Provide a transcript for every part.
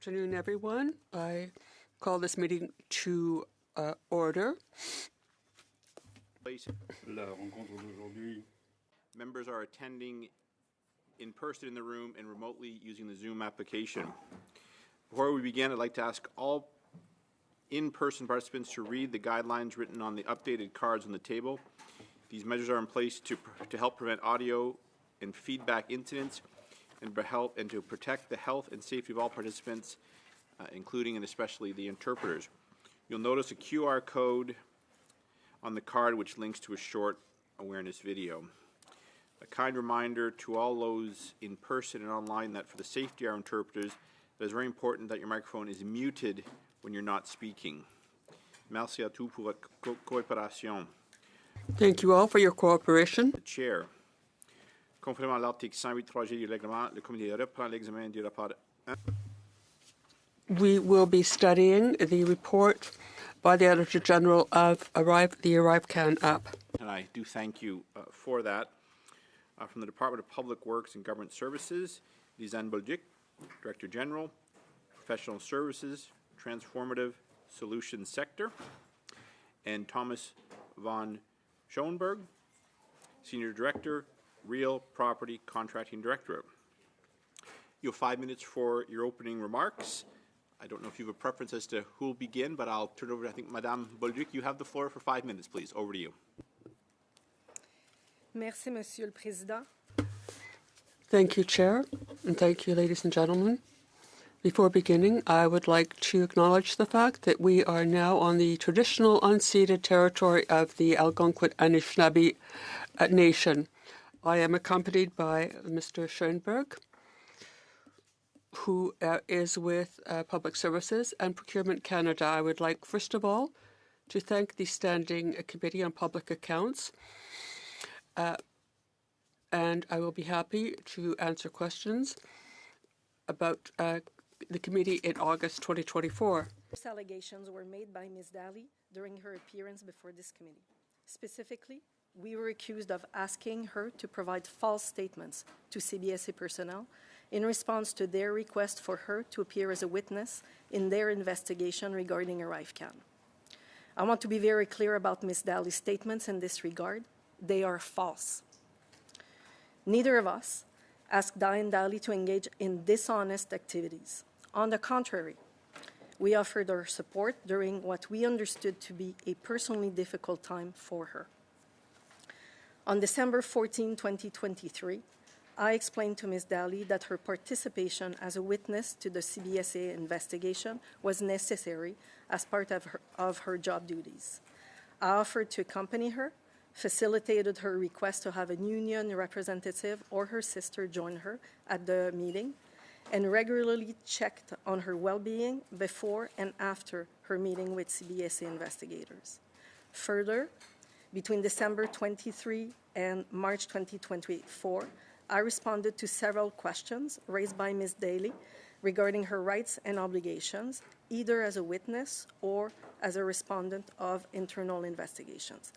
Afternoon, everyone. I call this meeting to order. La rencontre d'aujourd'hui. Members are attending in person in the room and remotely using the Zoom application. Before we begin, I'd like to ask all in-person participants to read the guidelines written on the updated cards on the table. These measures are in place to help prevent audio and feedback incidents and to protect the health and safety of all participants, including and especially the interpreters. You'll notice a QR code on the card which links to a short awareness video. A kind reminder to all those in person and online that for the safety of our interpreters, it is very important that your microphone is muted when you're not speaking. Merci à tous pour votre coopération. Thank you all for your cooperation. The Chair. Conformément à l'article 108.3G du règlement, le comité reprend l'examen du rapport 1. We will be studying the report by the Auditor General of the ArriveCAN app. And I do thank you for that. From the Department of Public Works and Government Services, Lisanne Bolduc, Director General, Professional Services, Transformative Solutions Sector, and Thomas von Schoenberg, Senior Director, Real Property Contracting Directorate. You have 5 minutes for your opening remarks. I don't know if you have a preference as to who will begin, but I'll turn it over to, I think, Madame Bolduc. You have the floor for 5 minutes, please. Over to you. Merci, Monsieur le Président. Thank you, Chair, and thank you, ladies and gentlemen. Before beginning, I would like to acknowledge the fact that we are now on the traditional unceded territory of the Algonquin Anishinaabe Nation. I am accompanied by Mr. Schoenberg, who is with Public Services and Procurement Canada. I would like, first of all, to thank the Standing Committee on Public Accounts, and I will be happy to answer questions about the committee in August 2024. First allegations were made by Ms. Daly during her appearance before this committee. Specifically, we were accused of asking her to provide false statements to CBSA personnel in response to their request for her to appear as a witness in their investigation regarding ArriveCAN. I want to be very clear about Ms. Daly's statements in this regard. They are false. Neither of us asked Diane Daly to engage in dishonest activities. On the contrary, we offered our support during what we understood to be a personally difficult time for her. On December 14, 2023, I explained to Ms. Daly that her participation as a witness to the CBSA investigation was necessary as part of her job duties. I offered to accompany her, facilitated her request to have a union representative or her sister join her at the meeting, and regularly checked on her well-being before and after her meeting with CBSA investigators. Further, between December 23 and March 2024, I responded to several questions raised by Ms. Daly regarding her rights and obligations, either as a witness or as a respondent of internal investigations.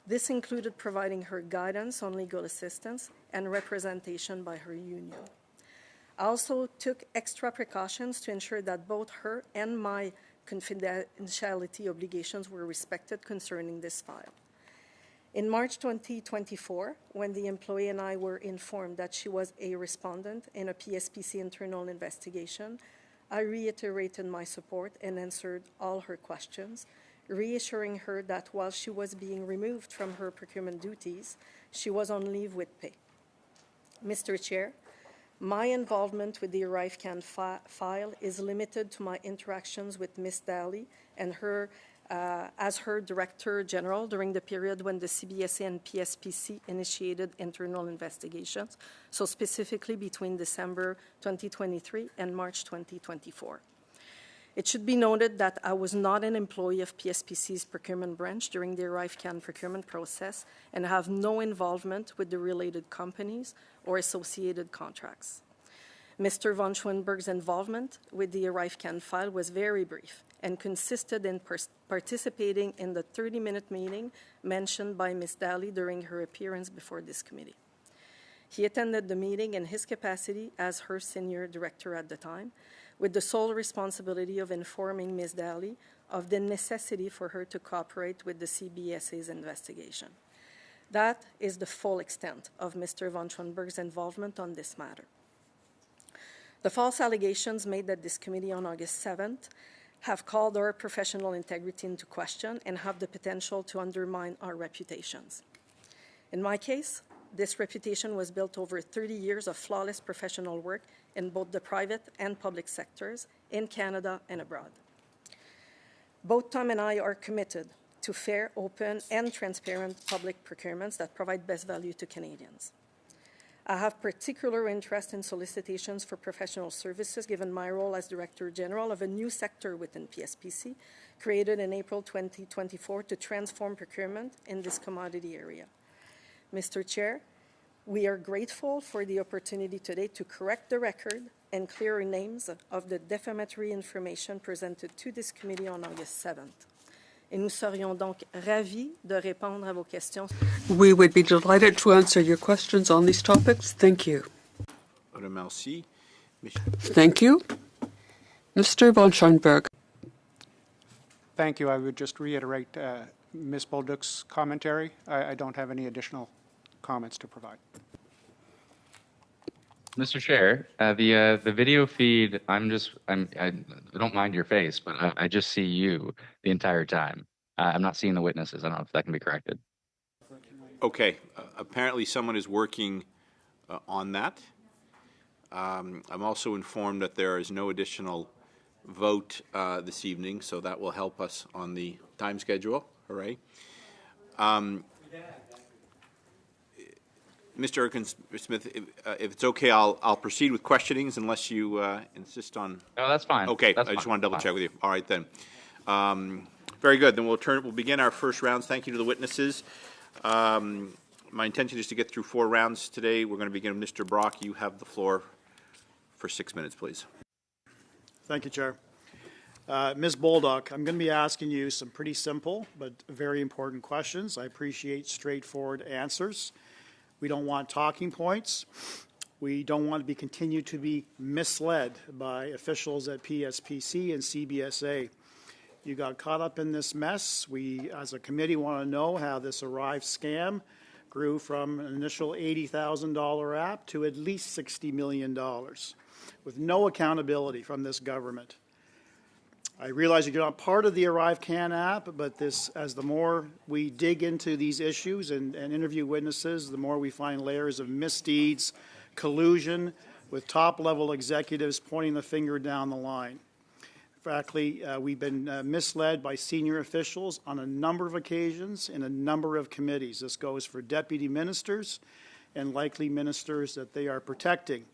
This included providing her guidance on legal assistance and representation by her union. I also took extra precautions to ensure that both her and my confidentiality obligations were respected concerning this file. In March 2024, when the employee and I were informed that she was a respondent in a PSPC internal investigation, I reiterated my support and answered all her questions, reassuring her that while she was being removed from her procurement duties, she was on leave with pay. Mr. Chair, my involvement with the ArriveCAN file is limited to my interactions with Ms. Daly and her as her Director General during the period when the CBSA and PSPC initiated internal investigations, so specifically between December 2023 and March 2024. It should be noted that I was not an employee of PSPC's procurement branch during the ArriveCAN procurement process and have no involvement with the related companies or associated contracts. Mr. von Schoenberg's involvement with the ArriveCAN file was very brief and consisted in participating in the 30-minute meeting mentioned by Ms. Daly during her appearance before this committee. He attended the meeting in his capacity as her senior director at the time, with the sole responsibility of informing Ms. Daly of the necessity for her to cooperate with the CBSA's investigation. That is the full extent of Mr. von Schoenberg's involvement on this matter. The false allegations made at this committee on August 7th have called our professional integrity into question and have the potential to undermine our reputations. In my case, this reputation was built over 30 years of flawless professional work in both the private and public sectors, in Canada and abroad. Both Tom and I are committed to fair, open, and transparent public procurements that provide best value to Canadians. I have particular interest in solicitations for professional services, given my role as Director General of a new sector within PSPC, created in April 2024 to transform procurement in this commodity area. Mr. Chair, we are grateful for the opportunity today to correct the record and clear names of the defamatory information presented to this committee on August 7th. Et nous serions donc ravis de répondre à vos questions. We would be delighted to answer your questions on these topics. Thank you. Merci. Thank you. Mr. von Schoenberg. Thank you. I would just reiterate Ms. Bolduc's commentary. I don't have any additional comments to provide. Mr. Chair, the video feed, I don't mind your face, but I just see you the entire time. I'm not seeing the witnesses. I don't know if that can be corrected. Okay, apparently someone is working on that. I'm also informed that there is no additional vote this evening, so that will help us on the time schedule. Hooray. Mr. Erskine-Smith, if it's okay, I'll proceed with questionings unless you insist on. No, that's fine. Okay, that's I just fine. want to double check with you. All right then. Very good. Then we'll begin our first rounds. Thank you to the witnesses. My intention is to get through 4 rounds today. We're going to begin with Mr. Brock. You have the floor for 6 minutes, please. Thank you, Chair. Ms. Bolduc, I'm going to be asking you some pretty simple but very important questions. I appreciate straightforward answers. We don't want talking points. We don't want to be continued to be misled by officials at PSPC and CBSA. You got caught up in this mess. We, as a committee, want to know how this Arrive scam grew from an initial $80,000 app to at least $60 million with no accountability from this government. I realize you're not part of the Arrive Can app, but this, as the more we dig into these issues and interview witnesses, the more we find layers of misdeeds, collusion with top-level executives pointing the finger down the line. Frankly, we've been misled by senior officials on a number of occasions in a number of committees. This goes for deputy ministers and likely ministers that they are protecting.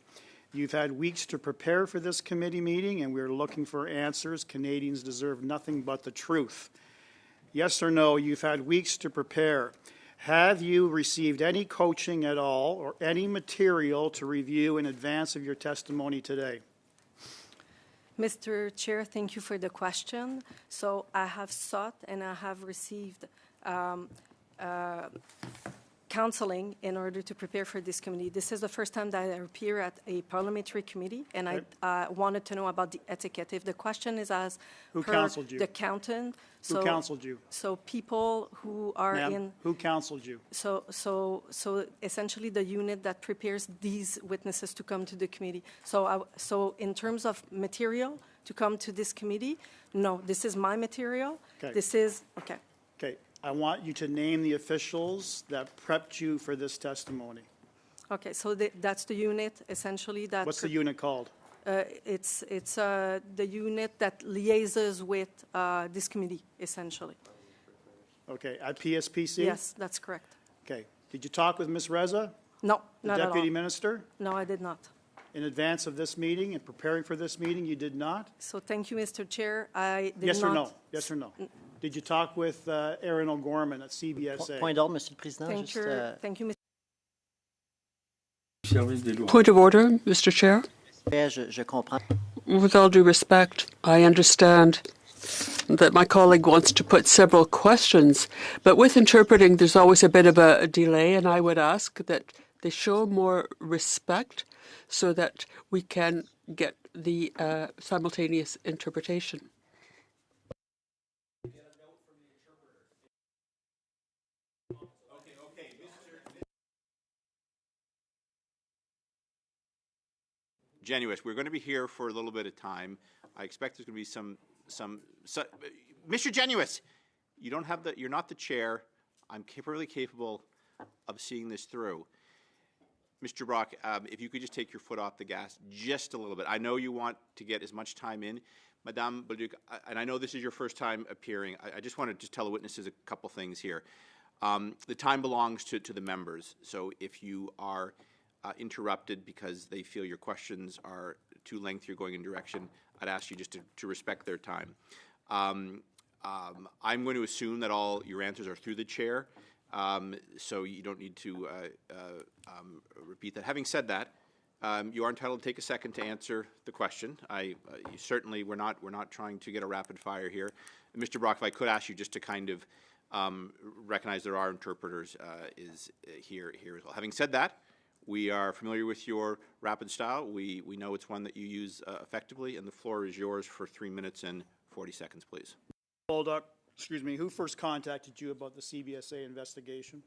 You've had weeks to prepare for this committee meeting, and we're looking for answers. Canadians deserve nothing but the truth. Yes or no, you've had weeks to prepare. Have you received any coaching at all or any material to review in advance of your testimony today? Mr. Chair, thank you for the question. So I have sought and I have received counseling in order to prepare for this committee. This is the first time that I appear at a parliamentary committee, and Okay. I wanted to know about the etiquette. If the question is as Who per counseled you? the accountant, Who counseled you? So people who are Ma'am, in. who counseled you? So essentially the unit that prepares these witnesses to come to the committee. So in terms of material to come to this committee, no, this is my material. Okay. This is, okay. Okay, I want you to name the officials that prepped you for this testimony. Okay, so that's the unit essentially that. What's the unit called? It's the unit that liaises with this committee essentially. Okay, at PSPC? Yes, that's correct. Okay, did you talk with Ms. Reza, No, the not at deputy all. minister? No, I did not. In advance of this meeting and preparing for this meeting, you did not? So thank you, Mr. Chair. I did Yes not. or no? Yes or no? Did you talk with Erin O'Gorman at CBSA? Point d'ordre, Monsieur le Président. Thank you, Mr. Service des lois. Point of order, Mr. Chair. Je comprends. With all due respect, I understand that my colleague wants to put several questions, but with interpreting, there's always a bit of a delay, and I would ask that they show more respect so that we can get the simultaneous interpretation. Genuous, we're going to be here for a little bit of time. I expect there's going to be some Mr. Genuous, you don't have you're not the chair. I'm perfectly capable of seeing this through. Mr. Brock, if you could just take your foot off the gas just a little bit. I know you want to get as much time in. Madame Bolduc, and I know this is your first time appearing, I just want to just tell the witnesses a couple things here. The time belongs to the members, so if you are interrupted because they feel your questions are too lengthy or going in direction, I'd ask you just to respect their time. I'm going to assume that all your answers are through the chair, so you don't need to repeat that. Having said that, you are entitled to take a second to answer the question. Certainly, we're not trying to get a rapid fire here. Mr. Brock, if I could ask you just to kind of recognize there are interpreters here as well. Having said that, we are familiar with your rapid style. We know it's one that you use effectively, and the floor is yours for 3 minutes and 40 seconds, please. Bolduc, excuse me, who first contacted you about the CBSA investigation?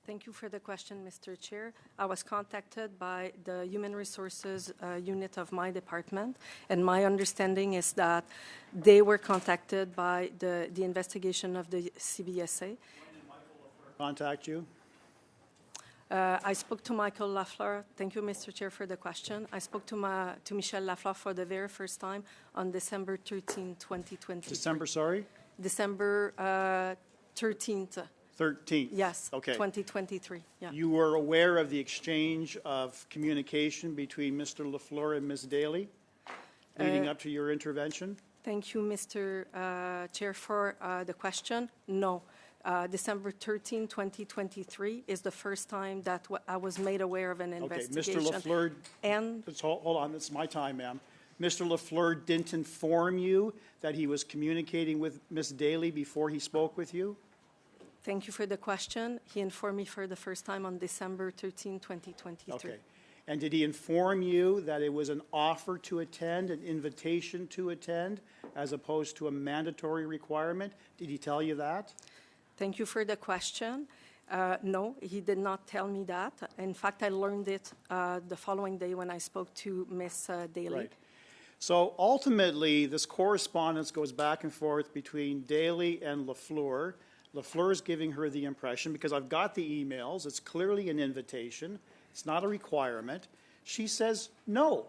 Thank you for the question, Mr. Chair. I was contacted by the Human Resources unit of my department, and my understanding is that they were contacted by the investigation of the CBSA. Contact you? I spoke to Michael Lafleur. Thank you, Mr. Chair, for the question. I spoke to Michel Lafleur for the very first time on December 13, 2020. December, sorry? December 13th. 13th? Yes, Okay. 2023. Yeah. You were aware of the exchange of communication between Mr. Lafleur and Ms. Daly leading up to your intervention? Thank you, Mr. Chair, for the question. No. December 13, 2023 is the first time that I was made aware of an investigation. Okay, Mr. Lafleur, and hold on, this is my time, ma'am. Mr. Lafleur didn't inform you that he was communicating with Ms. Daly before he spoke with you? thank you for the question. He informed me for the first time on December 13, 2023. Okay. And did he inform you that it was an offer to attend, an invitation to attend, as opposed to a mandatory requirement? Did he tell you that? Thank you for the question. No, he did not tell me that. In fact, I learned it the following day when I spoke to Ms. Daly. Right. So ultimately, this correspondence goes back and forth between Daly and Lafleur. Lafleur is giving her the impression, because I've got the emails, it's clearly an invitation, it's not a requirement. She says no.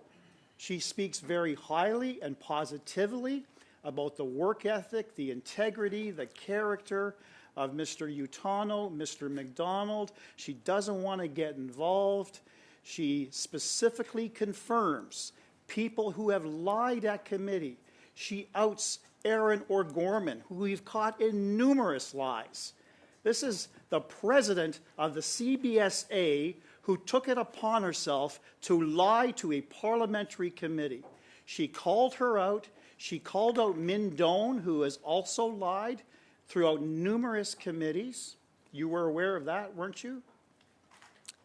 She speaks very highly and positively about the work ethic, the integrity, the character of Mr. Utano, Mr. McDonald. She doesn't want to get involved. She specifically confirms people who have lied at committee. She outs Aaron O'Gorman, who we've caught in numerous lies. This is the president of the CBSA who took it upon herself to lie to a parliamentary committee. She called her out. She called out Min Doan, who has also lied throughout numerous committees. You were aware of that, weren't you?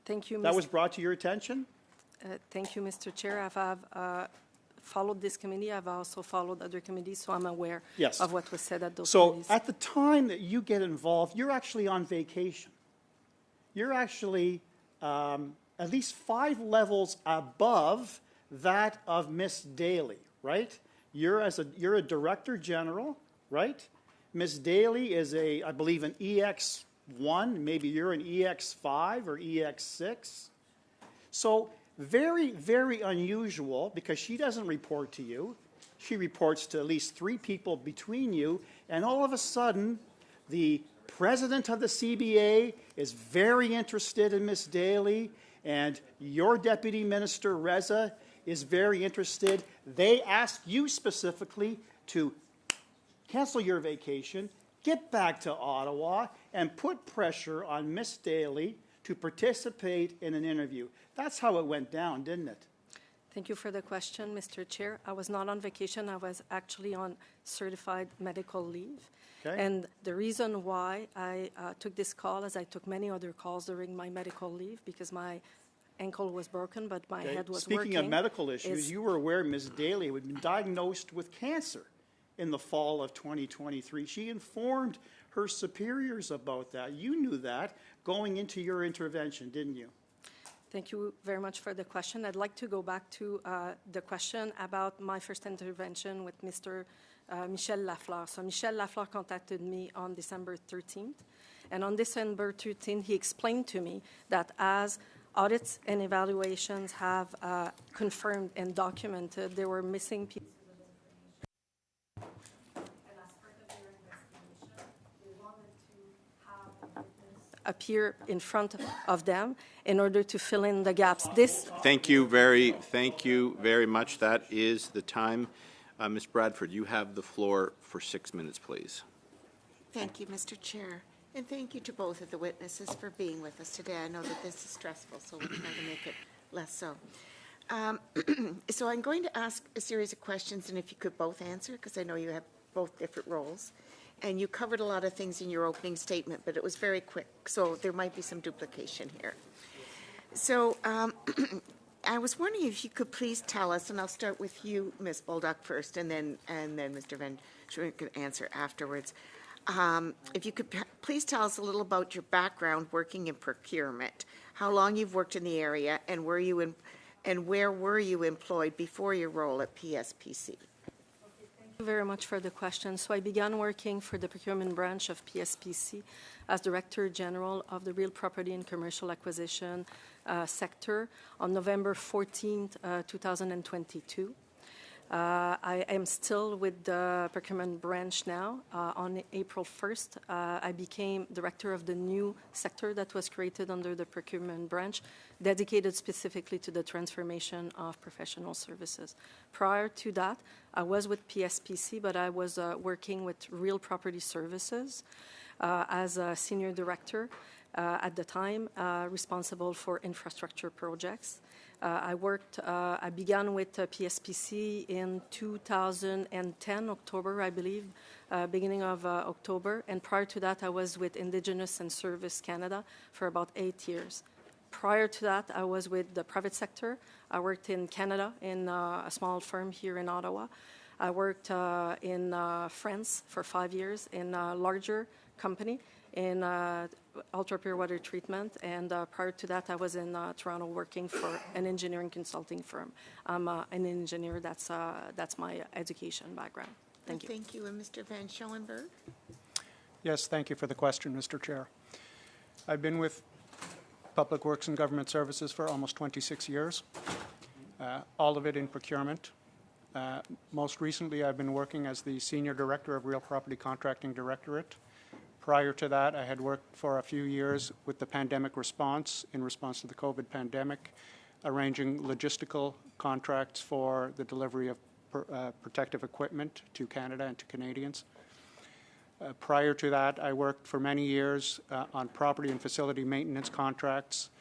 Thank you, That was brought to your attention? Thank you, Mr. Chair. I've followed this committee. I've also followed other committees, so I'm aware Yes. of what was said at those So committees. at the time that you get involved, you're actually on vacation. You're actually at least 5 levels above that of Miss Daly, right? You're a director general, right? Miss Daly is I believe, an EX1. Maybe you're an EX5 or EX6. So very, very unusual, because she doesn't report to you. She reports to at least 3 people between you, and all of a sudden, the president of the CBA is very interested in Miss Daly, and your deputy minister, Reza, is very interested. They ask you specifically to cancel your vacation, get back to Ottawa, and put pressure on Miss Daly to participate in an interview. That's how it went down, didn't it? Thank you for the question, Mr. Chair. I was not on vacation. I was actually on certified medical leave. Okay. And the reason why I took this call, as I took many other calls during my medical leave, because my ankle was broken, but my Okay? head was working. Speaking of medical issues, is- you were aware Ms. Daly had been diagnosed with cancer in the fall of 2023. She informed her superiors about that. You knew that going into your intervention, didn't you? Thank you very much for the question. I'd like to go back to the question about my first intervention with Mr. Michel Lafleur. So Michel Lafleur contacted me on December 13th. And on December 13th, he explained to me that as audits and evaluations have confirmed and documented, there were missing pieces of information. And as part of their investigation, they wanted to have a witness appear in front of them in order to fill in the gaps. Thank you very much. That is the time. Ms. Bradford, you have the floor for 6 minutes, please. Thank you, Mr. Chair. And thank you to both of the witnesses for being with us today. I know that this is stressful, so we'll try to make it less so. So I'm going to ask a series of questions, and if you could both answer, because I know you have both different roles. And you covered a lot of things in your opening statement, but it was very quick, so there might be some duplication here. So I was wondering if you could please tell us, and I'll start with you, Ms. Bolduc, first, and then Mr. Van Schoen could answer afterwards. If you could please tell us a little about your background working in procurement, how long you've worked in the area, and where were you employed before your role at PSPC? Thank you very much for the question. So I began working for the procurement branch of PSPC as Director General of the Real Property and Commercial Acquisition sector on November 14th, 2022. I am still with the procurement branch now. On April 1st, I became director of the new sector that was created under the procurement branch, dedicated specifically to the transformation of professional services. Prior to that, I was with PSPC, but I was working with Real Property Services as a senior director at the time, responsible for infrastructure projects. I began with PSPC in 2010, October, I believe, beginning of October. And prior to that, I was with Indigenous and Service Canada for about 8 years. Prior to that, I was with the private sector. I worked in Canada in a small firm here in Ottawa. I worked in France for 5 years in a larger company in ultra-pure water treatment, and prior to that, I was in Toronto working for an engineering consulting firm. I'm an engineer. That's my education background. Thank you. Thank you. And Mr. Van Schoenberg? Yes, thank you for the question, Mr. Chair. I've been with Public Works and Government Services for almost 26 years, all of it in procurement. Most recently, I've been working as the Senior Director of Real Property Contracting Directorate. Prior to that, I had worked for a few years with the pandemic response, in response to the COVID pandemic, arranging logistical contracts for the delivery of protective equipment to Canada and to Canadians. Prior to that, I worked for many years on property and facility maintenance contracts.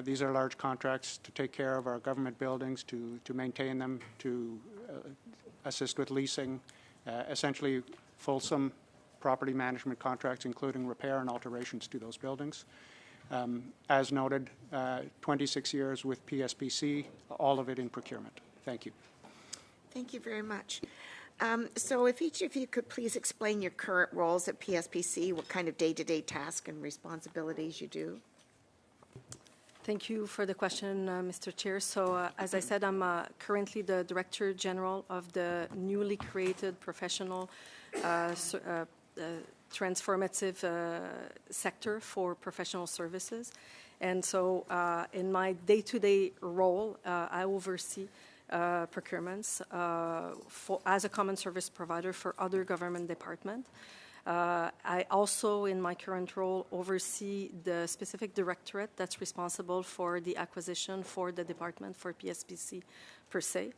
These are large contracts to take care of our government buildings, to maintain them, to assist with leasing, essentially fulsome property management contracts, including repair and alterations to those buildings. As noted, 26 years with PSPC, all of it in procurement. Thank you. Thank you very much. So if each of you could please explain your current roles at PSPC, what kind of day-to-day tasks and responsibilities you do. Thank you for the question, Mr. Chair. So as I said, I'm currently the Director General of the newly created professional transformative sector for professional services. And so in my day-to-day role, I oversee procurements as a common service provider for other government departments. I also, in my current role, oversee the specific directorate that's responsible for the acquisition for the department for PSPC per se.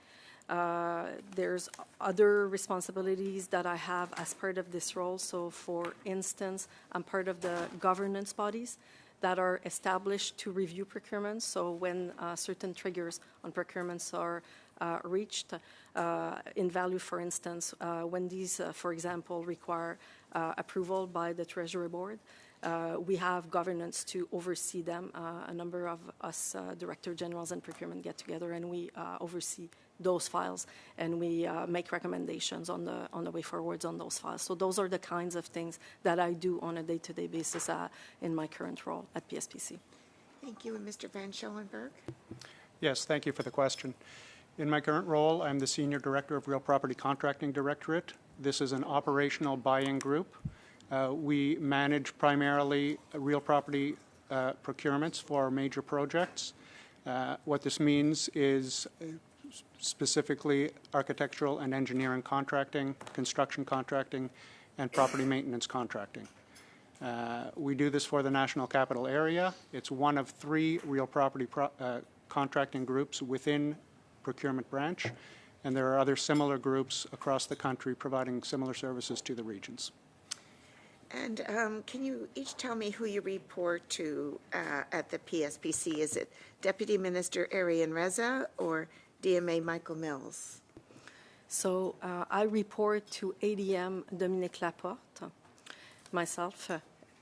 There's other responsibilities that I have as part of this role. So, for instance, I'm part of the governance bodies that are established to review procurements. So when certain triggers on procurements are reached in value, for instance, when these, for example, require approval by the Treasury Board, we have governance to oversee them. A number of us director generals and procurement get together, and we oversee those files, and we make recommendations on the way forwards on those files. So those are the kinds of things that I do on a day-to-day basis in my current role at PSPC. Thank you. And Mr. Van Schoenberg? Yes, thank you for the question. In my current role, I'm the Senior Director of Real Property Contracting Directorate. This is an operational buying group. We manage primarily real property procurements for major projects. What this means is specifically architectural and engineering contracting, construction contracting, and property maintenance contracting. We do this for the National Capital Area. It's one of 3 real property contracting groups within procurement branch, and there are other similar groups across the country providing similar services to the regions. And can you each tell me who you report to at the PSPC? Is it Deputy Minister Arian Reza or DMA Michael Mills? So I report to ADM Dominique Laporte, myself,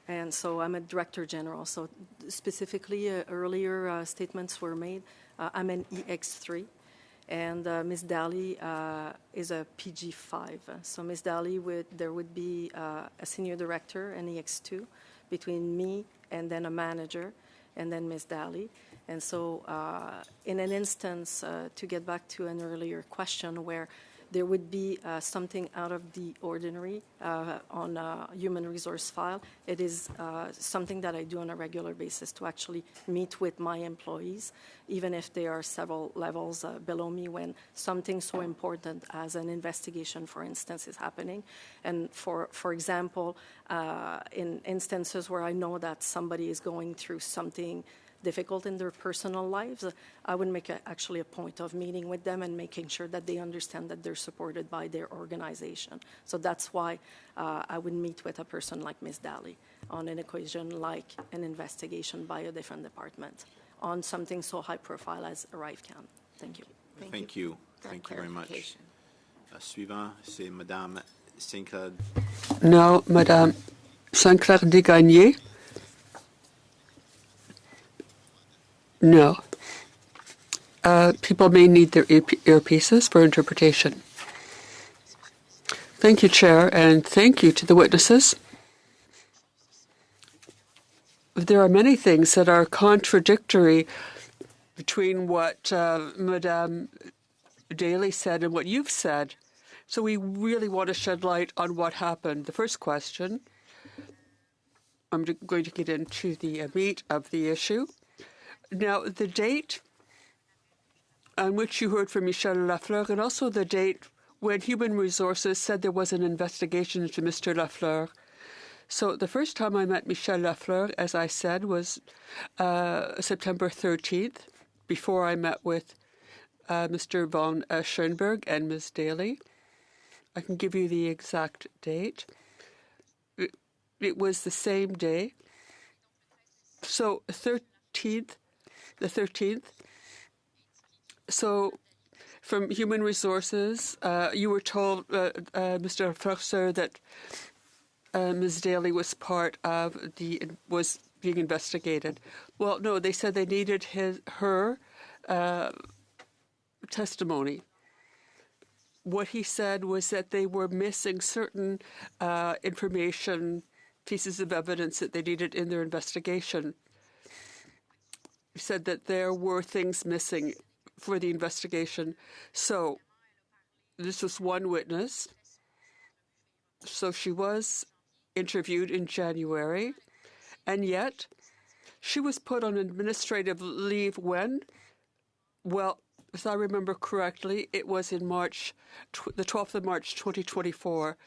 and so I'm a Director General. So specifically, earlier statements were made. I'm an EX3, and Ms. Daly is a PG5. So Ms. Daly, there would be a Senior Director, an EX2, between me and then a manager, and then Ms. Daly. And so in an instance, to get back to an earlier question where there would be something out of the ordinary on a human resource file, it is something that I do on a regular basis to actually meet with my employees, even if they are several levels below me, when something so important as an investigation, for instance, is happening. And for example, in instances where I know that somebody is going through something difficult in their personal lives, I would make actually a point of meeting with them and making sure that they understand that they're supported by their organization. So that's why I would meet with a person like Ms. Daly on an occasion like an investigation by a different department on something so high profile as ArriveCan. Thank you. Thank you. That Thank you very much. clarification. Suivant, c'est Madame Sinclair. Now, Madame Sinclair Desgagnés. No. People may need their earpieces for interpretation. Thank you, Chair, and thank you to the witnesses. There are many things that are contradictory between what Madame Daly said and what you've said. So we really want to shed light on what happened. The first question, I'm going to get into the meat of the issue. Now, the date on which you heard from Michel Lafleur, and also the date when Human Resources said there was an investigation into Mr. Lafleur. So the first time I met Michel Lafleur, as I said, was September 13th, before I met with Mr. Van Schoenberg and Ms. Daly. I can give you the exact date. It was the same day. So the 13th. So from Human Resources, you were told, Mr. Lafleur, that Ms. Daly was was being investigated. Well, no, they said they needed her testimony. What he said was that they were missing certain information, pieces of evidence that they needed in their investigation. He said that there were things missing for the investigation. So this was one witness. So she was interviewed in January, and yet she was put on administrative leave when? Well, if I remember correctly, it was in March, the 12th of March, 2024.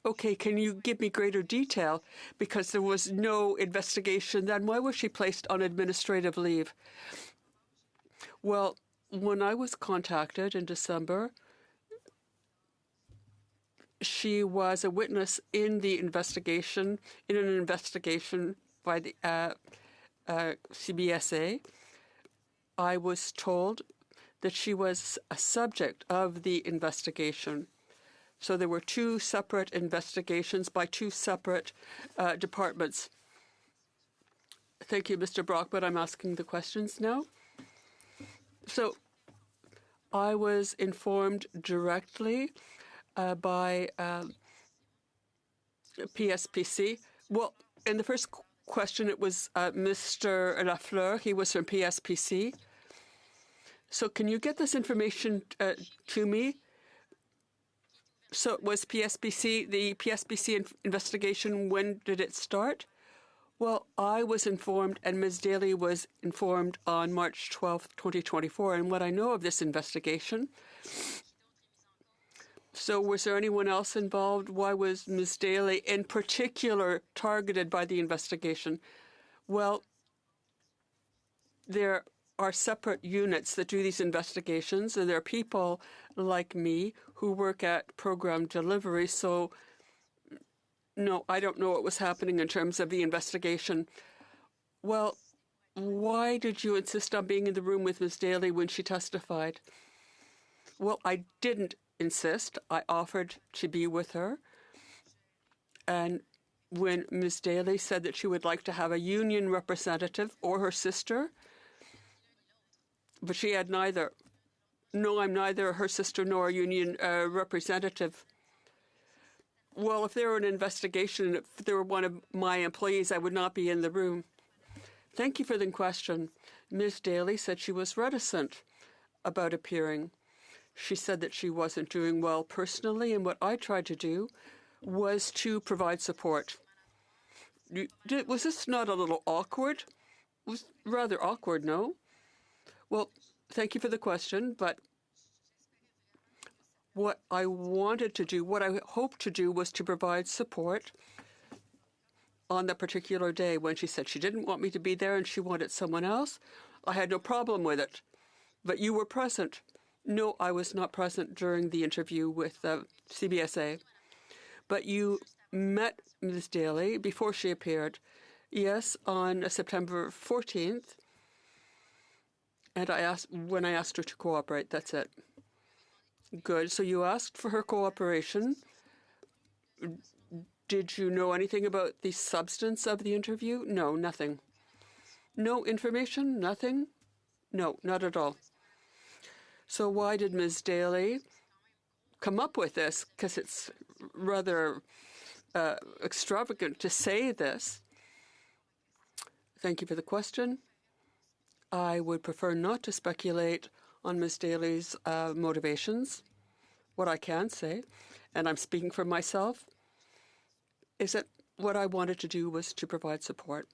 Okay, can you give me greater detail? Because there was no investigation then. Why was she placed on administrative leave? Well, when I was contacted in December, she was a witness in the investigation, in an investigation by the CBSA. I was told that she was a subject of the investigation. So there were two separate investigations by two separate departments. Thank you, Mr. Brock, but I'm asking the questions now. So I was informed directly by PSPC. Well, in the first question, it was Mr. Lafleur. He was from PSPC. So can you get this information to me? So it was PSPC, the PSPC investigation, when did it start? Well, I was informed, and Ms. Daly was informed on March 12th, 2024. And what I know of this investigation, so was there anyone else involved? Why was Ms. Daly in particular targeted by the investigation? Well, there are separate units that do these investigations, and there are people like me who work at program delivery. So, no, I don't know what was happening in terms of the investigation. Well, why did you insist on being in the room with Ms. Daly when she testified? Well, I didn't insist. I offered to be with her. And when Ms. Daly said that she would like to have a union representative or her sister, but she had neither. No, I'm neither her sister nor a union representative. Well, if there were an investigation, if there were one of my employees, I would not be in the room. Thank you for the question. Ms. Daly said she was reticent about appearing. She said that she wasn't doing well personally, and what I tried to do was to provide support. Was this not a little awkward? It was rather awkward, no? Well, thank you for the question, but what I wanted to do, what I hoped to do, was to provide support on that particular day when she said she didn't want me to be there and she wanted someone else. I had no problem with it, but you were present. No, I was not present during the interview with CBSA, but you met Ms. Daly before she appeared. Yes, on September 14th. And when I asked her to cooperate, that's it. Good. So you asked for her cooperation. Did you know anything about the substance of the interview? No, nothing. No information? Nothing? No, not at all. So why did Ms. Daly come up with this? Because it's rather extravagant to say this. Thank you for the question. I would prefer not to speculate on Ms. Daly's motivations. What I can say, and I'm speaking for myself, is that what I wanted to do was to provide support.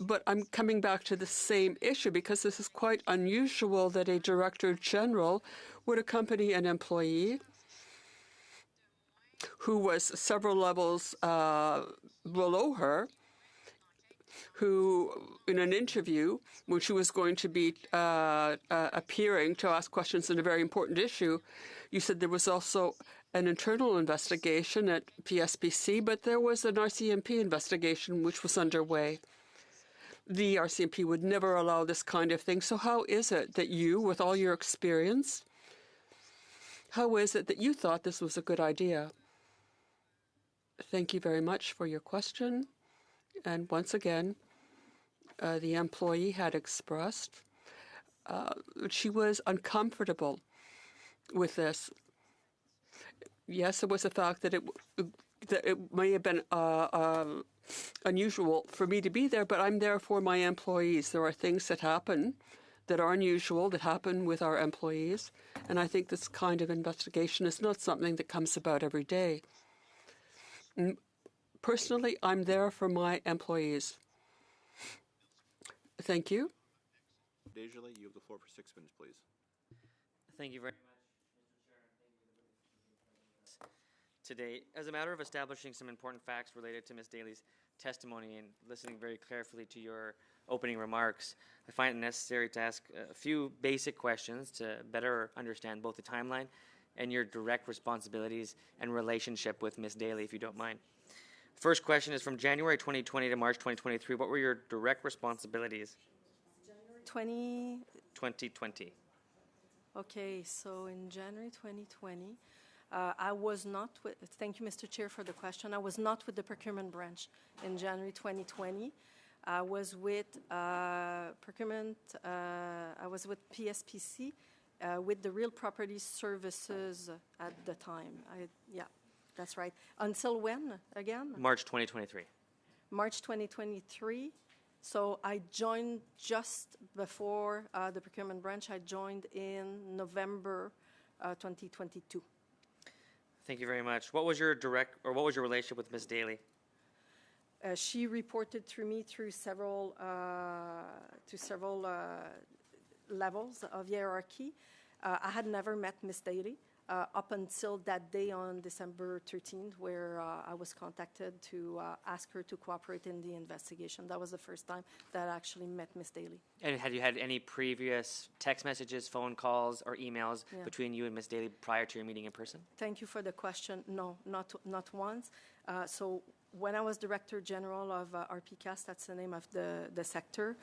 But I'm coming back to the same issue because this is quite unusual that a director general would accompany an employee who was several levels below her, who, in an interview, when she was going to be appearing to ask questions on a very important issue, you said there was also an internal investigation at PSPC, but there was an RCMP investigation which was underway. The RCMP would never allow this kind of thing. So how is it that you, with all your experience, how is it that you thought this was a good idea? Thank you very much for your question. And once again, the employee had expressed she was uncomfortable with this. Yes, it was a fact that it may have been unusual for me to be there, but I'm there for my employees. There are things that happen that are unusual, that happen with our employees, and I think this kind of investigation is not something that comes about every day. Personally, I'm there for my employees. Thank you. Desjardins, you have the floor for 6 minutes, please. Thank you very much, Mr. Chair, and thank you for today. As a matter of establishing some important facts related to Ms. Daly's testimony and listening very carefully to your opening remarks, I find it necessary to ask a few basic questions to better understand both the timeline and your direct responsibilities and relationship with Ms. Daly, if you don't mind. First question is from January 2020 to March 2023. What were your direct responsibilities? January 2020. Okay, so in January 2020, I was not with, thank you, Mr. Chair, for the question. I was not with the procurement branch in January 2020. I was with procurement, I was with PSPC, with the Real Property Services at the time. Yeah, that's right. Until when, again? March 2023. March 2023. So I joined just before the procurement branch. I joined in November 2022. Thank you very much. What was your relationship with Ms. Daly? She reported through me through several levels of hierarchy. I had never met Ms. Daly up until that day on December 13th, where I was contacted to ask her to cooperate in the investigation. That was the first time that I actually met Ms. Daly. And had you had any previous text messages, phone calls, or emails between you and Ms. Daly prior to your meeting in person? Thank you for the question. No, not once. So when I was Director General of RPCAS, that's the name of the sector,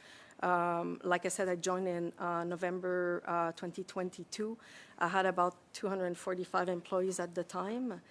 like I said, I joined in November 2022. I had about 245 employees at the time.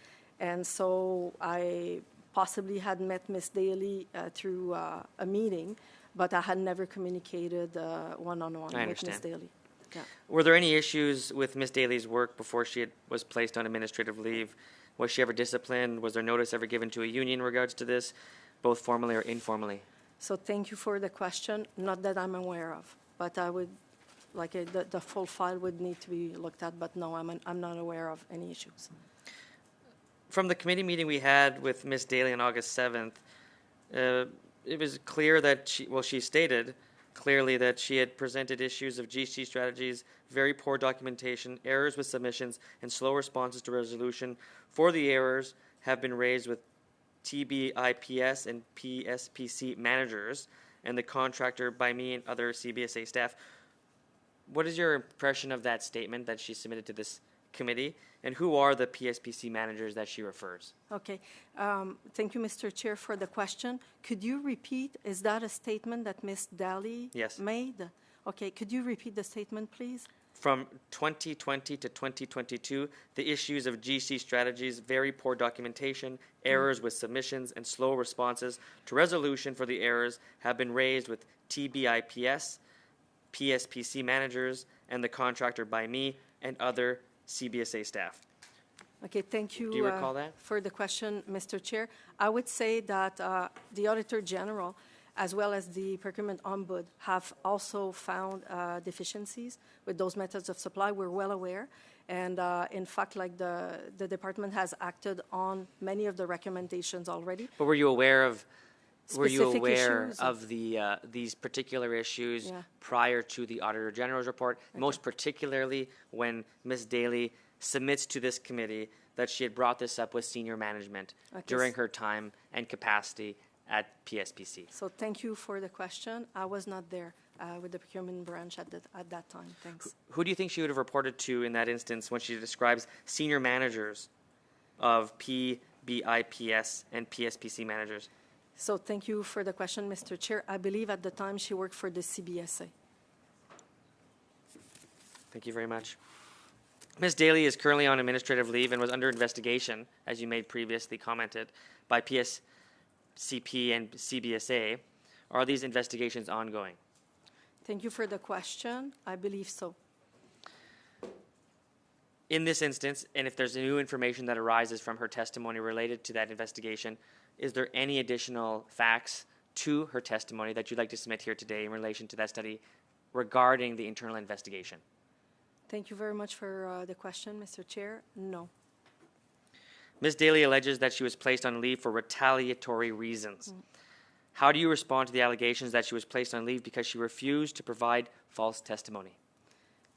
And so I possibly had met Ms. Daly through a meeting, but I had never communicated one-on-one with Ms. Daly. Yeah. Were there any issues with Ms. Daly's work before she was placed on administrative leave? Was she ever disciplined? Was there notice ever given to a union in regards to this, both formally or informally? So thank you for the question. Not that I'm aware of, but I would, the full file would need to be looked at, but no, I'm not aware of any issues. From the committee meeting we had with Ms. Daly on August 7th, it was clear that she stated clearly that she had presented issues of GC strategies, very poor documentation, errors with submissions, and slow responses to resolution. For the errors have been raised with TBIPS and PSPC managers and the contractor by me and other CBSA staff. What is your impression of that statement that she submitted to this committee, and who are the PSPC managers that she refers? Okay. Thank you, Mr. Chair, for the question. Could you repeat, is that a statement that Ms. Daly made? Okay. Could you repeat the statement, please? From 2020 to 2022, the issues of GC strategies, very poor documentation, errors with submissions, and slow responses to resolution for the errors have been raised with TBIPS, PSPC managers, and the contractor by me and other CBSA staff. Okay, thank you, Do you recall that? For the question, Mr. Chair. I would say that the Auditor General, as well as the Procurement Ombudsman, have also found deficiencies with those methods of supply. We're well aware. And in fact, the department has acted on many of the recommendations already. But were you aware of Issues? these particular issues prior to the Auditor General's report, most particularly when Ms. Daly submits to this committee that she had brought this up with senior management during her time and capacity at PSPC? So thank you for the question. I was not there with the procurement branch at that time. Thanks. Who do you think she would have reported to in that instance when she describes senior managers of PBIPS and PSPC managers? So thank you for the question, Mr. Chair. I believe at the time she worked for the CBSA. Thank you very much. Ms. Daly is currently on administrative leave and was under investigation, as you made previously commented, by PSCP and CBSA. Are these investigations ongoing? Thank you for the question. I believe so. In this instance, and if there's new information that arises from her testimony related to that investigation, is there any additional facts to her testimony that you'd like to submit here today in relation to that study regarding the internal investigation? Thank you very much for the question, Mr. Chair. No. Ms. Daly alleges that she was placed on leave for retaliatory reasons. How do you respond to the allegations that she was placed on leave because she refused to provide false testimony?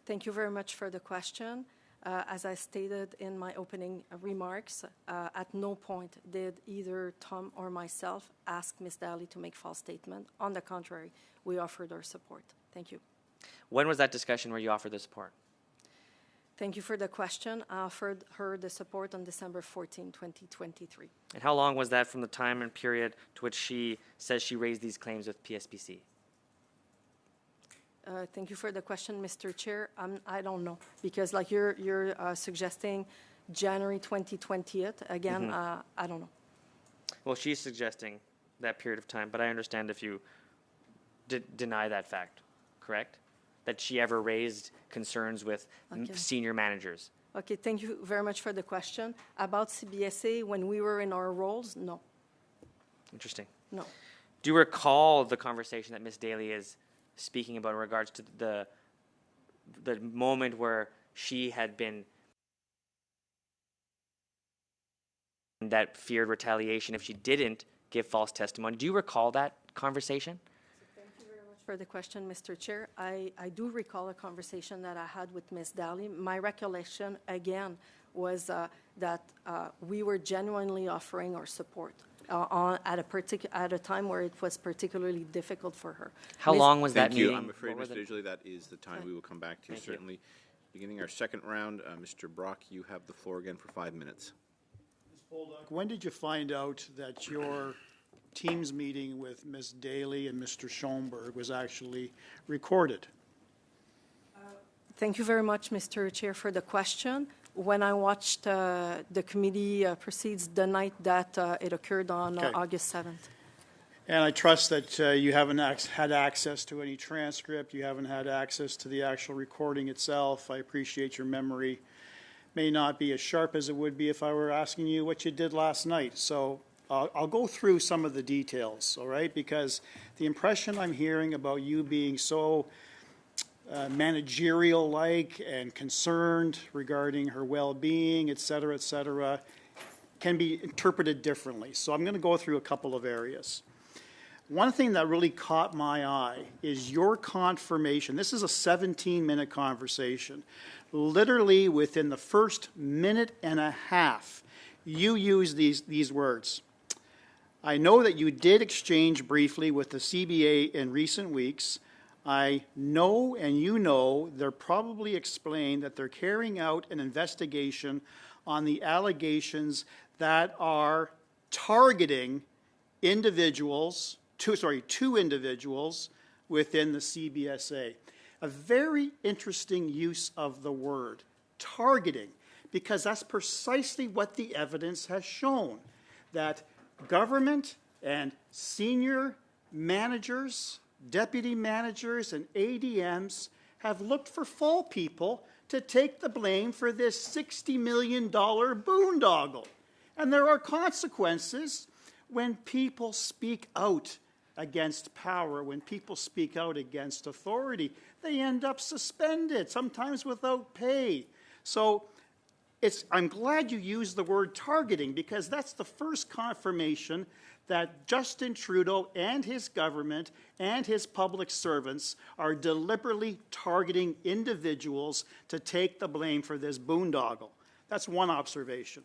Thank you very much for the question. As I stated in my opening remarks, at no point did either Tom or myself ask Ms. Daly to make false statement. On the contrary, we offered our support. Thank you. When was that discussion where you offered the support? Thank you for the question. I offered her the support on December 14, 2023. And how long was that from the time and period to which she says she raised these claims with PSPC? Thank you for the question, Mr. Chair. I don't know, because like you're suggesting January 2020. Again, I don't know. Well, she's suggesting that period of time, but I understand if you deny that fact, correct? That she ever raised concerns with Okay. senior managers. Okay, thank you very much for the question. About CBSA, when we were in our roles, no, Interesting. no. Do you recall the conversation that Ms. Daly is speaking about in regards to the moment where she had been that feared retaliation if she didn't give false testimony? Do you recall that conversation? For the question, Mr. Chair, I do recall a conversation that I had with Ms. Daly. My recollection, again, was that we were genuinely offering our support at a time where it was particularly difficult for her. How Ms. long was that Thank you. meeting? I'm afraid, What were Mr. the- Ridgely, that is the time we will come back to, Thank you. certainly. Beginning our second round, Mr. Brock, you have the floor again for 5 minutes. When did you find out that your Teams meeting with Ms. Daly and Mr. Schoenberg was actually recorded? Thank you very much, Mr. Chair, for the question. When I watched the committee proceeds the night that it occurred on Okay. August 7th. And I trust that you haven't had access to any transcript, you haven't had access to the actual recording itself. I appreciate your memory may not be as sharp as it would be if I were asking you what you did last night. So I'll go through some of the details, all right? Because the impression I'm hearing about you being so managerial-like and concerned regarding her well-being, et cetera, can be interpreted differently. So I'm going to go through a couple of areas. One thing that really caught my eye is your confirmation. This is a 17-minute conversation. Literally within the first minute and a half, you use these words. I know that you did exchange briefly with the CBA in recent weeks. I know and you know they're probably explained that they're carrying out an investigation on the allegations that are targeting individuals, two individuals within the CBSA. A very interesting use of the word, targeting, because that's precisely what the evidence has shown, that government and senior managers, deputy managers, and ADMs have looked for fall people to take the blame for this $60 million boondoggle. And there are consequences when people speak out against power, when people speak out against authority. They end up suspended, sometimes without pay. So I'm glad you used the word targeting, because that's the first confirmation that Justin Trudeau and his government and his public servants are deliberately targeting individuals to take the blame for this boondoggle. That's one observation.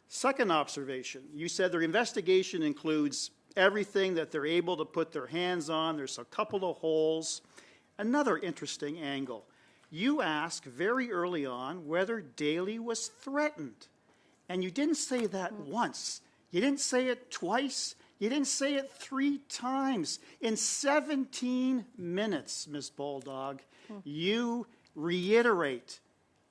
Second observation, you said their investigation includes everything that they're able to put their hands on. There's a couple of holes. Another interesting angle. You asked very early on whether Daly was threatened. And you didn't say that once. You didn't say it twice. You didn't say it 3 times. In 17 minutes, Ms. Bulldog, you reiterate,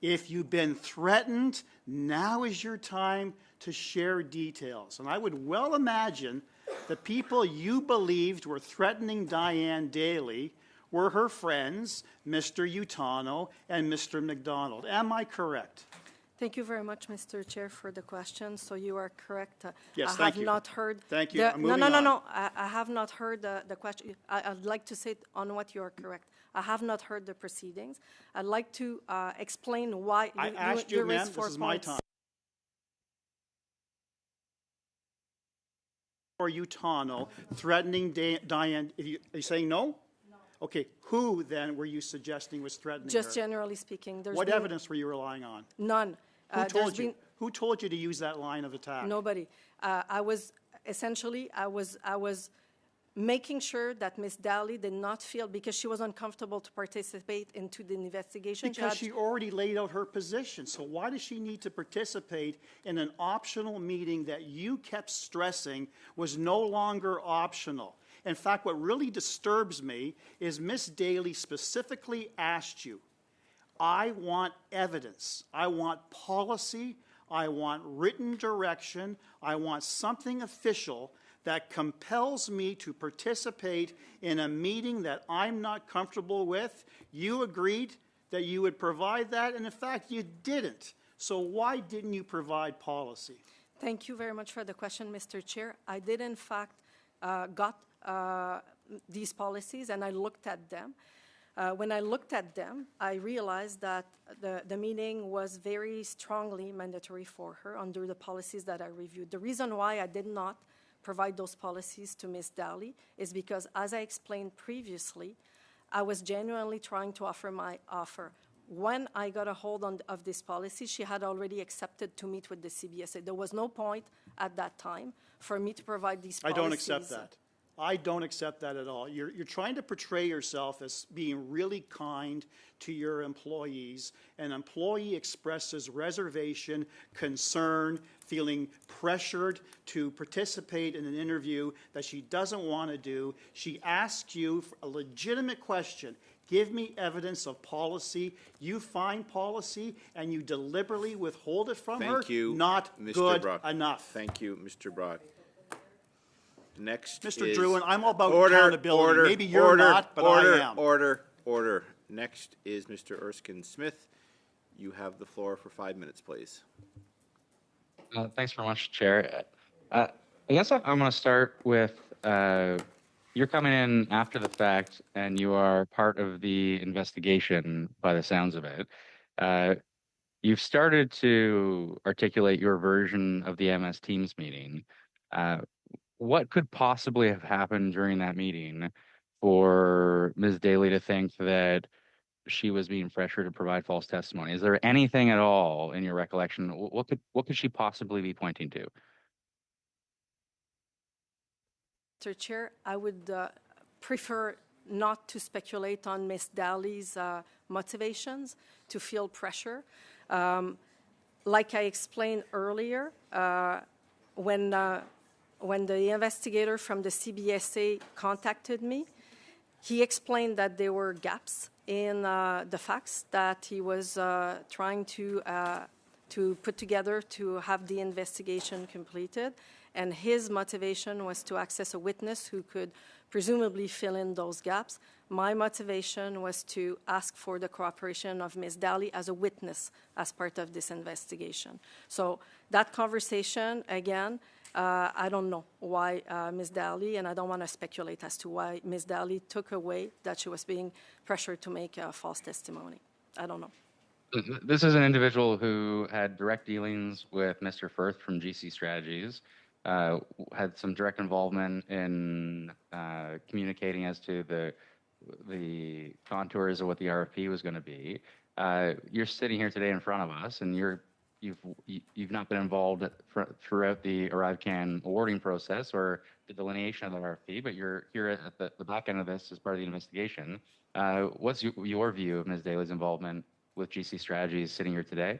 if you've been threatened, now is your time to share details. And I would well imagine the people you believed were threatening Diane Daly were her friends, Mr. Utano and Mr. McDonald. Am I correct? Thank you very much, Mr. Chair, for the question. So you are correct. Yes, I thank have you. not heard. Thank you. the- I'm no, moving no, no, on. no. I have not heard the question. I'd like to say it on what you are correct. I have not heard the proceedings. I'd like to explain why I asked you, ma'am, raised 4 this is my points. time. Or Utano threatening Diane, are you saying no? No. Okay, who then were you suggesting was threatening Just her? generally speaking, there's What been evidence were you relying on? none. Who There's told you? been Who told you to use that line of attack? nobody. I was making sure that Ms. Daly did not feel, because she was uncomfortable to participate into the investigation. Because had- she already laid out her position. So why does she need to participate in an optional meeting that you kept stressing was no longer optional? In fact, what really disturbs me is Ms. Daly specifically asked you, I want evidence. I want policy. I want written direction. I want something official that compels me to participate in a meeting that I'm not comfortable with. You agreed that you would provide that, and in fact, you didn't. So why didn't you provide policy? Thank you very much for the question, Mr. Chair. I did, in fact, got these policies, and I looked at them. When I looked at them, I realized that the meeting was very strongly mandatory for her under the policies that I reviewed. The reason why I did not provide those policies to Ms. Daly is because, as I explained previously, I was genuinely trying to offer my offer. When I got a hold of this policy, she had already accepted to meet with the CBSA. There was no point at that time for me to provide these policies. I don't accept that. I don't accept that at all. You're trying to portray yourself as being really kind to your employees. An employee expresses reservation, concern, feeling pressured to participate in an interview that she doesn't want to do. She asks you a legitimate question. Give me evidence of policy. You find policy and you deliberately withhold it from her. Thank you, Not Mr. good Brock. enough. Thank you, Mr. Broad. Next Mr. is... Druin, I'm all about Order, accountability. order, Maybe you're order, not, but order, I am. Order. Next is Mr. Erskine Smith. You have the floor for 5 minutes, please. Thanks very much, Chair. I guess I'm going to start with you're coming in after the fact, and you are part of the investigation by the sounds of it. You've started to articulate your version of the MS Teams meeting. What could possibly have happened during that meeting for Ms. Daly to think that she was being pressured to provide false testimony? Is there anything at all in your recollection? What could she possibly be pointing to? Mr. Chair, I would prefer not to speculate on Ms. Daly's motivations to feel pressure. Like I explained earlier, when the investigator from the CBSA contacted me, he explained that there were gaps in the facts that he was trying to put together to have the investigation completed, and his motivation was to access a witness who could presumably fill in those gaps. My motivation was to ask for the cooperation of Ms. Daly as a witness as part of this investigation. So that conversation, again, I don't know why Ms. Daly, and I don't want to speculate as to why Ms. Daly took away that she was being pressured to make a false testimony. I don't know. This is an individual who had direct dealings with Mr. Firth from GC Strategies, had some direct involvement in communicating as to the contours of what the RFP was going to be. You're sitting here today in front of us, and you've not been involved throughout the ArriveCAN awarding process or the delineation of the RFP, but you're here at the back end of this as part of the investigation. What's your view of Ms. Daly's involvement with GC Strategies sitting here today?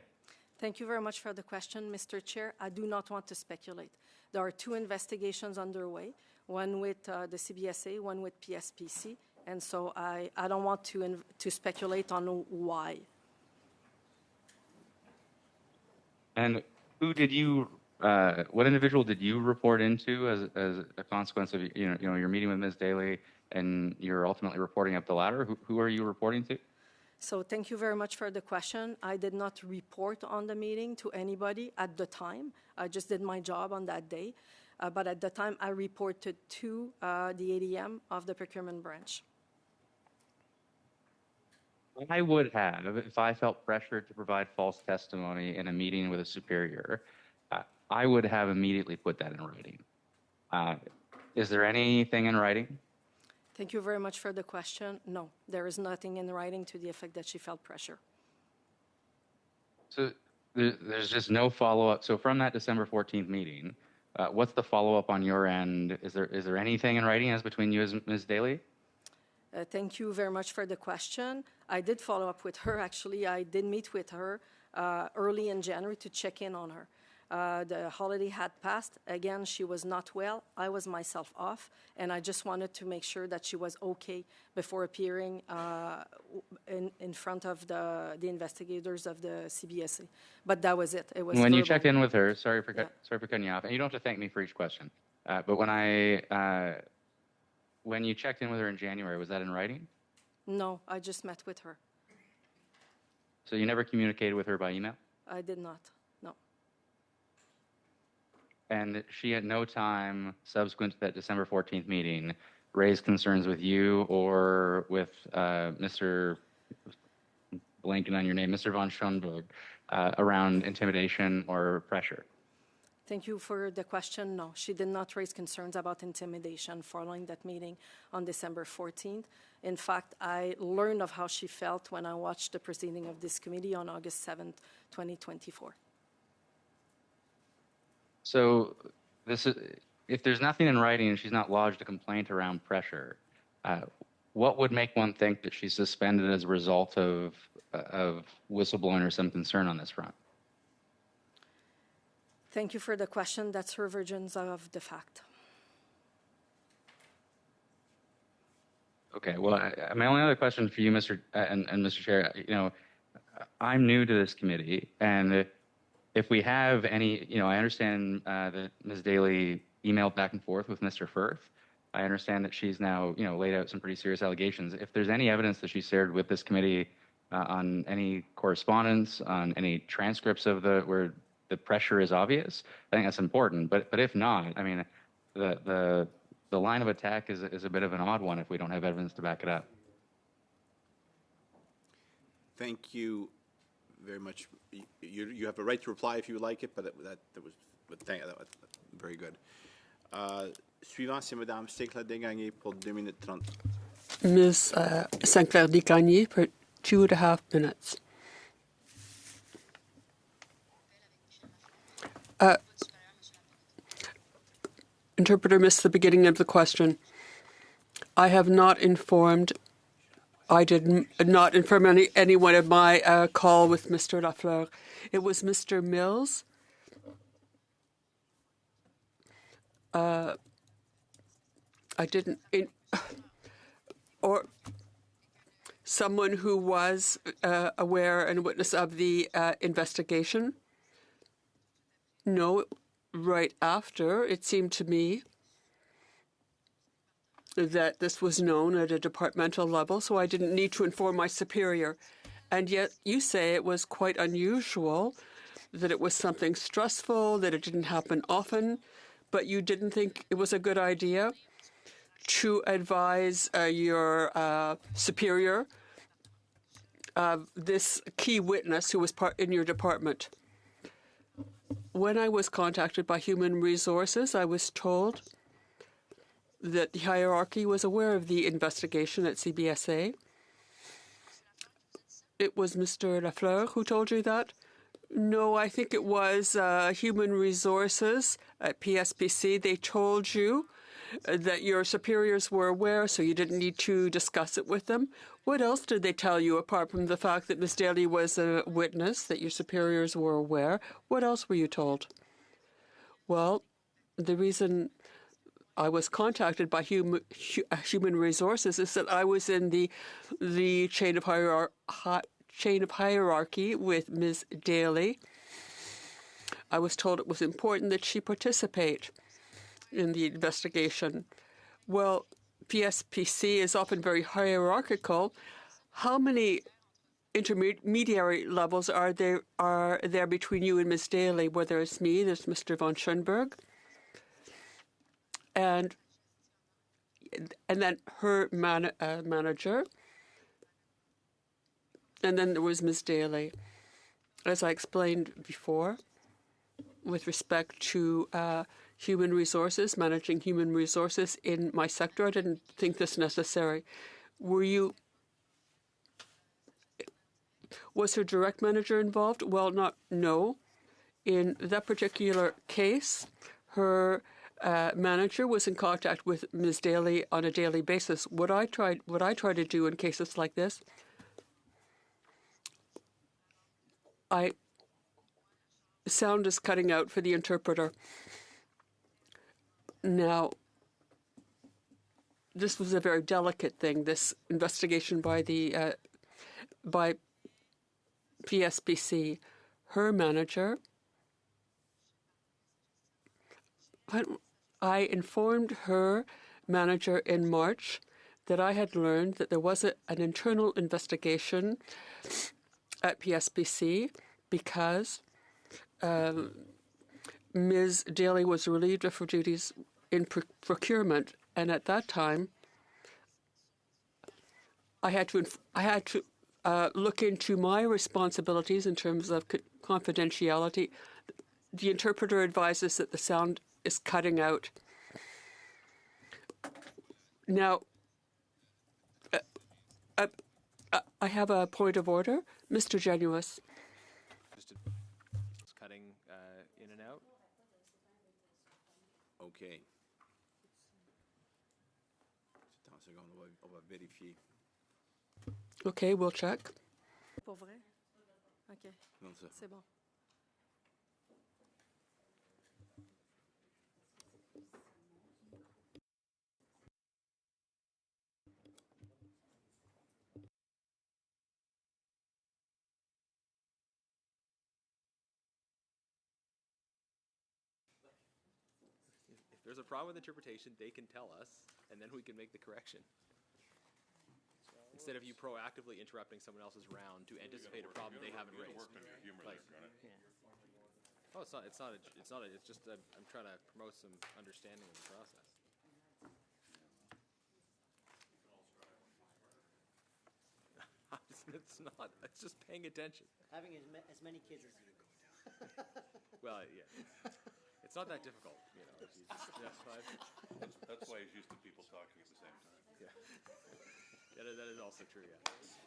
Thank you very much for the question, Mr. Chair. I do not want to speculate. There are two investigations underway, one with the CBSA, one with PSPC, and so I don't want to speculate on why. And who did you, what individual did you report into as a consequence of your meeting with Ms. Daly, and you're ultimately reporting up the ladder? Who are you reporting to? So thank you very much for the question. I did not report on the meeting to anybody at the time. I just did my job on that day. But at the time, I reported to the ADM of the procurement branch. I would have, if I felt pressured to provide false testimony in a meeting with a superior, I would have immediately put that in writing. Is there anything in writing? Thank you very much for the question. No, there is nothing in writing to the effect that she felt pressure. So there's just no follow-up. So from that December 14th meeting, what's the follow-up on your end? Is there anything in writing as between you and Ms. Daly? Thank you very much for the question. I did follow up with her. Actually, I did meet with her early in January to check in on her. The holiday had passed. Again, she was not well. I was myself off, and I just wanted to make sure that she was okay before appearing in front of the investigators of the CBSA. But that was it. It was When you verbal. checked in with her, sorry for Yeah. cutting you off, and you don't have to thank me for each question. But when you checked in with her in January, was that in writing? No, I just met with her. So you never communicated with her by email? I did not. No. And she at no time subsequent to that December 14th meeting raised concerns with you or with Mr. blanking on your name, Mr. von Schoenberg, around intimidation or pressure? Thank you for the question. No, she did not raise concerns about intimidation following that meeting on December 14th. In fact, I learned of how she felt when I watched the proceeding of this committee on August 7th, 2024. So this is, if there's nothing in writing and she's not lodged a complaint around pressure, what would make one think that she's suspended as a result of whistleblowing or some concern on this front? Thank you for the question. That's her version of the fact. Okay. Well, my only other question for you, Mr. And Mr. Chair, I'm new to this committee, and if we have any, I understand that Ms. Daly emailed back and forth with Mr. Firth. I understand that she's now, laid out some pretty serious allegations. If there's any evidence that she shared with this committee on any correspondence, on any transcripts of where the pressure is obvious, I think that's important. But if not, I mean, the line of attack is a bit of an odd one if we don't have evidence to back it up. Thank you very much. You have a right to reply if you would like it, but that was very good. Suivant, c'est Madame Sinclair-Desgagnés pour 2 minutes 30. Ms. Sinclair-Desgagnés for 2.5 minutes. Interpreter missed the beginning of the question. I have not informed. I did not inform anyone of my call with Mr. Lafleur. It was Mr. Mills. I didn't, or someone who was aware and witness of the investigation. No, right after, it seemed to me that this was known at a departmental level, so I didn't need to inform my superior. And yet you say it was quite unusual, that it was something stressful, that it didn't happen often, but you didn't think it was a good idea to advise your superior of this key witness who was in your department. When I was contacted by Human Resources, I was told that the hierarchy was aware of the investigation at CBSA. It was Mr. Lafleur who told you that? No, I think it was Human Resources at PSPC. They told you that your superiors were aware, so you didn't need to discuss it with them. What else did they tell you, apart from the fact that Ms. Daly was a witness, that your superiors were aware? What else were you told? Well, the reason I was contacted by Human Resources is that I was in the chain of hierarchy with Ms. Daly. I was told it was important that she participate in the investigation. Well, PSPC is often very hierarchical. How many intermediary levels are there between you and Ms. Daly? Where there's me, there's Mr. von Schoenberg, and then her manager, and then there was Ms. Daly. As I explained before, with respect to human resources, managing human resources in my sector, I didn't think this necessary. Was her direct manager involved? Well, no. In that particular case, her manager was in contact with Ms. Daly on a daily basis. What I try to do in cases like this, sound is cutting out for the interpreter. Now, this was a very delicate thing, this investigation by the by PSPC. Her manager, I informed her manager in March that I had learned that there was an internal investigation at PSPC because Ms. Daly was relieved of her duties in procurement, and at that time, I had to look into my responsibilities in terms of confidentiality. The interpreter advises that the sound is cutting out. Now, I have a point of order. Mr. Genuis. It's cutting in and out. OK. Attends une seconde, on va vérifier. Okay, we'll check. Pour vrai? OK, Non, ça. c'est bon. If there's a problem with interpretation, they can tell us, and then we can make the correction. Instead of you proactively interrupting someone else's round to anticipate a problem they haven't raised. Like, oh, it's not. It's just I'm trying to promote some understanding of the process. It's not. It's just paying attention. Having as many kids as you. Well, yeah. It's not that difficult, you know. That's why he's used to people talking at the same time. Yeah. That is also true, yeah.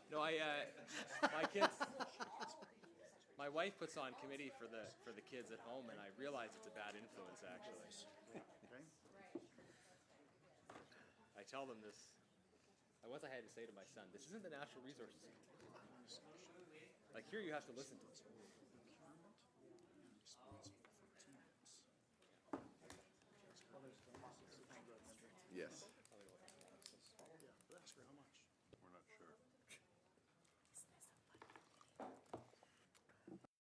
No, my kids, my wife puts on committee for the kids at home, and I realize it's a bad influence, actually. I tell them this. Once I had to say to my son, this isn't the natural resources. Like here you have to listen to it. Yes. We're not sure.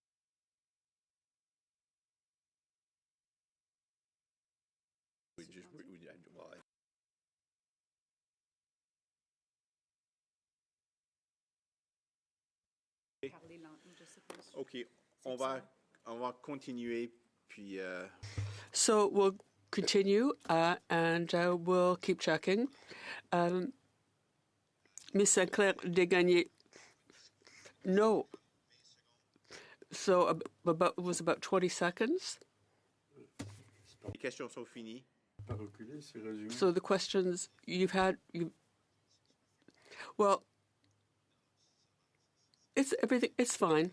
Well, OK, on va continuer, puis... So we'll continue, and we'll keep checking. Ms. Sinclair Desgagnés, no. So it was about 20 seconds. Les questions sont finies. So the questions you've had, well, it's everything. It's fine.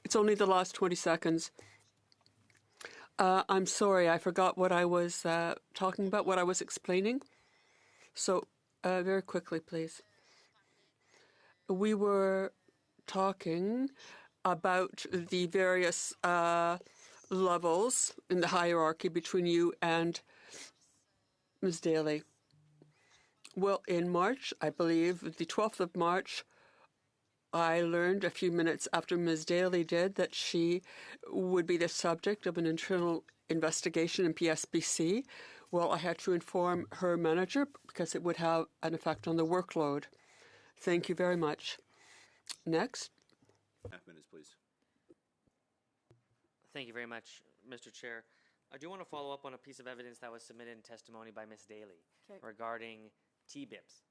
It's only the last 20 seconds. I'm sorry, I forgot what I was talking about, what I was explaining. So very quickly, please. We were talking about the various levels in the hierarchy between you and Ms. Daly. Well, in March, I believe, the 12th of March, I learned a few minutes after Ms. Daly did that she would be the subject of an internal investigation in PSPC. Well, I had to inform her manager because it would have an effect on the workload. Thank you very much. Next. Half minutes, please. Thank you very much, Mr. Chair. I do want to follow up on a piece of evidence that was submitted in testimony by Ms. Daly regarding TBIPs.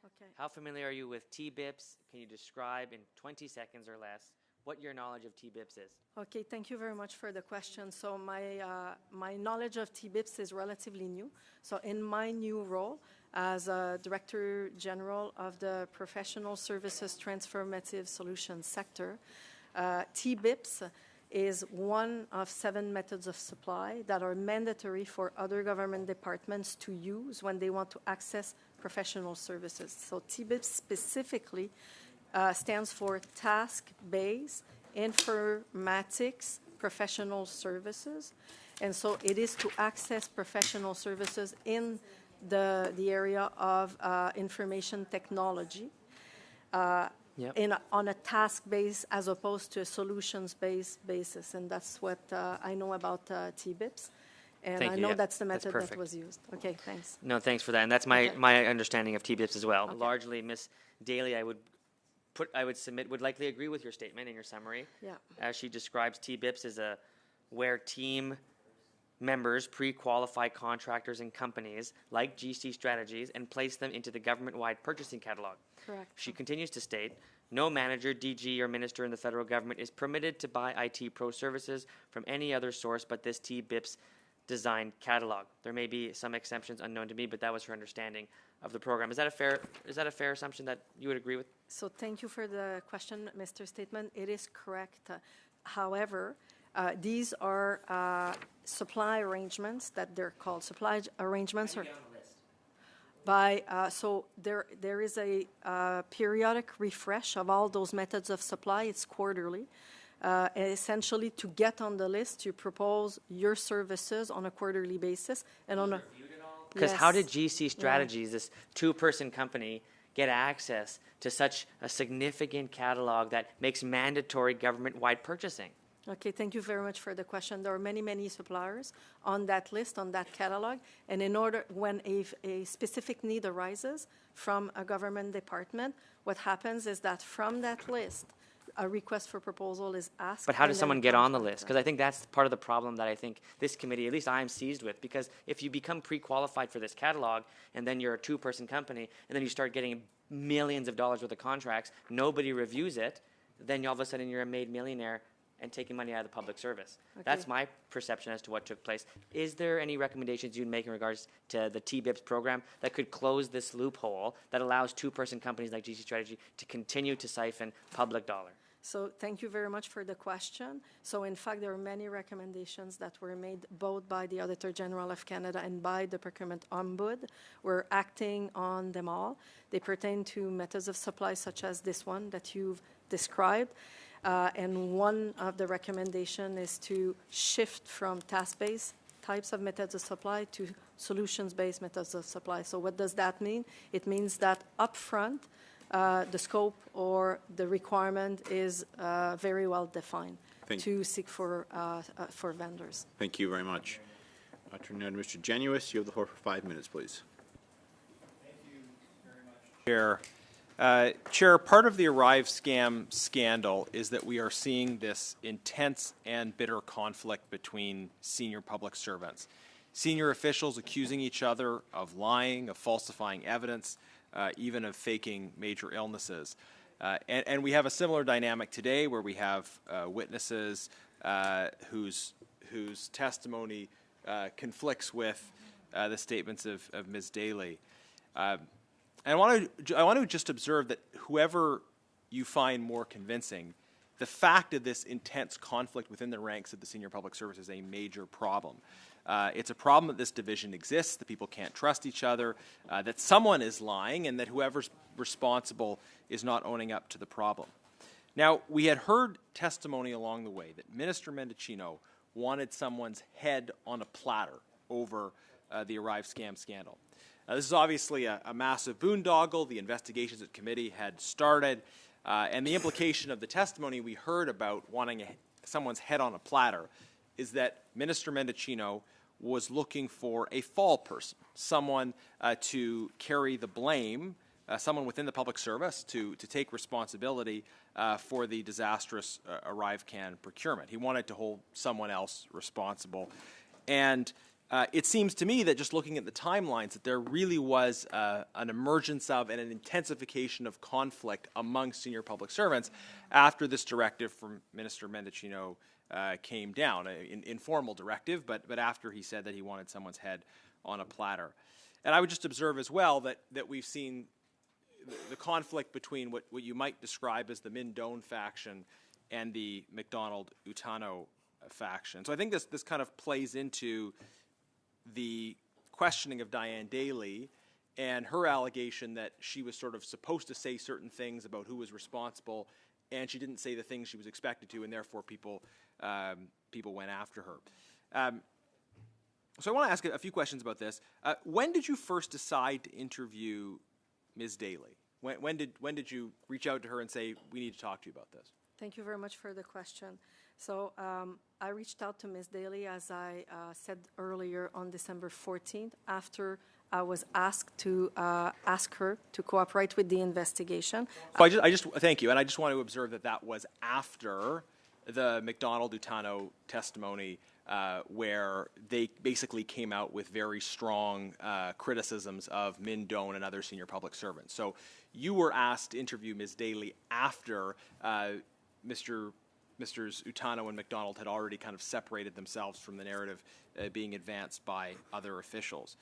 Okay. How familiar are you with TBIPs? Can you describe in 20 seconds or less what your knowledge of TBIPs is? Okay, thank you very much for the question. So my knowledge of TBIPs is relatively new. So in my new role as Director General of the Professional Services Transformative Solutions sector, TBIPs is one of 7 methods of supply that are mandatory for other government departments to use when they want to access professional services. So TBIPs specifically stands for Task-Based informatics professional services. And so it is to access professional services in the area of information technology on a task base as opposed to a solutions-based basis. And that's what I know about TBIPS. And Thank I you. know Yeah, that's the that's method that perfect. was used. Okay, thanks. No, thanks for that. And that's my, Okay. my understanding of TBIPS as well. Largely, Ms. Daly, I would submit, would likely agree with your statement in your summary. Yeah. As she describes TBIPS as where team members pre-qualify contractors and companies like GC Strategies and place them into the government-wide purchasing catalog. Correct. She continues to state, no manager, DG, or minister in the federal government is permitted to buy IT pro services from any other source but this TBIPS designed catalog. There may be some exceptions unknown to me, but that was her understanding of the program. Is that a fair assumption that you would agree with? So thank you for the question, Mr. Statement. It is correct. However, these are supply arrangements that they're called. Supply arrangements are so there is a periodic refresh of all those methods of supply. It's quarterly. Essentially, to get on the list, you propose your services on a quarterly basis and on a. Because how did Yes. GC Strategies, this two-person company, get access to such a significant catalog that makes mandatory government-wide purchasing? Okay, thank you very much for the question. There are many, many suppliers on that list, on that catalog, and in order, when a specific need arises from a government department, what happens is that from that list, a request for proposal is asked. But how and does then someone a get on the contract list? Because I think that's part of the problem that I think this committee, at least I'm seized with, because if you become pre-qualified for this catalog and then you're a two-person company and then you start getting millions of dollars worth of contracts, nobody reviews it, then all of a sudden you're a made millionaire and taking money out of the public service. That's my perception as to what took place. Is there any recommendations you'd make in regards to the TBIPS program that could close this loophole that allows two-person companies like GC Strategy to continue to siphon public dollar? So thank you very much for the question. So in fact, there are many recommendations that were made both by the Auditor General of Canada and by the Procurement Ombudsman. We're acting on them all. They pertain to methods of supply such as this one that you've described. And one of the recommendations is to shift from task-based types of methods of supply to solutions-based methods of supply. So what does that mean? It means that upfront, the scope or the requirement is very well defined to seek for vendors. Thank you very much. I'll turn now to Mr. Genuis. You have the floor for 5 minutes, please. Chair. Chair, part of the Arrive scam scandal is that we are seeing this intense and bitter conflict between senior public servants. Senior officials accusing each other of lying, of falsifying evidence, even of faking major illnesses. And we have a similar dynamic today where we have witnesses whose testimony conflicts with the statements of Ms. Daly. And I want to just observe that whoever you find more convincing, the fact of this intense conflict within the ranks of the senior public service is a major problem. It's a problem that this division exists, that people can't trust each other, that someone is lying, and that whoever's responsible is not owning up to the problem. Now, we had heard testimony along the way that Minister Mendicino wanted someone's head on a platter over the Arrive scam scandal. This is obviously a massive boondoggle. The investigations at committee had started, and the implication of the testimony we heard about wanting someone's head on a platter is that Minister Mendicino was looking for a fall person, someone to carry the blame, someone within the public service to take responsibility for the disastrous ArriveCan procurement. He wanted to hold someone else responsible. And it seems to me that just looking at the timelines that there really was an emergence of and an intensification of conflict among senior public servants after this directive from Minister Mendicino came down, an informal directive, but after he said that he wanted someone's head on a platter. And I would just observe as well that we've seen the conflict between what you might describe as the Min-Doan faction and the McDonald-Utano faction. So I think this kind of plays into the questioning of Diane Daly and her allegation that she was sort of supposed to say certain things about who was responsible and she didn't say the things she was expected to, and therefore people went after her. So I want to ask a few questions about this. When did you first decide to interview Ms. Daly? When did you reach out to her and say, we need to talk to you about this? Thank you very much for the question. So I reached out to Ms. Daly, as I said earlier, on December 14th, after I was asked to ask her to cooperate with the investigation. So I just thank you, and I just want to observe that was after the McDonald-Utano testimony, where they basically came out with very strong criticisms of Min Doan and other senior public servants. So you were asked to interview Ms. Daly after Mr. Utano and McDonald had already kind of separated themselves from the narrative being advanced by other officials.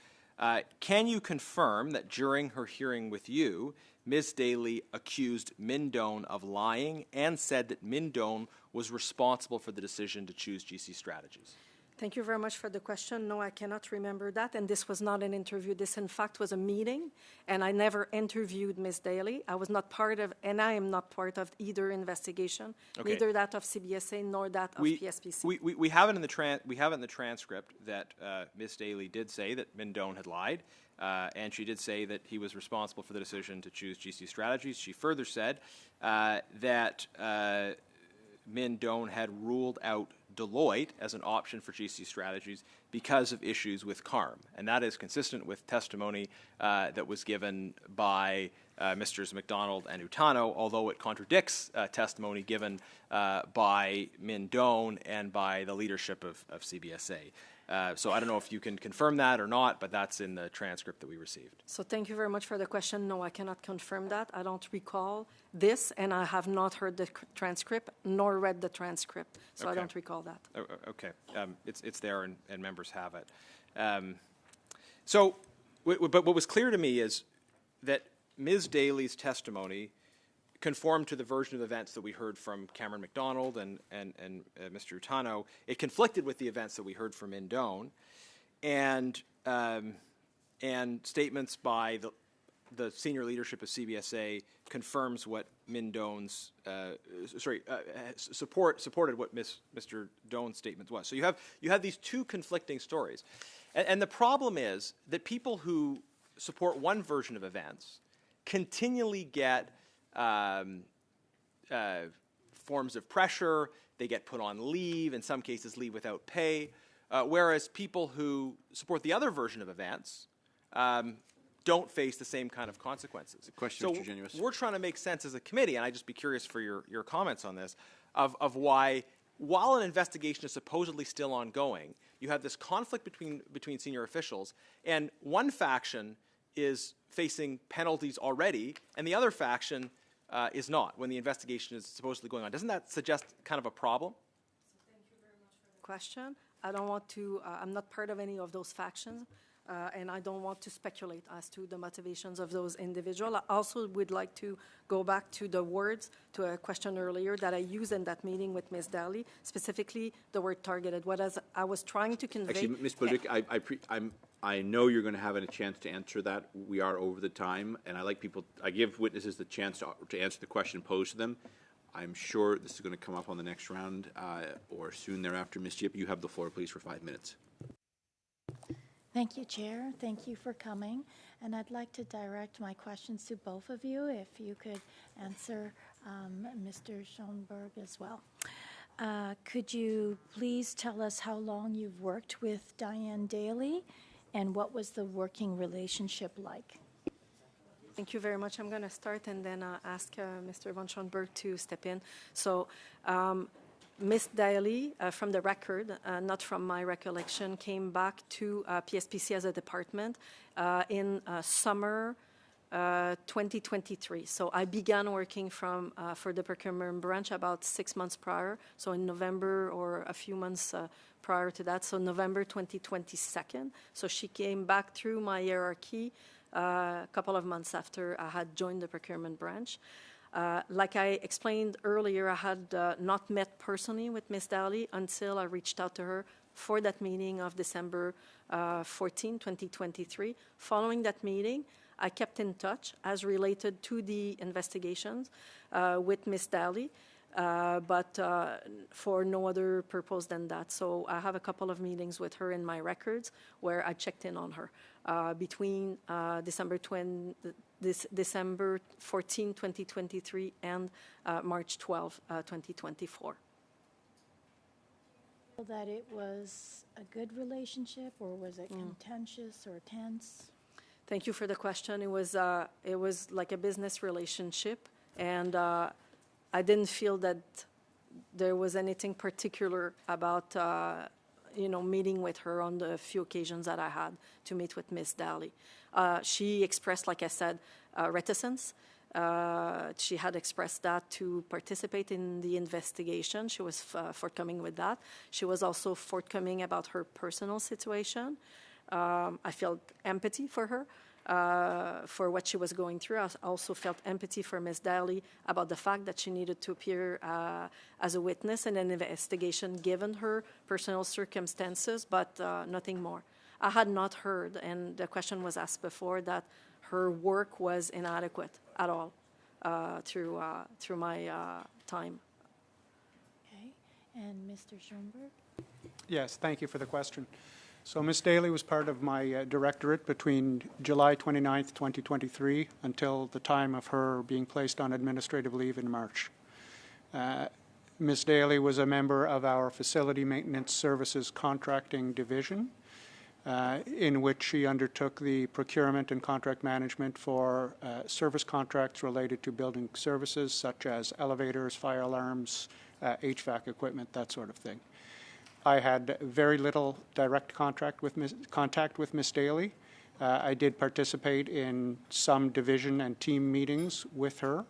Can you confirm that during her hearing with you, Ms. Daly accused Min Doan of lying and said that Min Doan was responsible for the decision to choose GC Strategies? Thank you very much for the question. No, I cannot remember that, and this was not an interview. This, in fact, was a meeting, and I never interviewed Ms. Daly. I was not part of, and I am not part of either investigation, neither that of CBSA nor that of PSPC. We have it in the transcript that Ms. Daly did say that Min Doan had lied, and she did say that he was responsible for the decision to choose GC Strategies. She further said that Min Doan had ruled out Deloitte as an option for GC Strategies because of issues with CARM, and that is consistent with testimony that was given by Mr. McDonald and Utano, although it contradicts testimony given by Min Doan and by the leadership of CBSA. So I don't know if you can confirm that or not, but that's in the transcript that we received. So thank you very much for the question. No, I cannot confirm that. I don't recall this, and I have not heard the transcript nor read the transcript, so I don't recall that. Okay, it's there, and members have it. But what was clear to me is that Ms. Daly's testimony conformed to the version of events that we heard from Cameron McDonald and Mr. Utano. It conflicted with the events that we heard from Min Doan, and statements by the senior leadership of CBSA confirms what Min Doan's supported what Mr. Doan's statement was. So you have these two conflicting stories, and the problem is that people who support one version of events continually get forms of pressure. They get put on leave, in some cases leave without pay, whereas people who support the other version of events don't face the same kind of consequences. Question, Mr. Genuis. We're trying to make sense as a committee, and I'd just be curious for your comments on this, of why, while an investigation is supposedly still ongoing, you have this conflict between senior officials, and one faction is facing penalties already, and the other faction is not, when the investigation is supposedly going on. Doesn't that suggest kind of a problem? Thank you very much for the question. I don't want to, I'm not part of any of those factions, and I don't want to speculate as to the motivations of those individuals. I also would like to go back to the words, to a question earlier that I used in that meeting with Ms. Daly, specifically the word targeted. I was trying to convey... Actually, Ms. Bolduc, I know you're going to have a chance to answer that. We are over the time, and I give witnesses the chance to answer the question posed to them. I'm sure this is going to come up on the next round or soon thereafter. Ms. Yip, you have the floor, please, for 5 minutes. Thank you, Chair. Thank you for coming. And I'd like to direct my questions to both of you, if you could answer Mr. Schoenberg as well. Could you please tell us how long you've worked with Diane Daly, and what was the working relationship like? Thank you very much. I'm going to start and then ask Mr. von Schoenberg to step in. So Ms. Daly, from the record, not from my recollection, came back to PSPC as a department in summer 2023. So I began working for the procurement branch about 6 months prior, so in November or a few months prior to that, so November 2022. So she came back through my hierarchy a couple of months after I had joined the procurement branch. Like I explained earlier, I had not met personally with Ms. Daly until I reached out to her for that meeting of December 14, 2023. Following that meeting, I kept in touch as related to the investigations with Ms. Daly, but for no other purpose than that. So I have a couple of meetings with her in my records where I checked in on her between December 14, 2023 and March 12, 2024. That it was a good relationship, or was it contentious or tense? Thank you for the question. It was like a business relationship, and I didn't feel that there was anything particular about meeting with her on the few occasions that I had to meet with Ms. Daly. She expressed, like I said, reticence. She had expressed that to participate in the investigation. She was forthcoming with that. She was also forthcoming about her personal situation. I felt empathy for her, for what she was going through. I also felt empathy for Ms. Daly about the fact that she needed to appear as a witness in an investigation given her personal circumstances, but nothing more. I had not heard, and the question was asked before, that her work was inadequate at all through my time. Okay, and Mr. Schoenberg? Yes, thank you for the question. So Ms. Daly was part of my directorate between July 29th, 2023 until the time of her being placed on administrative leave in March. Ms. Daly was a member of our Facility Maintenance Services Contracting Division, in which she undertook the procurement and contract management for service contracts related to building services such as elevators, fire alarms, HVAC equipment, that sort of thing. I had very little direct contact with Ms. Daly. I did participate in some division and team meetings with her.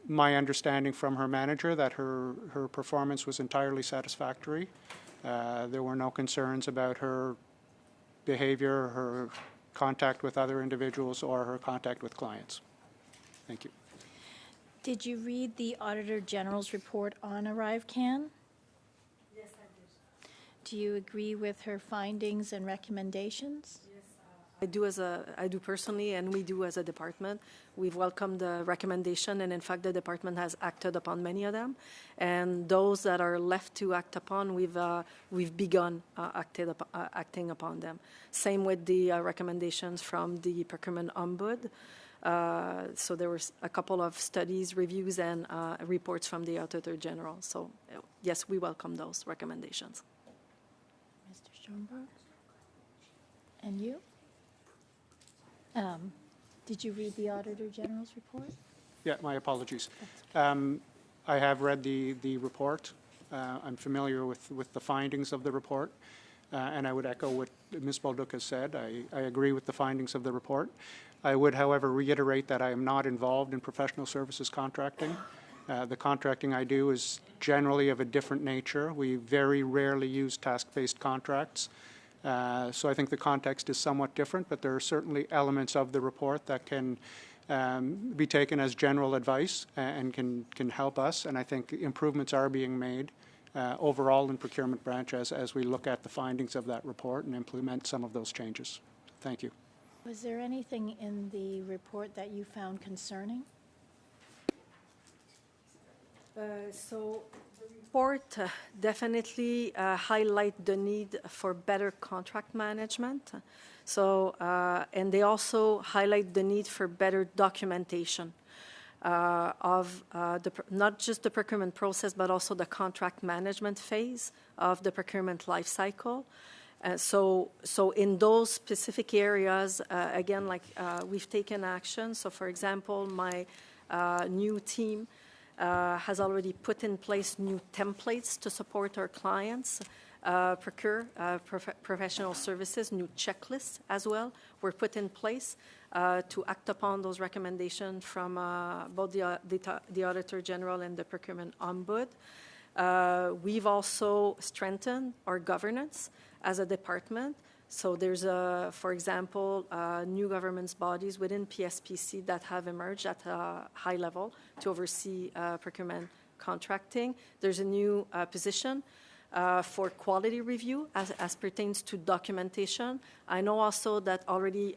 My understanding from her manager that her performance was entirely satisfactory. There were no concerns about her behavior, her contact with other individuals, or her contact with clients. Thank you. Did you read the Auditor General's report on ArriveCan? Yes, I did. Do you agree with her findings and recommendations? Yes, I do personally, and we do as a department. We've welcomed the recommendation, and in fact, the department has acted upon many of them. And those that are left to act upon, we've begun acting upon them. Same with the recommendations from the procurement ombud. So there were a couple of studies, reviews, and reports from the Auditor General. So yes, we welcome those recommendations. Mr. Schoenberg? And you? Did you read the Auditor General's report? Yeah, my apologies. I have read the report. I'm familiar with the findings of the report, and I would echo what Ms. Bolduc has said. I agree with the findings of the report. I would, however, reiterate that I am not involved in professional services contracting. The contracting I do is generally of a different nature. We very rarely use task-based contracts. So I think the context is somewhat different, but there are certainly elements of the report that can be taken as general advice and can help us. And I think improvements are being made overall in procurement branch as we look at the findings of that report and implement some of those changes. Thank you. Was there anything in the report that you found concerning? So the report definitely highlight the need for better contract management. So, and they also highlight the need for better documentation of not just the procurement process, but also the contract management phase of the procurement life cycle. So in those specific areas, again, like we've taken action. So for example, my new team has already put in place new templates to support our clients procure professional services. New checklists as well were put in place to act upon those recommendations from both the Auditor General and the Procurement Ombud. We've also strengthened our governance as a department. So there's, for example, new governance bodies within PSPC that have emerged at a high level to oversee procurement contracting. There's a new position for quality review as pertains to documentation. I know also that already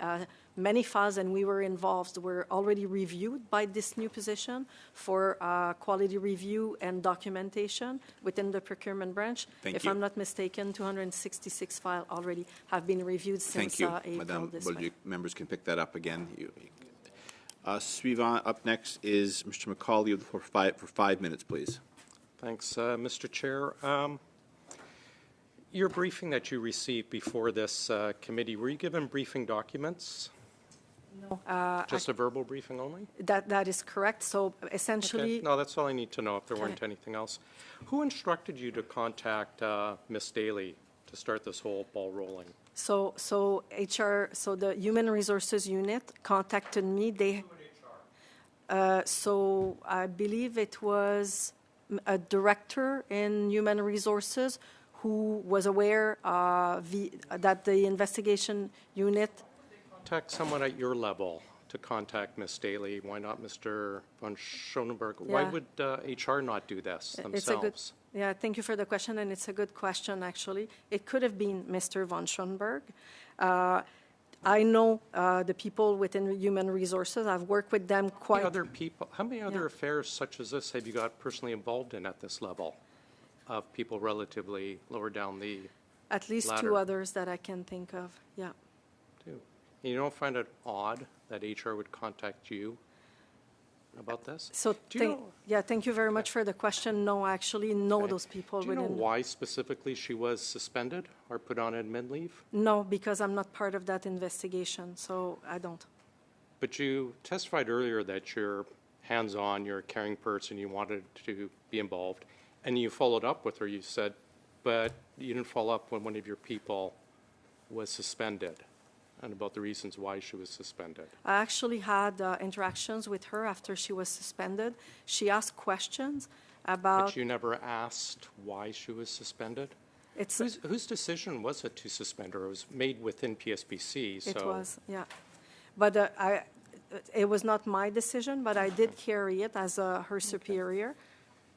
many files, and we were involved, were already reviewed by this new position for quality review and documentation within the procurement branch. Thank If you. I'm not mistaken, 266 files already have been reviewed since Thank you, April Madame this Bolduc. way. Members can pick that up again. Suivant, up next is Mr. McCauley of the floor for 5 minutes, please. Thanks, Mr. Chair. Your briefing that you received before this committee, were you given briefing documents? No. Just a verbal briefing only? That is correct. So essentially, Okay. No, that's all I need to know if there weren't anything else. Who instructed you to contact Ms. Daly to start this whole ball rolling? so HR, so the Human Resources Unit contacted me. So I believe it was a director in Human Resources who was aware that the investigation unit. Contact someone at your level to contact Ms. Daly. Why not Mr. von Schonenberg? Why Yeah. would HR not do this themselves? It's a good, yeah, thank you for the question, and it's a good question, actually. It could have been Mr. von Schoenberg. I know the people within Human Resources. I've worked with them quite. How many other affairs such as this have you got personally involved in at this level of people relatively lower down the At least ladder? 2 others that I can think of, yeah. Two. You don't find it odd that HR would contact you about this? So, thank you very much for the question. No, I actually know those people Do you know within. why specifically she was suspended or put on admin leave? No, because I'm not part of that investigation, so I don't. But you testified earlier that you're hands-on, you're a caring person, you wanted to be involved, and you followed up with her, you said, but you didn't follow up when one of your people was suspended, and about the reasons why she was suspended. I actually had interactions with her after she was suspended. She asked questions about. But you never asked why she was suspended? Whose decision was it to suspend her? It was made within PSPC, so. It was, yeah. But it was not my decision, but I did carry it as her superior.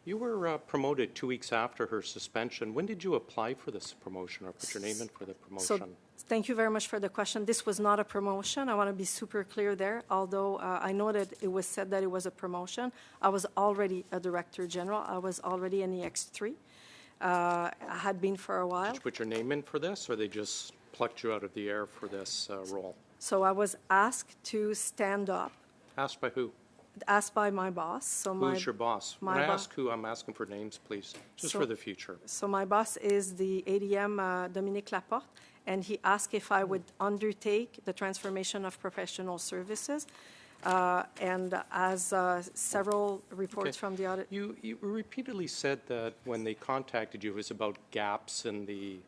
You were promoted 2 weeks after her suspension. When did you apply for this promotion or put your name in for the promotion? So thank you very much for the question. This was not a promotion. I want to be super clear there. Although I know that it was said that it was a promotion, I was already a director general. I was already an EX3. I had been for a while. Did you put your name in for this, or they just plucked you out of the air for this role? So I was asked to stand up. Asked by who? Asked by my boss. So Who's your boss? When I boss. ask who, I'm asking for names, please, just So- for the future. So my boss is the ADM, Dominique Laporte, and he asked if I would undertake the transformation of professional services. And as several reports Okay. from the audit. You repeatedly said that when they contacted you, it was about gaps in the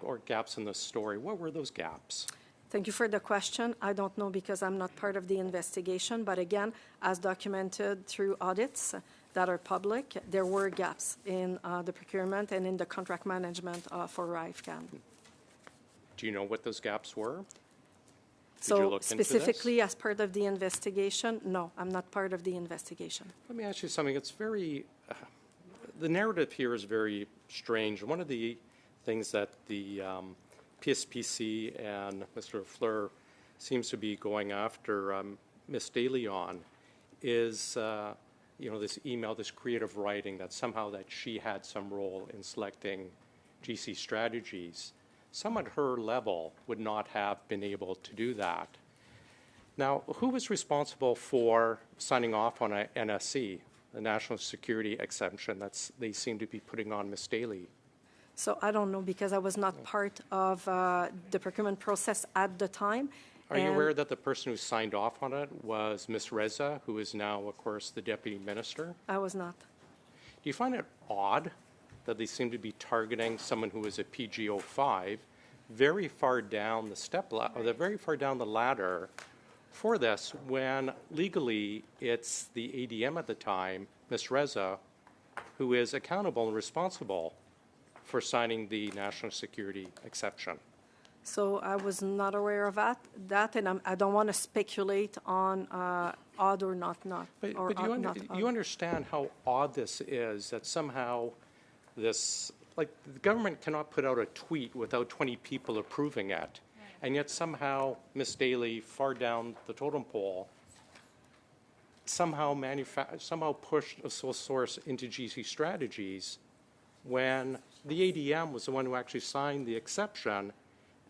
or gaps in the story. What were those gaps? Thank you for the question. I don't know because I'm not part of the investigation. But again, as documented through audits that are public, there were gaps in the procurement and in the contract management for RIFCAN. Do you know what those gaps were? Did So you look into this? specifically as part of the investigation, no, I'm not part of the investigation. Let me ask you something. It's very, the narrative here is very strange. One of the things that the PSPC and Mr. Fleur seems to be going after Ms. Daly on is, this email, this creative writing that somehow that she had some role in selecting GC strategies. Someone at her level would not have been able to do that. Now, who was responsible for signing off on a NSC, the National Security Exemption they seem to be putting on Ms. Daly? So I don't know because I was not part of the procurement process at the time. Are you aware that the person who signed off on it was Ms. Reza, who is now, of course, the Deputy Minister? I was not. Do you find it odd that they seem to be targeting someone who is a PG05 very far down the very far down the ladder for this, when legally it's the ADM at the time, Ms. Reza, who is accountable and responsible for signing the national security exception? So I was not aware of that, and I don't want to speculate on odd or not. But you understand how odd this is, that somehow this like, the government cannot put out a tweet without 20 people approving it. And yet somehow Ms. Daly, far down the totem pole, somehow pushed a sole source into GC Strategies when the ADM was the one who actually signed the exception,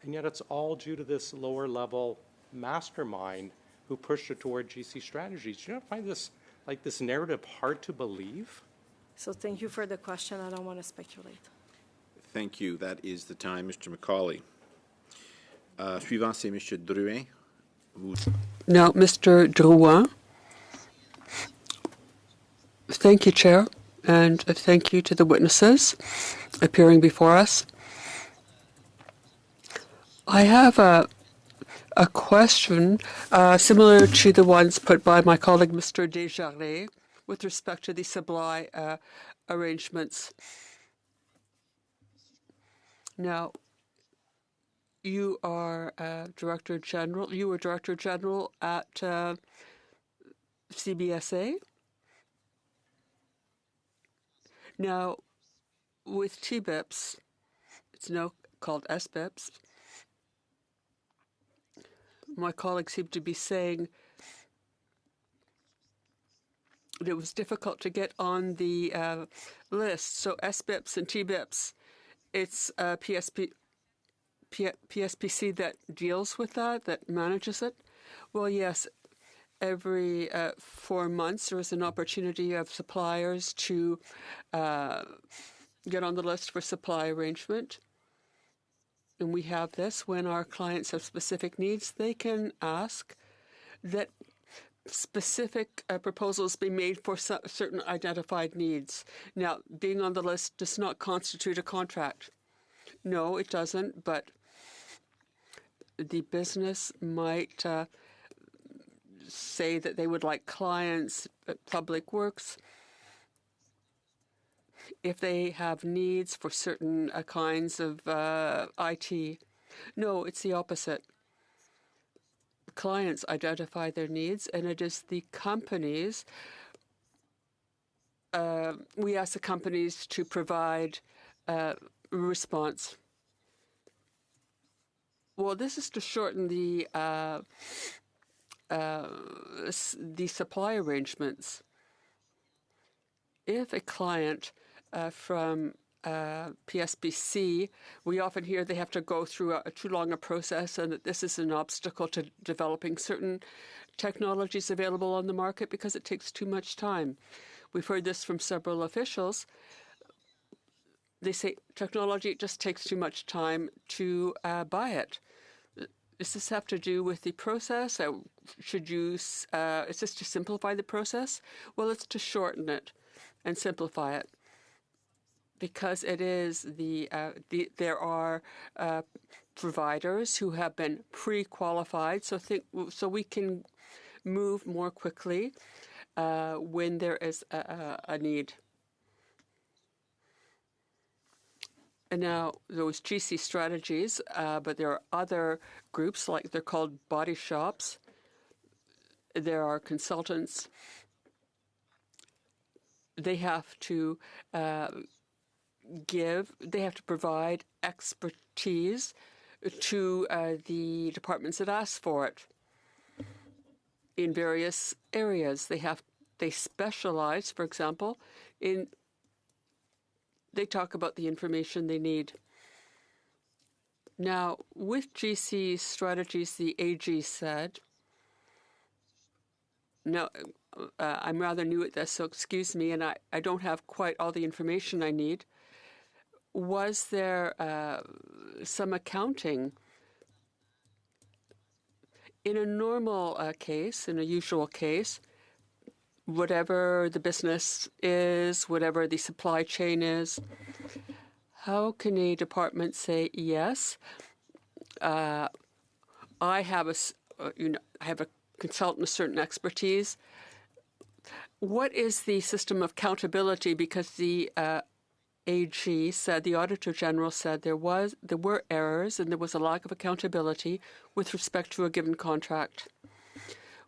and yet it's all due to this lower level mastermind who pushed it toward GC Strategies. Do you not find this, like, this narrative hard to believe? So thank you for the question. I don't want to speculate. Thank you. That is the time, Mr. McCauley. Suivant, c'est Mr. Drouin. Now, Mr. Drouin. Thank you, Chair, and thank you to the witnesses appearing before us. I have a question similar to the ones put by my colleague, Mr. Desjardins, with respect to the supply arrangements. Now, you are Director General. You were Director General at CBSA. Now, with TBIPs, it's now called SBIPs, my colleagues seem to be saying that it was difficult to get on the list. So SBIPs and TBIPs, it's PSPC that deals with that manages it. Well, yes, every 4 months there is an opportunity of suppliers to get on the list for supply arrangement. And we have this when our clients have specific needs, they can ask that specific proposals be made for certain identified needs. Now, being on the list does not constitute a contract. No, it doesn't, but the business might say that they would like clients at Public Works if they have needs for certain kinds of IT. No, it's the opposite. Clients identify their needs, and it is the companies. We ask the companies to provide a response. Well, this is to shorten the supply arrangements. If a client from PSPC, we often hear they have to go through too long a process and that this is an obstacle to developing certain technologies available on the market because it takes too much time. We've heard this from several officials. They say technology, it just takes too much time to buy it. Does this have to do with the process? Is this to simplify the process? Well, it's to shorten it and simplify it. Because it is there are providers who have been pre-qualified, so we can move more quickly when there is a need. And now those GC Strategies, but there are other groups, like they're called body shops. There are consultants. They have to provide expertise to the departments that ask for it in various areas. They specialize, for example, they talk about the information they need. Now, with GC Strategies, the AG said, no, I'm rather new at this, so excuse me, and I don't have quite all the information I need. Was there some accounting? In a normal case, in a usual case, whatever the business is, whatever the supply chain is, how can a department say, yes, I have a consultant with certain expertise? What is the system of accountability? Because the AG said, the Auditor General said there were errors and there was a lack of accountability with respect to a given contract.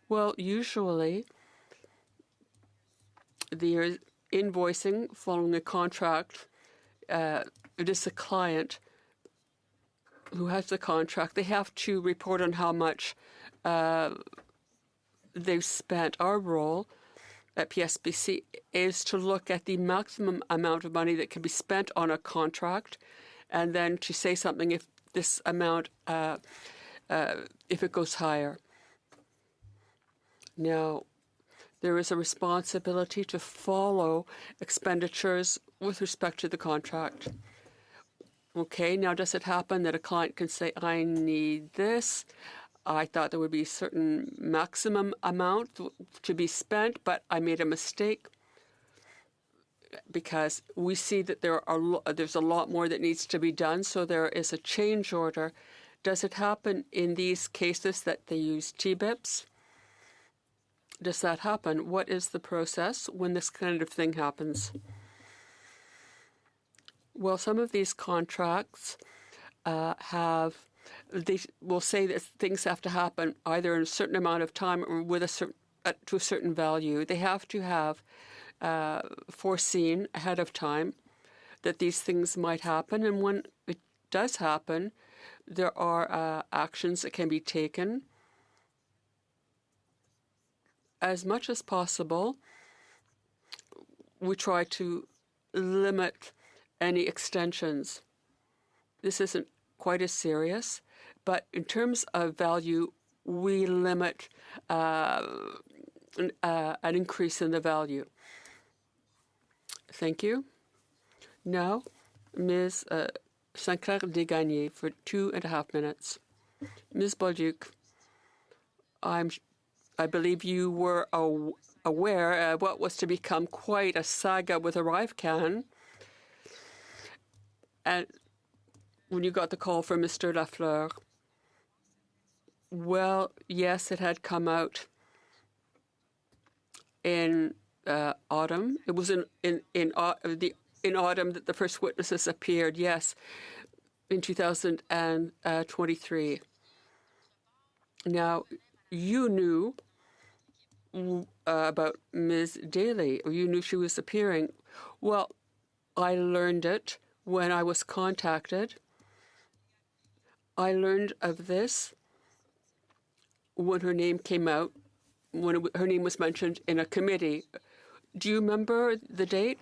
Well, usually the invoicing following a contract it is the client who has the contract. They have to report on how much they've spent. Our role at PSPC is to look at the maximum amount of money that can be spent on a contract, and then to say something if this amount, if it goes higher. Now, there is a responsibility to follow expenditures with respect to the contract. Okay, now does it happen that a client can say, I need this? I thought there would be a certain maximum amount to be spent, but I made a mistake, because we see that there's a lot more that needs to be done, so there is a change order. Does it happen in these cases that they use TBIPs? Does that happen? What is the process when this kind of thing happens? Well, some of these contracts they will say that things have to happen either in a certain amount of time or with to a certain value. They have to have foreseen ahead of time that these things might happen, and when it does happen, there are actions that can be taken. As much as possible, we try to limit any extensions. This isn't quite as serious, but in terms of value, we limit an increase in the value. Thank you. Now, Ms. Sinclair Desgagnés for 2.5 minutes. Ms. Bolduc, I believe you were aware of what was to become quite a saga with ArriveCan. And when you got the call from Mr. Lafleur, well, yes, it had come out in autumn. It was in autumn that the first witnesses appeared, yes, in 2023. Now, you knew about Ms. Daly, or you knew she was appearing. Well, I learned it when I was contacted. I learned of this when her name came out, when her name was mentioned in a committee. Do you remember the date?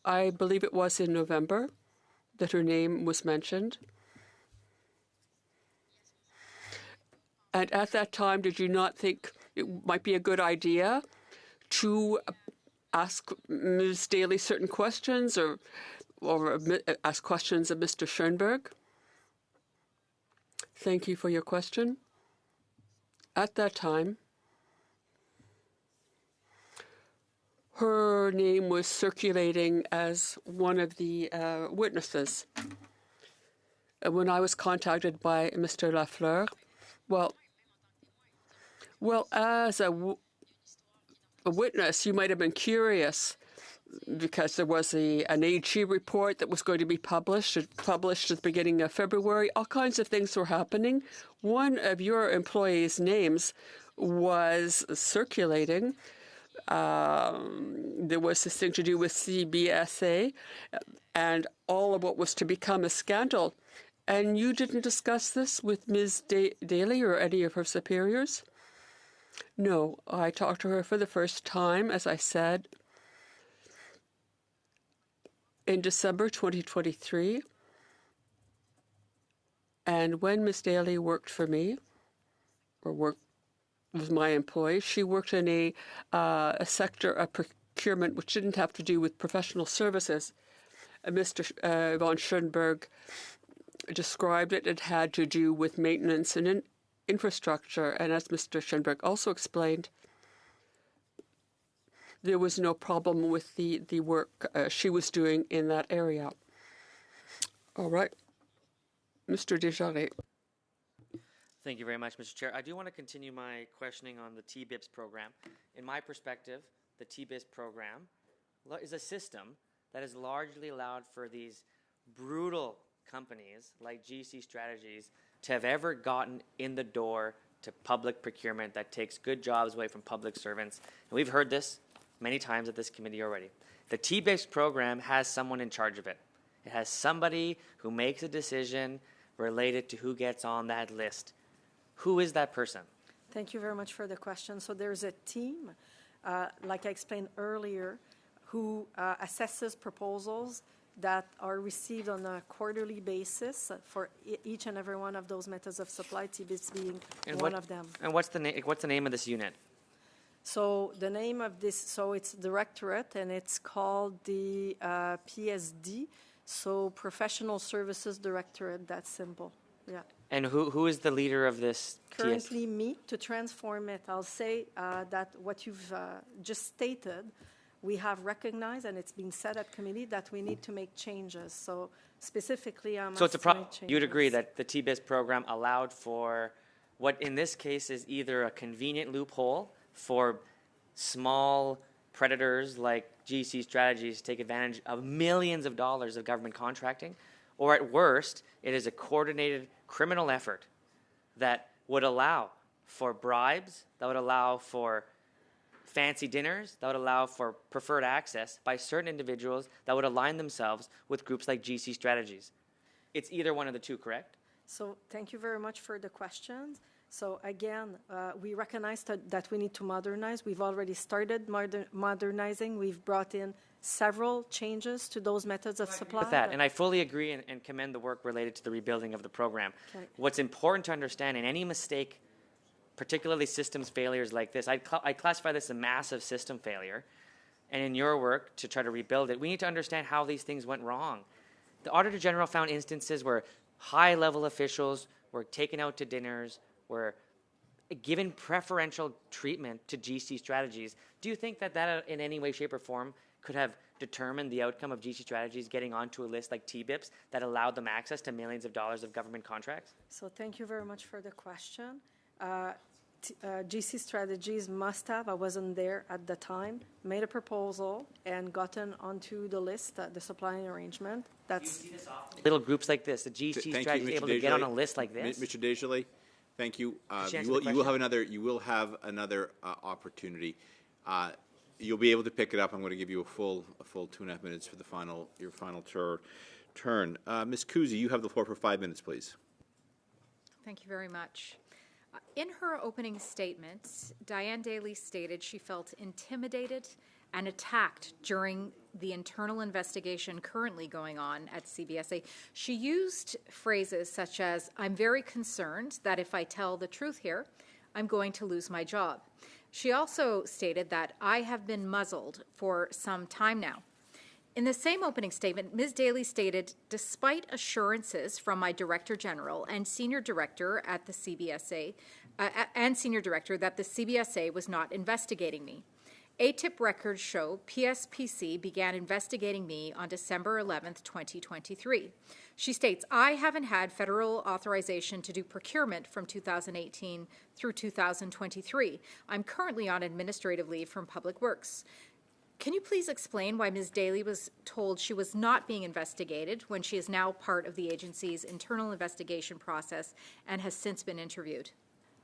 I believe it was in November that her name was mentioned. And at that time, did you not think it might be a good idea to ask Ms. Daly certain questions, or ask questions of Mr. Schoenberg? Thank you for your question. At that time, her name was circulating as one of the witnesses. When I was contacted by Mr. Lafleur, well, as a witness, you might have been curious, because there was an AG report that was going to be published at the beginning of February. All kinds of things were happening. One of your employees' names was circulating. There was this thing to do with CBSA and all of what was to become a scandal. And you didn't discuss this with Ms. Daly or any of her superiors? No, I talked to her for the first time, as I said, in December 2023. And when Ms. Daly worked for me, or was my employee, she worked in a sector of procurement which didn't have to do with professional services. Mr. von Schoenberg described it. It had to do with maintenance and infrastructure. And as Mr. Schoenberg also explained, there was no problem with the work she was doing in that area. All right. Mr. Desjardins. Thank you very much, Mr. Chair. I do want to continue my questioning on the TBIPS program. In my perspective, the TBIPS program is a system that has largely allowed for these brutal companies like GC Strategies to have ever gotten in the door to public procurement that takes good jobs away from public servants. And we've heard this many times at this committee already. The TBIPS program has someone in charge of it. It has somebody who makes a decision related to who gets on that list. Who is that person? Thank you very much for the question. So there's a team, like I explained earlier, who assesses proposals that are received on a quarterly basis for each and every one of those methods of supply, TBIPs being one of them. And what's the name of this unit? So the name of this, so it's directorate, and it's called the PSD, so Professional Services Directorate. That's simple. Yeah. And who is the leader of this Currently me. To transform it, I'll say that what you've just stated, we have recognized, and it's been said at committee, that we need to make changes. So specifically, I'm So it's a asked to problem. make changes. You'd agree that the TBIS program allowed for what in this case is either a convenient loophole for small predators like GC Strategies to take advantage of millions of dollars of government contracting, or at worst, it is a coordinated criminal effort that would allow for bribes, that would allow for fancy dinners, that would allow for preferred access by certain individuals that would align themselves with groups like GC Strategies. It's either one of the two, correct? So thank you very much for the questions. So again, we recognize that we need to modernize. We've already started modernizing. We've brought in several changes to those methods of supply. With that, and I fully agree and commend the work related to the rebuilding of the program. Okay. What's important to understand in any mistake, particularly systems failures like this, I classify this as a massive system failure. And in your work to try to rebuild it, we need to understand how these things went wrong. The Auditor General found instances where high-level officials were taken out to dinners, were given preferential treatment to GC Strategies. Do you think that in any way, shape, or form could have determined the outcome of GC Strategies getting onto a list like TBIPs that allowed them access to millions of dollars of government contracts? So thank you very much for the question. GC Strategies must have, I wasn't there at the time, made a proposal and gotten onto the list, the supplying arrangement. That's little groups like this, the GC Thank Strategies you, able Mr. to get on a Desjardins. list like this? Mr. Desjardins, thank you. Chance You for the will have another opportunity. You'll be able to pick it up. I'm going to give you a full 2.5 minutes for your final turn. Ms. Kuzi, you have the floor for 5 minutes, please. Thank you very much. In her opening statement, Diane Daly stated she felt intimidated and attacked during the internal investigation currently going on at CBSA. She used phrases such as, "I'm very concerned that if I tell the truth here, I'm going to lose my job." She also stated that I have been muzzled for some time now. In the same opening statement, Ms. Daly stated, despite assurances from my Director General and Senior Director at the CBSA, that the CBSA was not investigating me. ATIP records show PSPC began investigating me on December 11th, 2023. She states, I haven't had federal authorization to do procurement from 2018 through 2023. I'm currently on administrative leave from Public Works. Can you please explain why Ms. Daly was told she was not being investigated when she is now part of the agency's internal investigation process and has since been interviewed?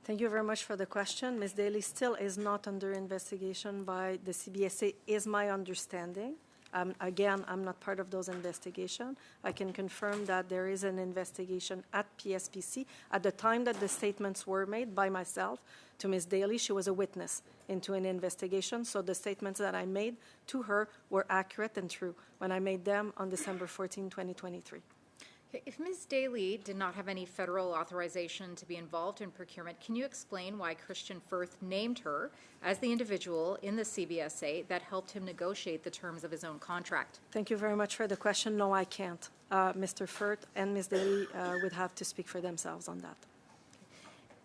Thank you very much for the question. Ms. Daly still is not under investigation by the CBSA, is my understanding. Again, I'm not part of those investigations. I can confirm that there is an investigation at PSPC. At the time that the statements were made by myself to Ms. Daly, she was a witness into an investigation, so the statements that I made to her were accurate and true when I made them on December 14, 2023. If Ms. Daly did not have any federal authorization to be involved in procurement, can you explain why Christian Firth named her as the individual in the CBSA that helped him negotiate the terms of his own contract? Thank you very much for the question. No, I can't. Mr. Firth and Ms. Daly would have to speak for themselves on that.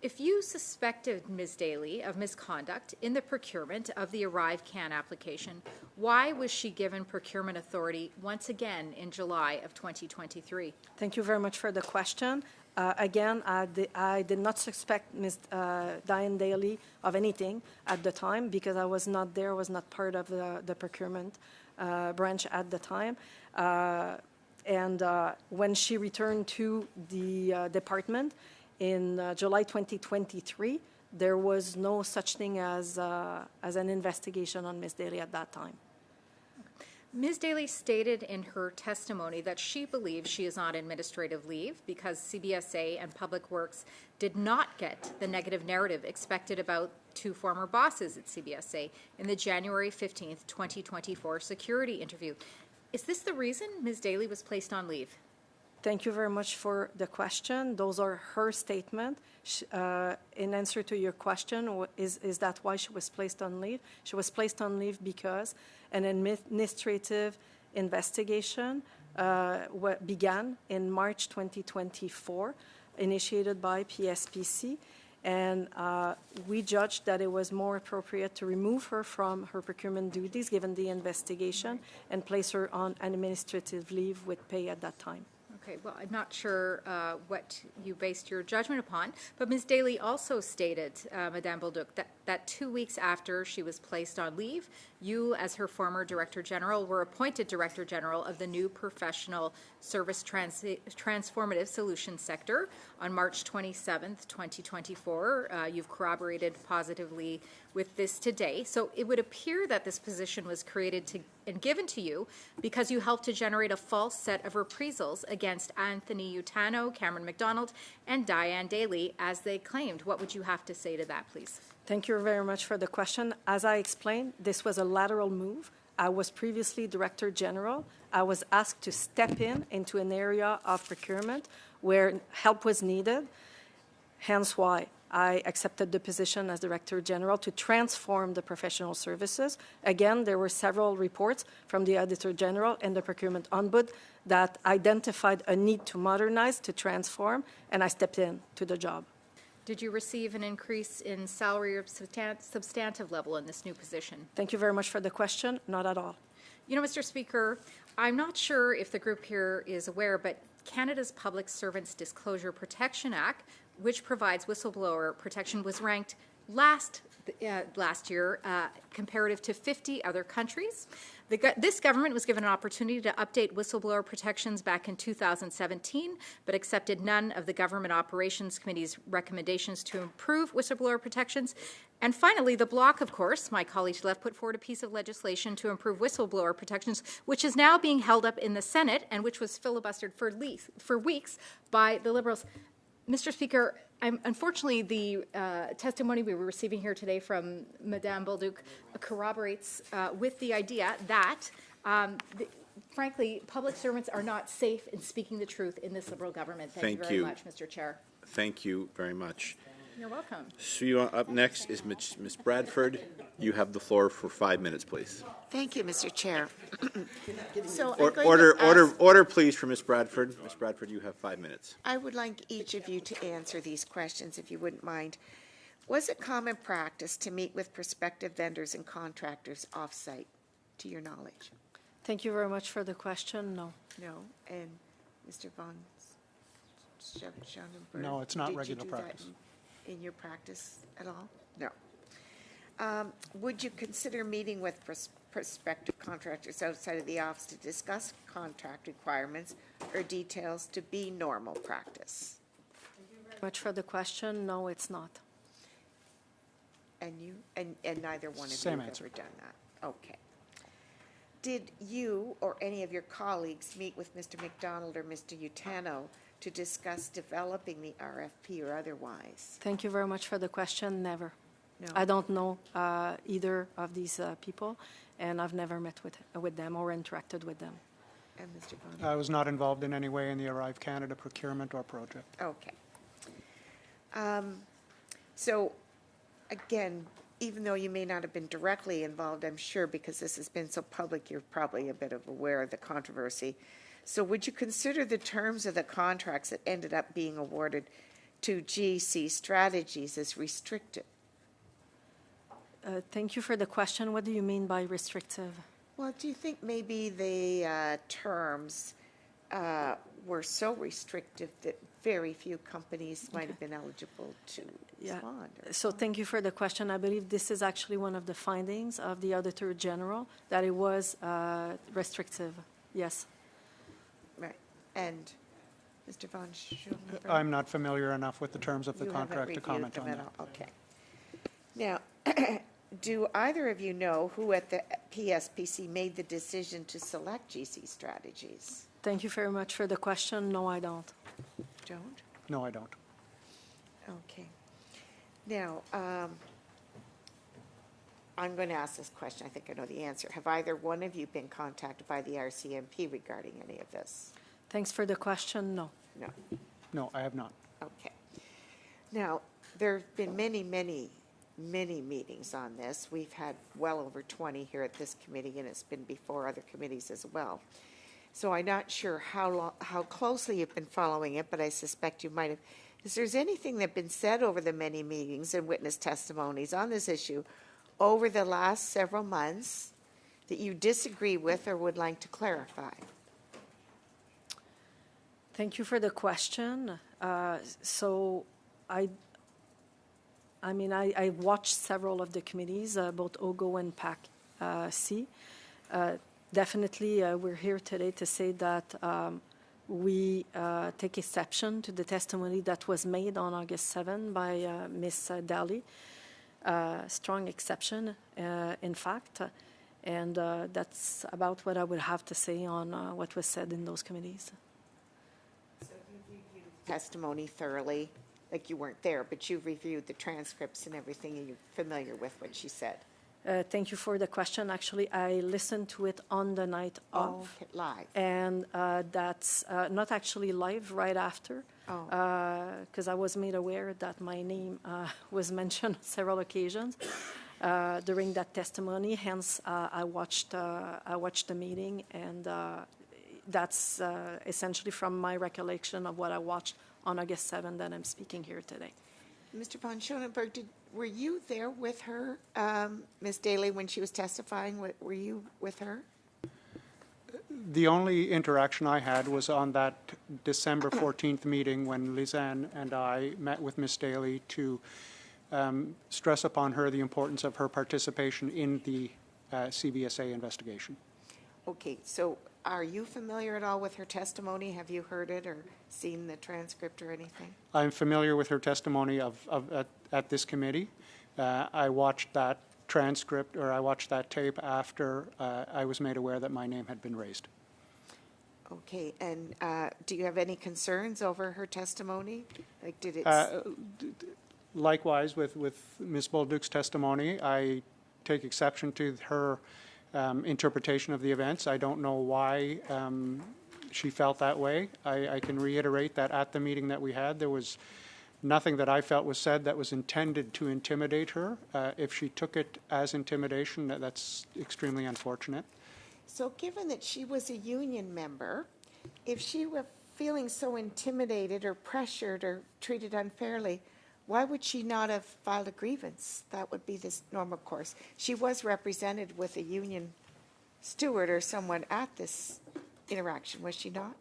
If you suspected Ms. Daly of misconduct in the procurement of the Arrive Can application, why was she given procurement authority once again in July of 2023? Thank you very much for the question. Again, I did not suspect Ms. Diane Daly of anything at the time because I was not there, was not part of the procurement branch at the time. And when she returned to the department, in July 2023, there was no such thing as an investigation on Ms. Daly at that time. Ms. Daly stated in her testimony that she believes she is on administrative leave because CBSA and Public Works did not get the negative narrative expected about two former bosses at CBSA in the January 15th, 2024 security interview. Is this the reason Ms. Daly was placed on leave? Thank you very much for the question. Those are her statements. In answer to your question, is that why she was placed on leave? She was placed on leave because an administrative investigation began in March 2024, initiated by PSPC, and we judged that it was more appropriate to remove her from her procurement duties given the investigation and place her on administrative leave with pay at that time. Okay, well, I'm not sure what you based your judgment upon, but Ms. Daly also stated, Madame Bolduc, that 2 weeks after she was placed on leave, you, as her former Director General, were appointed Director General of the new Professional Service Transformative Solutions sector on March 27th, 2024. You've corroborated positively with this today. So it would appear that this position was created and given to you because you helped to generate a false set of reprisals against Anthony Utano, Cameron McDonald, and Diane Daly, as they claimed. What would you have to say to that, please? Thank you very much for the question. As I explained, this was a lateral move. I was previously Director General. I was asked to step into an area of procurement where help was needed, hence why I accepted the position as Director General to transform the professional services. Again, there were several reports from the Auditor General and the Procurement Ombudsman that identified a need to modernize, to transform, and I stepped into the job. Did you receive an increase in salary or substantive level in this new position? Thank you very much for the question. Not at all. You know, Mr. Speaker, I'm not sure if the group here is aware, but Canada's Public Servants Disclosure Protection Act, which provides whistleblower protection, was ranked last year comparative to 50 other countries. This government was given an opportunity to update whistleblower protections back in 2017, but accepted none of the Government Operations Committee's recommendations to improve whistleblower protections. And finally, the Bloc, of course, my colleague to the left, put forward a piece of legislation to improve whistleblower protections, which is now being held up in the Senate and which was filibustered for weeks by the Liberals. Mr. Speaker, unfortunately, the testimony we were receiving here today from Madame Bolduc corroborates with the idea that, frankly, public servants are not safe in speaking the truth in this Liberal government. Thank you very much, Mr. Chair. Thank you very much. You're welcome. So up next is Ms. Bradford. You have the floor for 5 minutes, please. Thank you, Mr. Chair. So Order, please, for Ms. Bradford. Ms. Bradford, you have 5 minutes. I would like each of you to answer these questions, if you wouldn't mind. Was it common practice to meet with prospective vendors and contractors off-site, to your knowledge? Thank you very much for the question. No. No. And Mr. Von Schonenberg? No, it's not did regular you do practice. That in your practice at all? No. Would you consider meeting with prospective contractors outside of the office to discuss contract requirements or details to be normal practice? Thank you very much for the question. No, it's not. And you and neither one of Same you have answer. ever done that? Okay. Did you or any of your colleagues meet with Mr. McDonald or Mr. Utano to discuss developing the RFP or otherwise? Thank you very much for the question. Never. No. I don't know either of these people, and I've never met with them or interacted with them. And Mr. Von? I was not involved in any way in the Arrive Canada procurement or project. Okay. So, again, even though you may not have been directly involved, I'm sure because this has been so public, you're probably a bit aware of the controversy. So would you consider the terms of the contracts that ended up being awarded to GC Strategies as restrictive? Thank you for the question. What do you mean by restrictive? Well, do you think maybe the terms were so restrictive that very few companies might have been eligible to respond? So thank you for the question. I believe this is actually one of the findings of the Auditor General, that it was restrictive. Yes. Right. And Mr. Von Schulenberg? I'm not familiar enough with the terms of the You haven't contract to reviewed comment them on at that. all. Okay. Now, do either of you know who at the PSPC made the decision to select GC Strategies? Thank you very much for the question. No, I don't. Don't? No, I don't. Okay. Now, I'm going to ask this question. I think I know the answer. Have either one of you been contacted by the RCMP regarding any of this? Thanks for the question. No. No. No, I have not. Okay. Now, there have been many meetings on this. We've had well over 20 here at this committee, and it's been before other committees as well. So I'm not sure how closely you've been following it, but I suspect you might have. Is there anything that's been said over the many meetings and witness testimonies on this issue over the last several months that you disagree with or would like to clarify? Thank you for the question. So I watched several of the committees, both OGO and PAC-C. Definitely, we're here today to say that we take exception to the testimony that was made on August 7 by Ms. Daly. Strong exception, in fact. And that's about what I would have to say on what was said in those committees. So you reviewed the testimony thoroughly, like you weren't there, but you've reviewed the transcripts and everything, and you're familiar with what she said. Thank you for the question. Actually, I listened to it on the night of. Oh, okay, live. And that's not actually live right after, because I was made aware that my name was mentioned on several occasions during that testimony. Hence, I watched the meeting, and that's essentially from my recollection of what I watched on August 7 that I'm speaking here today. Mr. von Schoenberg, were you there with her, Ms. Daly, when she was testifying? Were you with her? The only interaction I had was on that December 14th meeting when Lisanne and I met with Ms. Daly to stress upon her the importance of her participation in the CBSA investigation. Okay, so are you familiar at all with her testimony? Have you heard it or seen the transcript or anything? I'm familiar with her testimony at this committee. I watched that transcript, or I watched that tape after I was made aware that my name had been raised. Okay, and do you have any concerns over her testimony? Like, did it? Likewise, with Ms. Bolduc's testimony, I take exception to her interpretation of the events. I don't know why she felt that way. I can reiterate that at the meeting that we had, there was nothing that I felt was said that was intended to intimidate her. If she took it as intimidation, that's extremely unfortunate. So given that she was a union member, if she were feeling so intimidated or pressured or treated unfairly, why would she not have filed a grievance? That would be the normal course. She was represented with a union steward or someone at this interaction, was she not?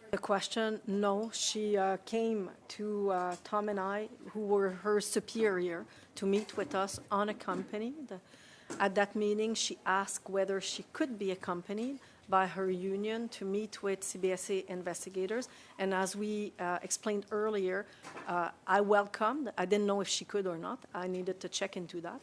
The question, no, she came to Tom and I, who were her superior, to meet with us unaccompanied. At that meeting, she asked whether she could be accompanied by her union to meet with CBSA investigators. And as we explained earlier, I welcomed, I didn't know if she could or not. I needed to check into that.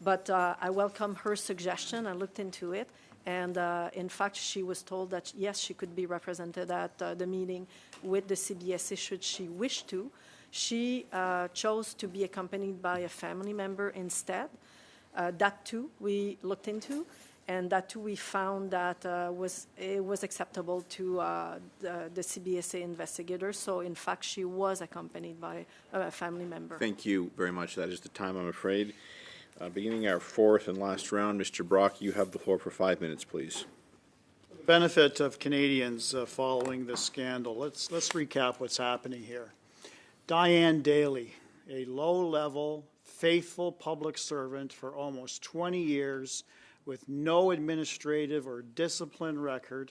But I welcomed her suggestion. I looked into it. And in fact, she was told that, yes, she could be represented at the meeting with the CBSA should she wish to. She chose to be accompanied by a family member instead. That, too, we looked into. And that, too, we found that it was acceptable to the CBSA investigators. So, in fact, she was accompanied by a family member. Thank you very much. That is the time, I'm afraid. Beginning our fourth and last round, Mr. Brock, you have the floor for 5 minutes, please. For the benefit of Canadians following this scandal, let's recap what's happening here. Diane Daly, a low-level, faithful public servant for almost 20 years with no administrative or discipline record,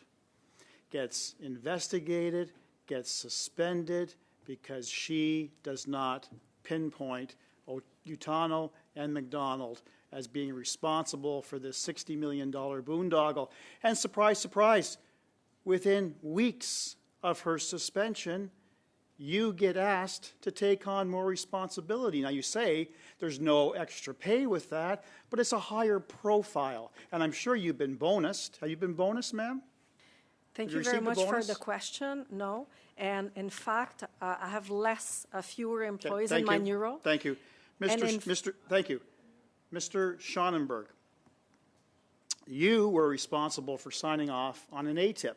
gets investigated, gets suspended because she does not pinpoint Utano and McDonald as being responsible for this $60 million boondoggle. And surprise, surprise, within weeks of her suspension, you get asked to take on more responsibility. Now, you say there's no extra pay with that, but it's a higher profile. And I'm sure you've been bonused. Have you been bonused, ma'am? Thank Have you you very received a much for bonus? the question. No. And in fact, I have fewer employees in Thank my you. new role. Thank you. And Thank you. Mr. Schonenberg, you were responsible for signing off on an ATIP.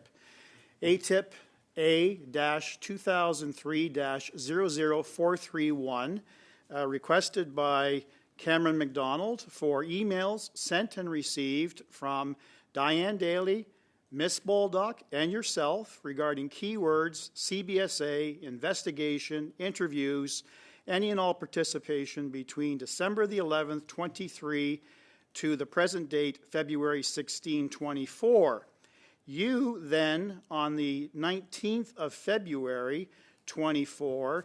ATIP A-2003-00431, requested by Cameron McDonald for emails sent and received from Diane Daly, Ms. Boldock, and yourself regarding keywords, CBSA, investigation, interviews, any and all participation between December the 11th, 23 to the present date, February 16, 24. You then, on the 19th of February, 24,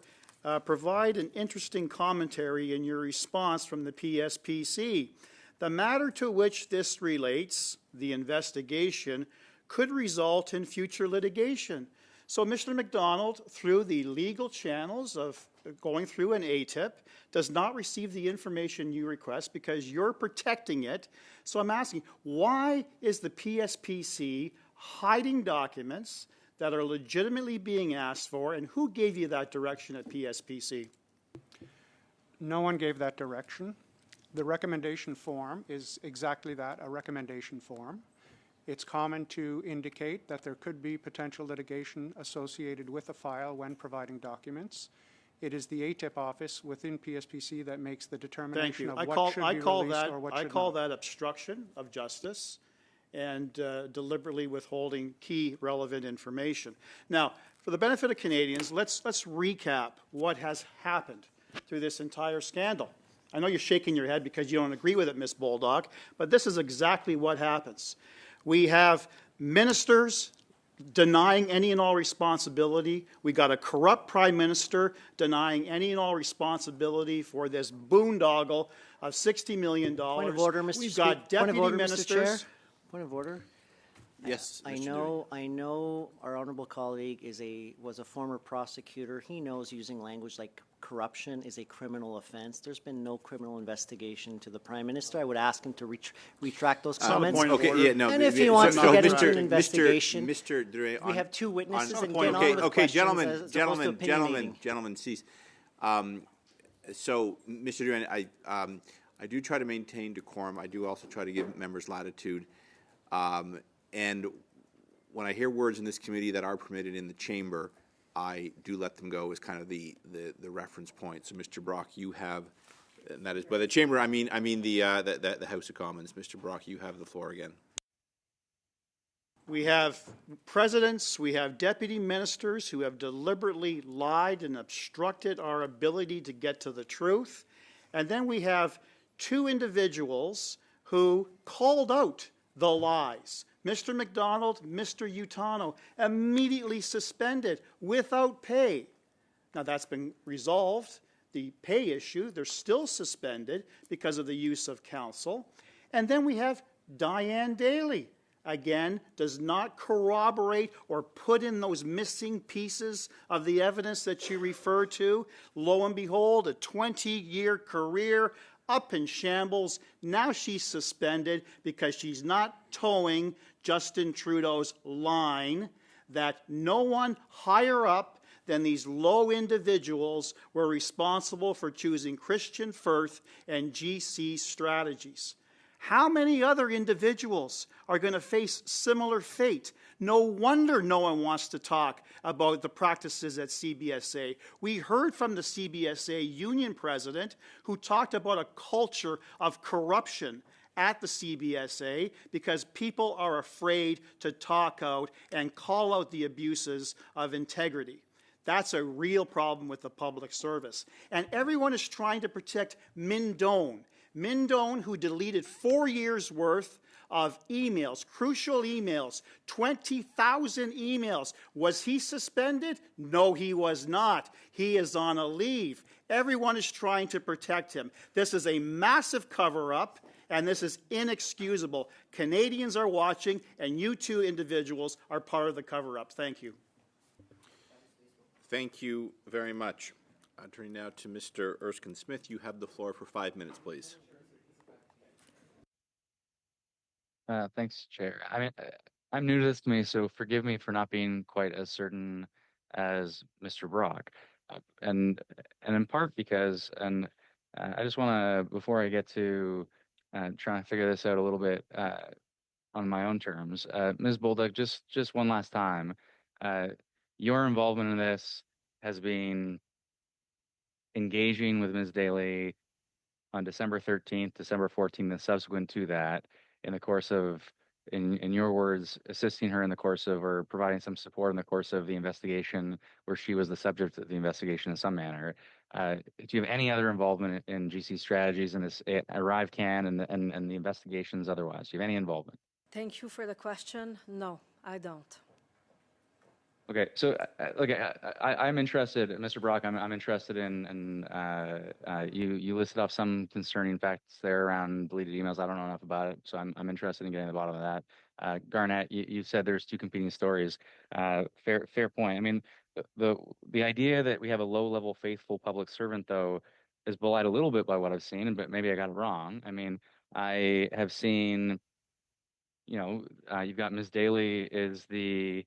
provide an interesting commentary in your response from the PSPC. The matter to which this relates, the investigation, could result in future litigation. So Mr. McDonald, through the legal channels of going through an ATIP, does not receive the information you request because you're protecting it. So I'm asking, why is the PSPC hiding documents that are legitimately being asked for, and who gave you that direction at PSPC? No one gave that direction. The recommendation form is exactly that, a recommendation form. It's common to indicate that there could be potential litigation associated with a file when providing documents. It is the ATIP office within PSPC that makes the determination of what should be released or what should not. I call that obstruction of justice and deliberately withholding key relevant information. Now, for the benefit of Canadians, let's recap what has happened through this entire scandal. I know you're shaking your head because you don't agree with it, Ms. Boldock, but this is exactly what happens. We have ministers denying any and all responsibility. We got a corrupt prime minister denying any and all responsibility for this boondoggle of $60 million. Point of order, Mr. We've got deputy ministers. Mr. Chair. Point of order. Yes, I know our honorable colleague was a former prosecutor. He knows using language like corruption is a criminal offense. There's been no criminal investigation to the Prime Minister. I would ask him to retract those comments. And if he wants to get into an investigation, Mr. Drouin, we have two witnesses and point, get on with questions gentlemen, cease. So, Mr. Drouin, I do try to maintain decorum. I do also try to give members latitude. And when I hear words in this committee that are permitted in the chamber, I do let them go as kind of the reference point. So, Mr. Brock, you have, and that is by the chamber. I mean the House of Commons. Mr. Brock, you have the floor again. We have presidents, we have deputy ministers who have deliberately lied and obstructed our ability to get to the truth. And then we have two individuals who called out the lies. Mr. McDonald, Mr. Utano, immediately suspended without pay. Now that's been resolved, the pay issue. They're still suspended because of the use of counsel. And then we have Diane Daly. Again, does not corroborate or put in those missing pieces of the evidence that she referred to. Lo and behold, a 20-year career up in shambles. Now she's suspended because she's not towing Justin Trudeau's line that no one higher up than these low individuals were responsible for choosing Christian Firth and GC strategies. How many other individuals are going to face similar fate? No wonder no one wants to talk about the practices at CBSA. We heard from the CBSA union president who talked about a culture of corruption at the CBSA because people are afraid to talk out and call out the abuses of integrity. That's a real problem with the public service. And everyone is trying to protect Min Doan. Min Doan, who deleted 4 years' worth of emails, crucial emails, 20,000 emails. Was he suspended? No, he was not. He is on a leave. Everyone is trying to protect him. This is a massive cover-up, and this is inexcusable. Canadians are watching, and you two individuals are part of the cover-up. Thank you. Thank you very much. Turning now to Mr. Erskine Smith. You have the floor for 5 minutes, please. Thanks, Chair. I mean, I'm new to this committee, so forgive me for not being quite as certain as Mr. Brock, and in part because, and I just want to, before I get to trying to figure this out a little bit on my own terms, Ms. Bolduc, just one last time, your involvement in this has been engaging with Ms. Daly on December 13th, December 14th, and subsequent to that, in the course of, in your words, assisting her in the course of, or providing some support in the course of the investigation where she was the subject of the investigation in some manner. Do you have any other involvement in GC strategies and this ArriveCAN and the investigations otherwise? Do you have any involvement? Thank you for the question. No, I don't. Okay, so look, I'm interested, Mr. Brock. I'm interested in you listed off some concerning facts there around deleted emails. I don't know enough about it, so I'm interested in getting to the bottom of that. Garnett, you said there's two competing stories. Fair point. I mean, the idea that we have a low-level faithful public servant, though, is belied a little bit by what I've seen, but maybe I got it wrong. I mean, I have seen, you've got Ms. Daly is the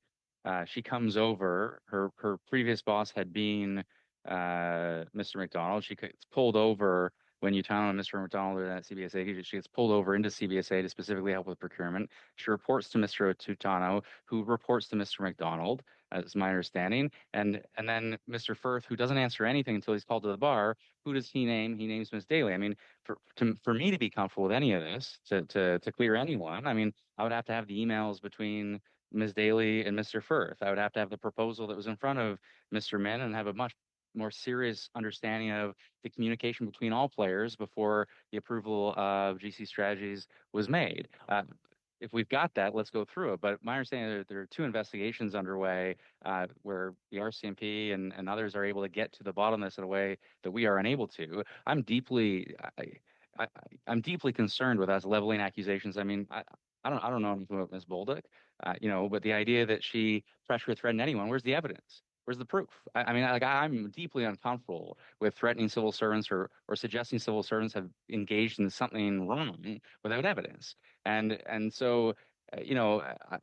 she comes over. Her previous boss had been Mr. McDonald. She gets pulled over when you tell Mr. McDonald at CBSA. She gets pulled over into CBSA to specifically help with procurement. She reports to Mr. Tutano, who reports to Mr. McDonald, is my understanding. And then Mr. Firth, who doesn't answer anything until he's called to the bar. Who does he name? He names Ms. Daly. I mean, for me to be comfortable with any of this, to clear anyone, I mean, I would have to have the emails between Ms. Daly and Mr. Firth. I would have to have the proposal that was in front of Mr. Min and have a much more serious understanding of the communication between all players before the approval of GC strategies was made. If we've got that, let's go through it. But my understanding is there are two investigations underway where the RCMP and others are able to get to the bottom of this in a way that we are unable to. I'm deeply concerned with us leveling accusations. I mean, I don't know anything about Ms. Bolduc, but the idea that she pressure threatened anyone, where's the evidence? Where's the proof? I mean, I'm deeply uncomfortable with threatening civil servants or suggesting civil servants have engaged in something wrong without evidence. And so,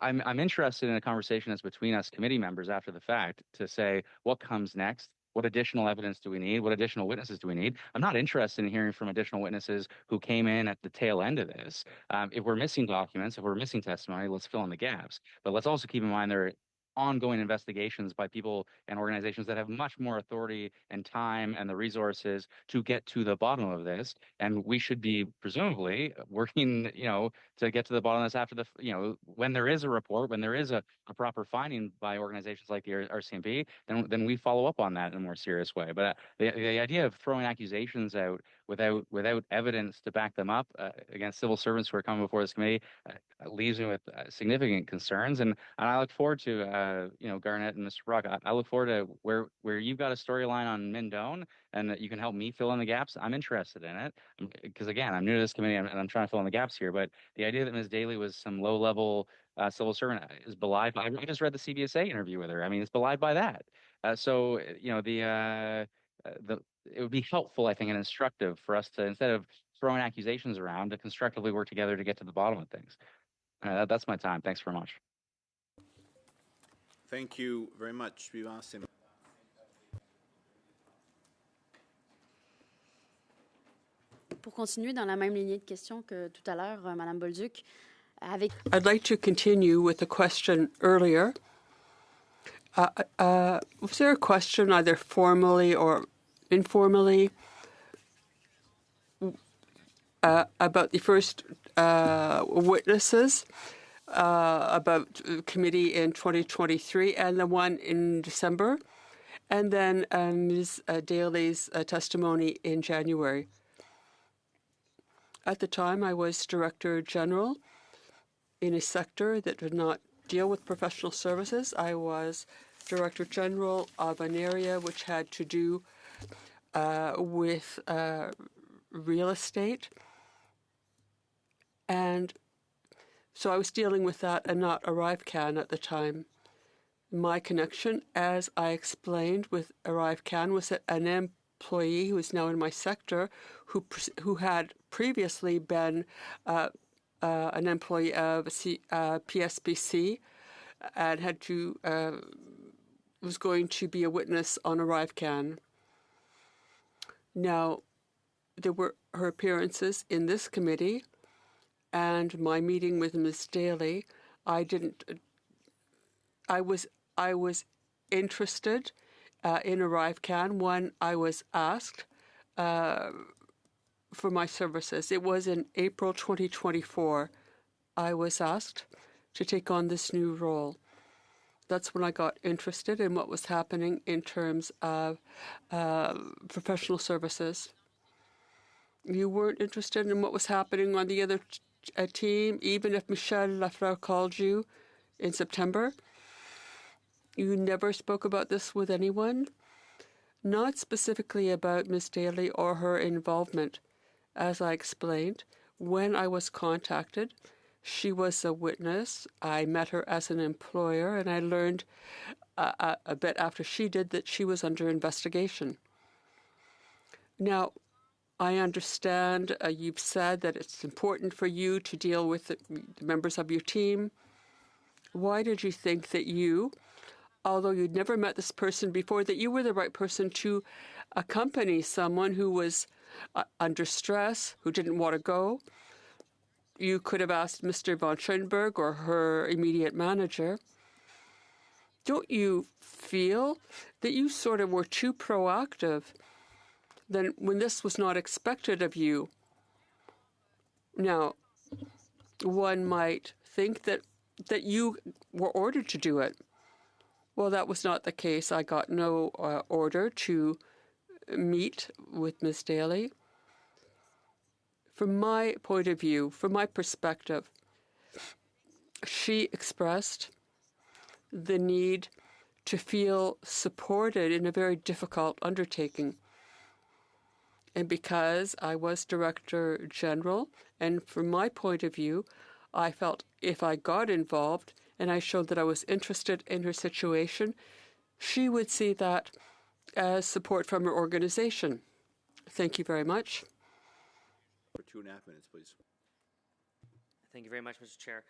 I'm interested in a conversation that's between us committee members after the fact to say what comes next. What additional evidence do we need? What additional witnesses do we need? I'm not interested in hearing from additional witnesses who came in at the tail end of this. If we're missing documents, if we're missing testimony, let's fill in the gaps. But let's also keep in mind there are ongoing investigations by people and organizations that have much more authority and time and the resources to get to the bottom of this. And we should be presumably working, to get to the bottom of this after when there is a report, when there is a proper finding by organizations like the RCMP, then we follow up on that in a more serious way. But the idea of throwing accusations out without evidence to back them up against civil servants who are coming before this committee leaves me with significant concerns. And I look forward to, Garnett and Mr. Brock, I look forward to where you've got a storyline on Mindone and that you can help me fill in the gaps. I'm interested in it because, again, I'm new to this committee and I'm trying to fill in the gaps here. But the idea that Ms. Daly was some low-level civil servant is belied by, I just read the CBSA interview with her. I mean, it's belied by that. It would be helpful, I think, and instructive for us to, instead of throwing accusations around, to constructively work together to get to the bottom of things. That's my time. Thanks very much. Thank you very much. Pour continuer dans la même lignée de questions que tout à l'heure, Madame Bolduc, I'd like to continue with the question earlier. Was there a question either formally or informally about the first witnesses about committee in 2023 and the one in December, and then Ms. Daly's testimony in January? At the time, I was Director General in a sector that did not deal with professional services. I was Director General of an area which had to do with real estate. And so I was dealing with that and not ArriveCAN at the time. My connection, as I explained with ArriveCan, was that an employee who is now in my sector, who had previously been an employee of PSPC and had to was going to be a witness on ArriveCan. Now, there were her appearances in this committee and my meeting with Ms. Daly. I was interested in ArriveCan when I was asked for my services. It was in April 2024. I was asked to take on this new role. That's when I got interested in what was happening in terms of professional services. You weren't interested in what was happening on the other team, even if Michel Lafleur called you in September? You never spoke about this with anyone? Not specifically about Ms. Daly or her involvement. As I explained, when I was contacted, she was a witness. I met her as an employer, and I learned a bit after she did that she was under investigation. Now, I understand you've said that it's important for you to deal with the members of your team. Why did you think that you, although you'd never met this person before, that you were the right person to accompany someone who was under stress, who didn't want to go? You could have asked Mr. von Schoenberg or her immediate manager. Don't you feel that you sort of were too proactive then when this was not expected of you? Now, one might think that you were ordered to do it. Well, that was not the case. I got no order to meet with Ms. Daly. From my point of view, from my perspective, she expressed the need to feel supported in a very difficult undertaking. And because I was Director General, and from my point of view, I felt if I got involved and I showed that I was interested in her situation, she would see that as support from her organization. Thank you very much. For 2.5 minutes, please. Thank you very much, Mr. Chair.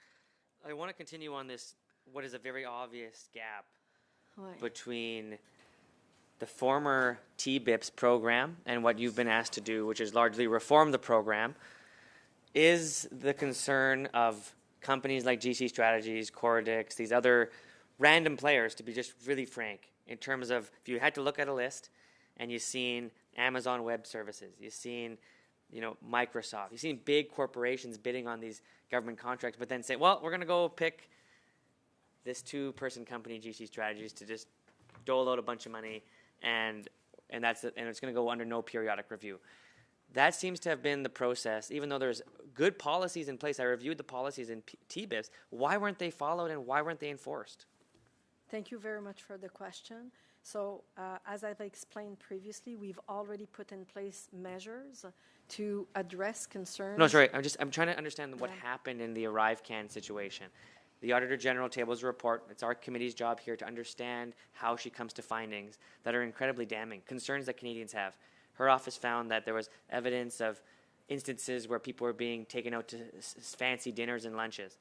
I want to continue on this, what is a very obvious gap between the former TBIPS program and what you've been asked to do, which is largely reform the program. Is the concern of companies like GC Strategies, Coradix, these other random players, to be just really frank, in terms of if you had to look at a list and you've seen Amazon Web Services, you've seen Microsoft, you've seen big corporations bidding on these government contracts, but then say, well, we're going to go pick this two-person company, GC Strategies, to just dole out a bunch of money, and that's it, and it's going to go under no periodic review. That seems to have been the process, even though there's good policies in place. I reviewed the policies in TBIPS. Why weren't they followed, and why weren't they enforced? Thank you very much for the question. So, as I've explained previously, we've already put in place measures to address concerns. No, sorry. I'm trying to understand what happened in the ArriveCan situation. The Auditor General tables a report. It's our committee's job here to understand how she comes to findings that are incredibly damning, concerns that Canadians have. Her office found that there was evidence of instances where people were being taken out to fancy dinners and lunches.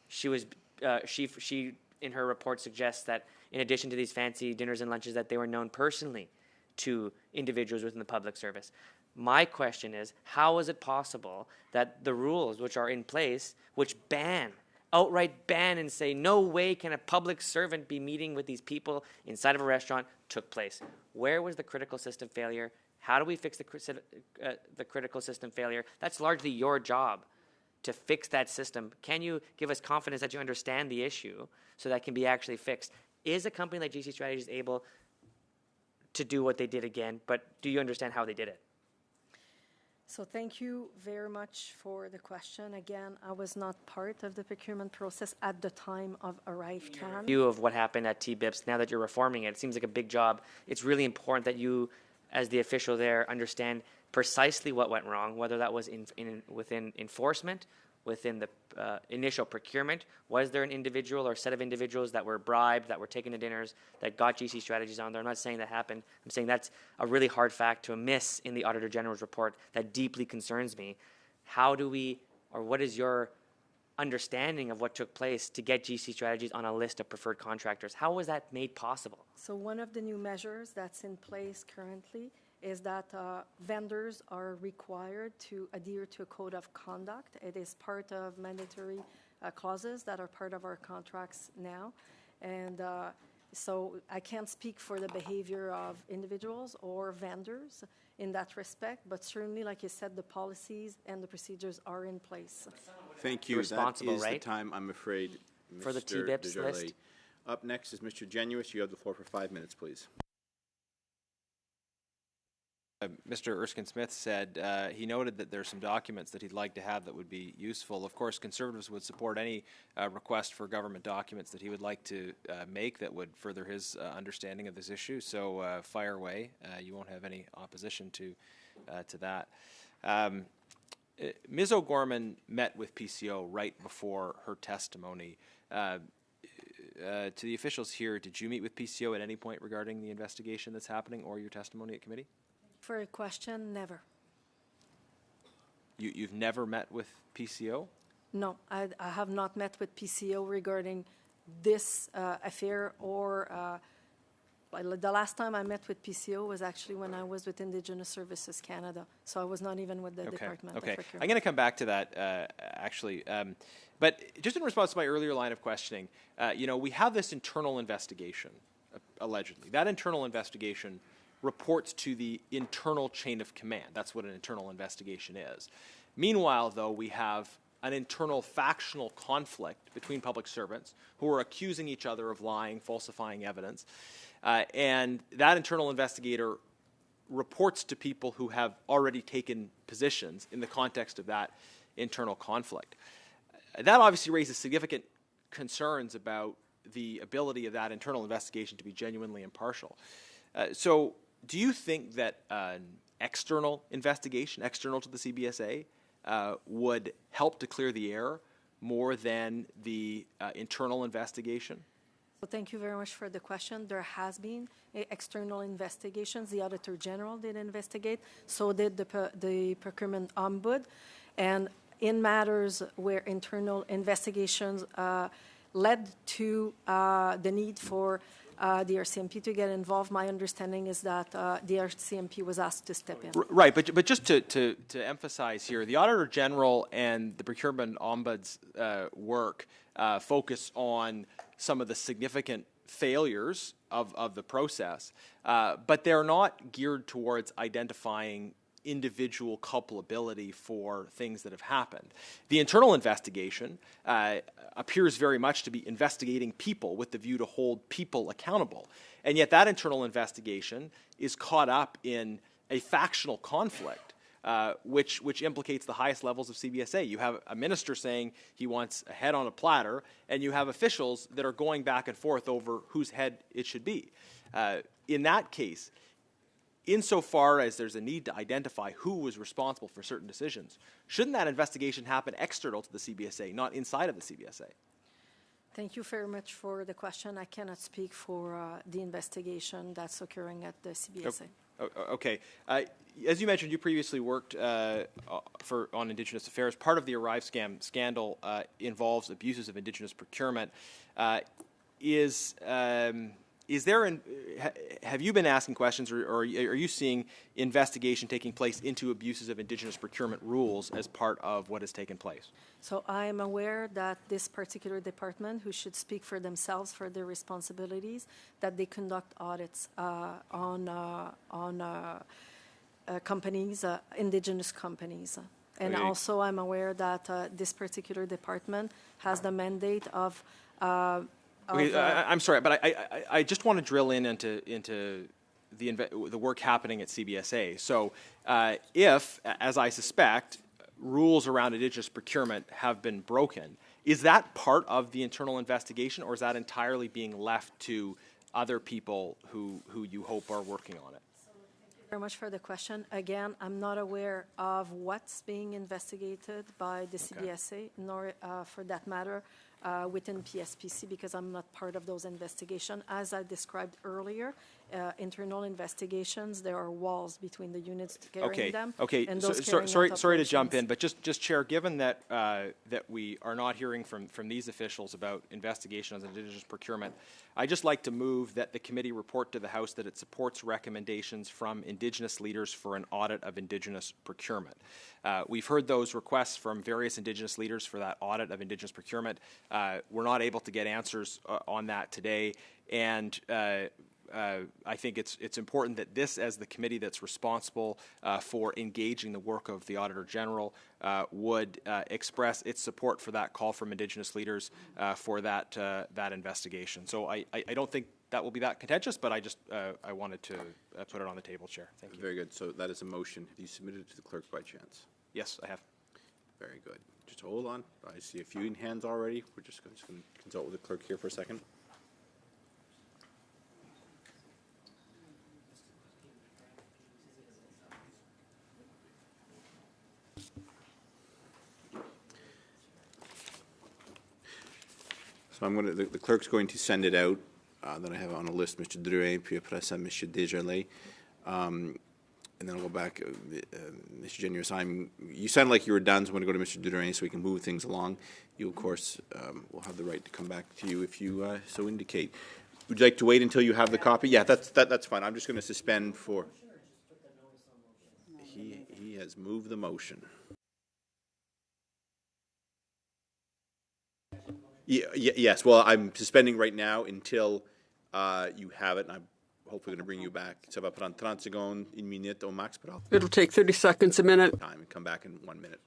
She in her report suggests that in addition to these fancy dinners and lunches, that they were known personally to individuals within the public service. My question is, how is it possible that the rules which are in place, which outright ban and say no way can a public servant be meeting with these people inside of a restaurant, took place? Where was the critical system failure? How do we fix the critical system failure? That's largely your job, to fix that system. Can you give us confidence that you understand the issue so that can be actually fixed? Is a company like GC Strategies able to do what they did again, but do you understand how they did it? So thank you very much for the question. Again, I was not part of the procurement process at the time of ArriveCan. View of what happened at TBIPS, now that you're reforming it, it seems like a big job. It's really important that you, as the official there, understand precisely what went wrong, whether that was within enforcement within the initial procurement? Was there an individual or set of individuals that were bribed, that were taken to dinners, that got GC Strategies on there? I'm not saying that happened. I'm saying that's a really hard fact to miss in the Auditor General's report that deeply concerns me. How do we, or what is your understanding of what took place to get GC Strategies on a list of preferred contractors? How was that made possible? So one of the new measures that's in place currently is that vendors are required to adhere to a code of conduct. It is part of mandatory clauses that are part of our contracts now. And so I can't speak for the behavior of individuals or vendors in that respect, but certainly, like you said, the policies and the procedures are in place. Thank you. That Responsible, is right? the time, I'm afraid, For the Mr. TBIPS Desjardins. list. Up next is Mr. Genuis. You have the floor for 5 minutes, please. Mr. Erskine-Smith said he noted that there's some documents that he'd like to have that would be useful. Of course, Conservatives would support any request for government documents that he would like to make that would further his understanding of this issue. So fire away. You won't have any opposition to that. Ms. O'Gorman met with PCO right before her testimony. To the officials here, did you meet with PCO at any point regarding the investigation that's happening or your testimony at committee? For a question, never. You've never met with PCO? No, I have not met with PCO regarding this affair or the last time I met with PCO was actually when I was with Indigenous Services Canada. So I was not even with the Department of Procurement. I'm going to come back to that, actually. But just in response to my earlier line of questioning, we have this internal investigation, allegedly. That internal investigation reports to the internal chain of command. That's what an internal investigation is. Meanwhile, though, we have an internal factional conflict between public servants who are accusing each other of lying, falsifying evidence. And that internal investigator reports to people who have already taken positions in the context of that internal conflict. That obviously raises significant concerns about the ability of that internal investigation to be genuinely impartial. So do you think that an external investigation, external to the CBSA, would help to clear the air more than the internal investigation? Well, thank you very much for the question. There has been external investigations. The Auditor General did investigate, so did the Procurement Ombud. And in matters where internal investigations led to the need for the RCMP to get involved, my understanding is that the RCMP was asked to step in. Right, but just to emphasize here, the Auditor General and the Procurement Ombud's work focus on some of the significant failures of the process, but they're not geared towards identifying individual culpability for things that have happened. The internal investigation appears very much to be investigating people with the view to hold people accountable. And yet that internal investigation is caught up in a factional conflict, which implicates the highest levels of CBSA. You have a minister saying he wants a head on a platter, and you have officials that are going back and forth over whose head it should be. In that case, insofar as there's a need to identify who was responsible for certain decisions, shouldn't that investigation happen external to the CBSA, not inside of the CBSA? Thank you very much for the question. I cannot speak for the investigation that's occurring at the CBSA. Okay. As you mentioned, you previously worked on Indigenous affairs. Part of the Arrive scandal involves abuses of Indigenous procurement. Have you been asking questions, or are you seeing investigation taking place into abuses of Indigenous procurement rules as part of what has taken place? So I am aware that this particular department, who should speak for themselves for their responsibilities, that they conduct audits on companies, Indigenous companies. And also I'm aware that this particular department has the mandate of Okay, I'm sorry, but I just want to drill into the work happening at CBSA. So if, as I suspect, rules around Indigenous procurement have been broken, is that part of the internal investigation, or is that entirely being left to other people who you hope are working on it? Very much for the question. Again, I'm not aware of what's being investigated by the CBSA, nor for that matter within PSPC, because I'm not part of those investigations. As I described earlier, internal investigations, there are walls between the units carrying them. Okay. And So, those carrying sorry out to jump operations. in, but just Chair, given that that we are not hearing from these officials about investigations on Indigenous procurement, I'd just like to move that the committee report to the House that it supports recommendations from Indigenous leaders for an audit of Indigenous procurement. We've heard those requests from various Indigenous leaders for that audit of Indigenous procurement. We're not able to get answers on that today, and I think it's important that this, as the committee that's responsible for engaging the work of the Auditor General, would express its support for that call from Indigenous leaders for that investigation. So I don't think that will be that contentious, but I wanted to put it on the table, Chair. Thank you. Very good. So that is a motion. Have you submitted it to the clerk by chance? Yes, I have. Very good. Just hold on. I see a few hands already. We're just going to consult with the clerk here for a second. So I'm going to, the clerk's going to send it out. Then I have on a list Mr. Drouin, puis après ça, Mr. Desjardins. And then I'll go back. Mr. Generous, you sound like you were done, so I'm going to go to Mr. Drouin so we can move things along. You, of course, will have the right to come back to you if you so indicate. Would you like to wait until you have the copy? Yeah, that's fine. I'm just going to suspend for... He has moved the motion. Yes, well, I'm suspending right now until you have it, and I'm hopefully going to bring you back. Ça va prendre 30 secondes, une minute au max, but I'll It'll take 30 seconds, a minute. time and come back in 1 minute.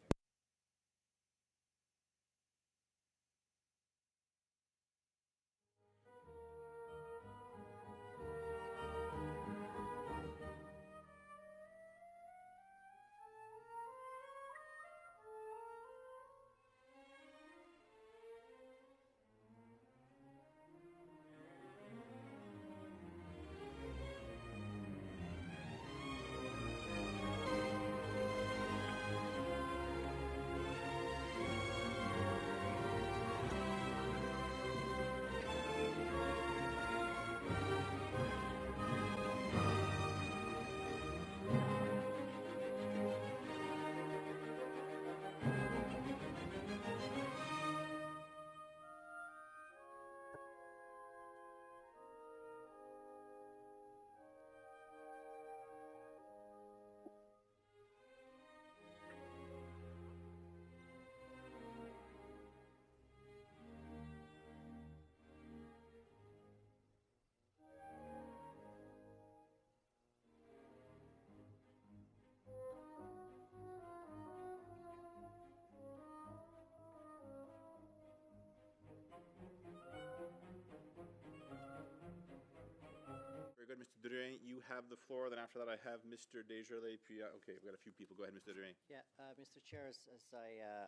Very good, Mr. Drouin. You have the floor. Then after that, I have Mr. Desjardins. Okay, we've got a few people. Go ahead, Mr. Drouin. Yeah, Mr. Chair, as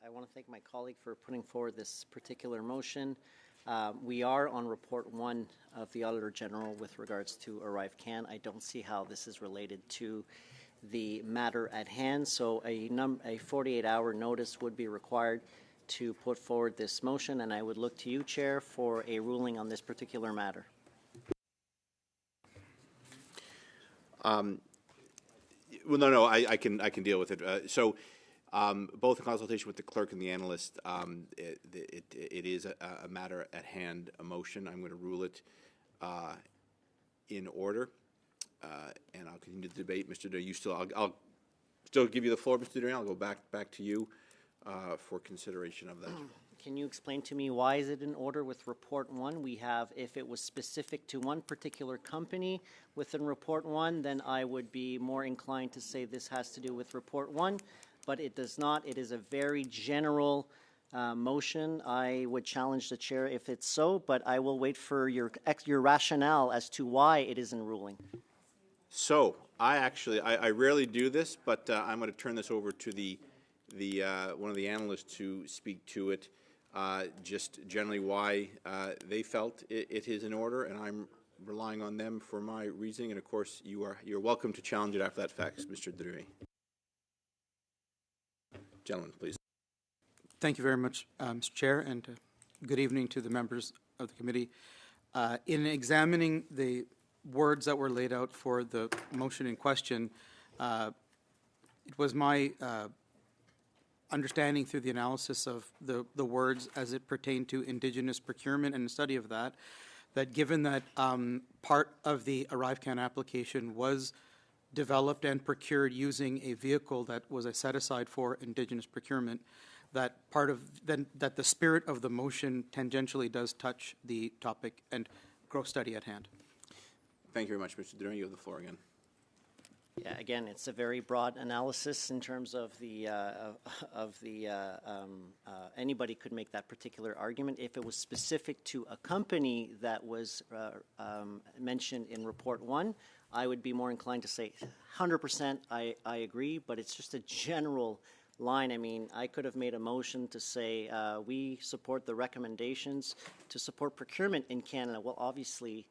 I want to thank my colleague for putting forward this particular motion. We are on report 1 of the Auditor General with regards to ArriveCan. I don't see how this is related to the matter at hand, so a 48-hour notice would be required to put forward this motion, and I would look to you, Chair, for a ruling on this particular matter. Well, no, I can deal with it. Both in consultation with the clerk and the analyst, it is a matter at hand, a motion. I'm going to rule it in order, and I'll continue the debate. Mr. Drouin, I'll still give you the floor, Mr. Drouin. I'll go back to you for consideration of that. Can you explain to me why is it in order with report 1? We have, if it was specific to one particular company within report 1, then I would be more inclined to say this has to do with report 1, but it does not. It is a very general motion. I would challenge the chair if it's so, but I will wait for your rationale as to why it is in ruling. So I rarely do this, but I'm going to turn this over to the one of the analysts to speak to it. Just generally why they felt it is in order, and I'm relying on them for my reasoning, and of course, you're welcome to challenge it after that fact, Mr. Drouin. Gentlemen, please. Thank you very much, Mr. Chair, and good evening to the members of the committee. In examining the words that were laid out for the motion in question, it was my understanding through the analysis of the words as it pertained to Indigenous procurement and the study of that, that given that part of the ArriveCan application was developed and procured using a vehicle that was set aside for Indigenous procurement, that that the spirit of the motion tangentially does touch the topic and growth study at hand. Thank you very much, Mr. Drouin. You have the floor again. Yeah, again, it's a very broad analysis in terms of anybody could make that particular argument. If it was specific to a company that was mentioned in Report 1, I would be more inclined to say 100% I agree, but it's just a general line. I mean, I could have made a motion to say we support the recommendations to support procurement in Canada. Well, obviously,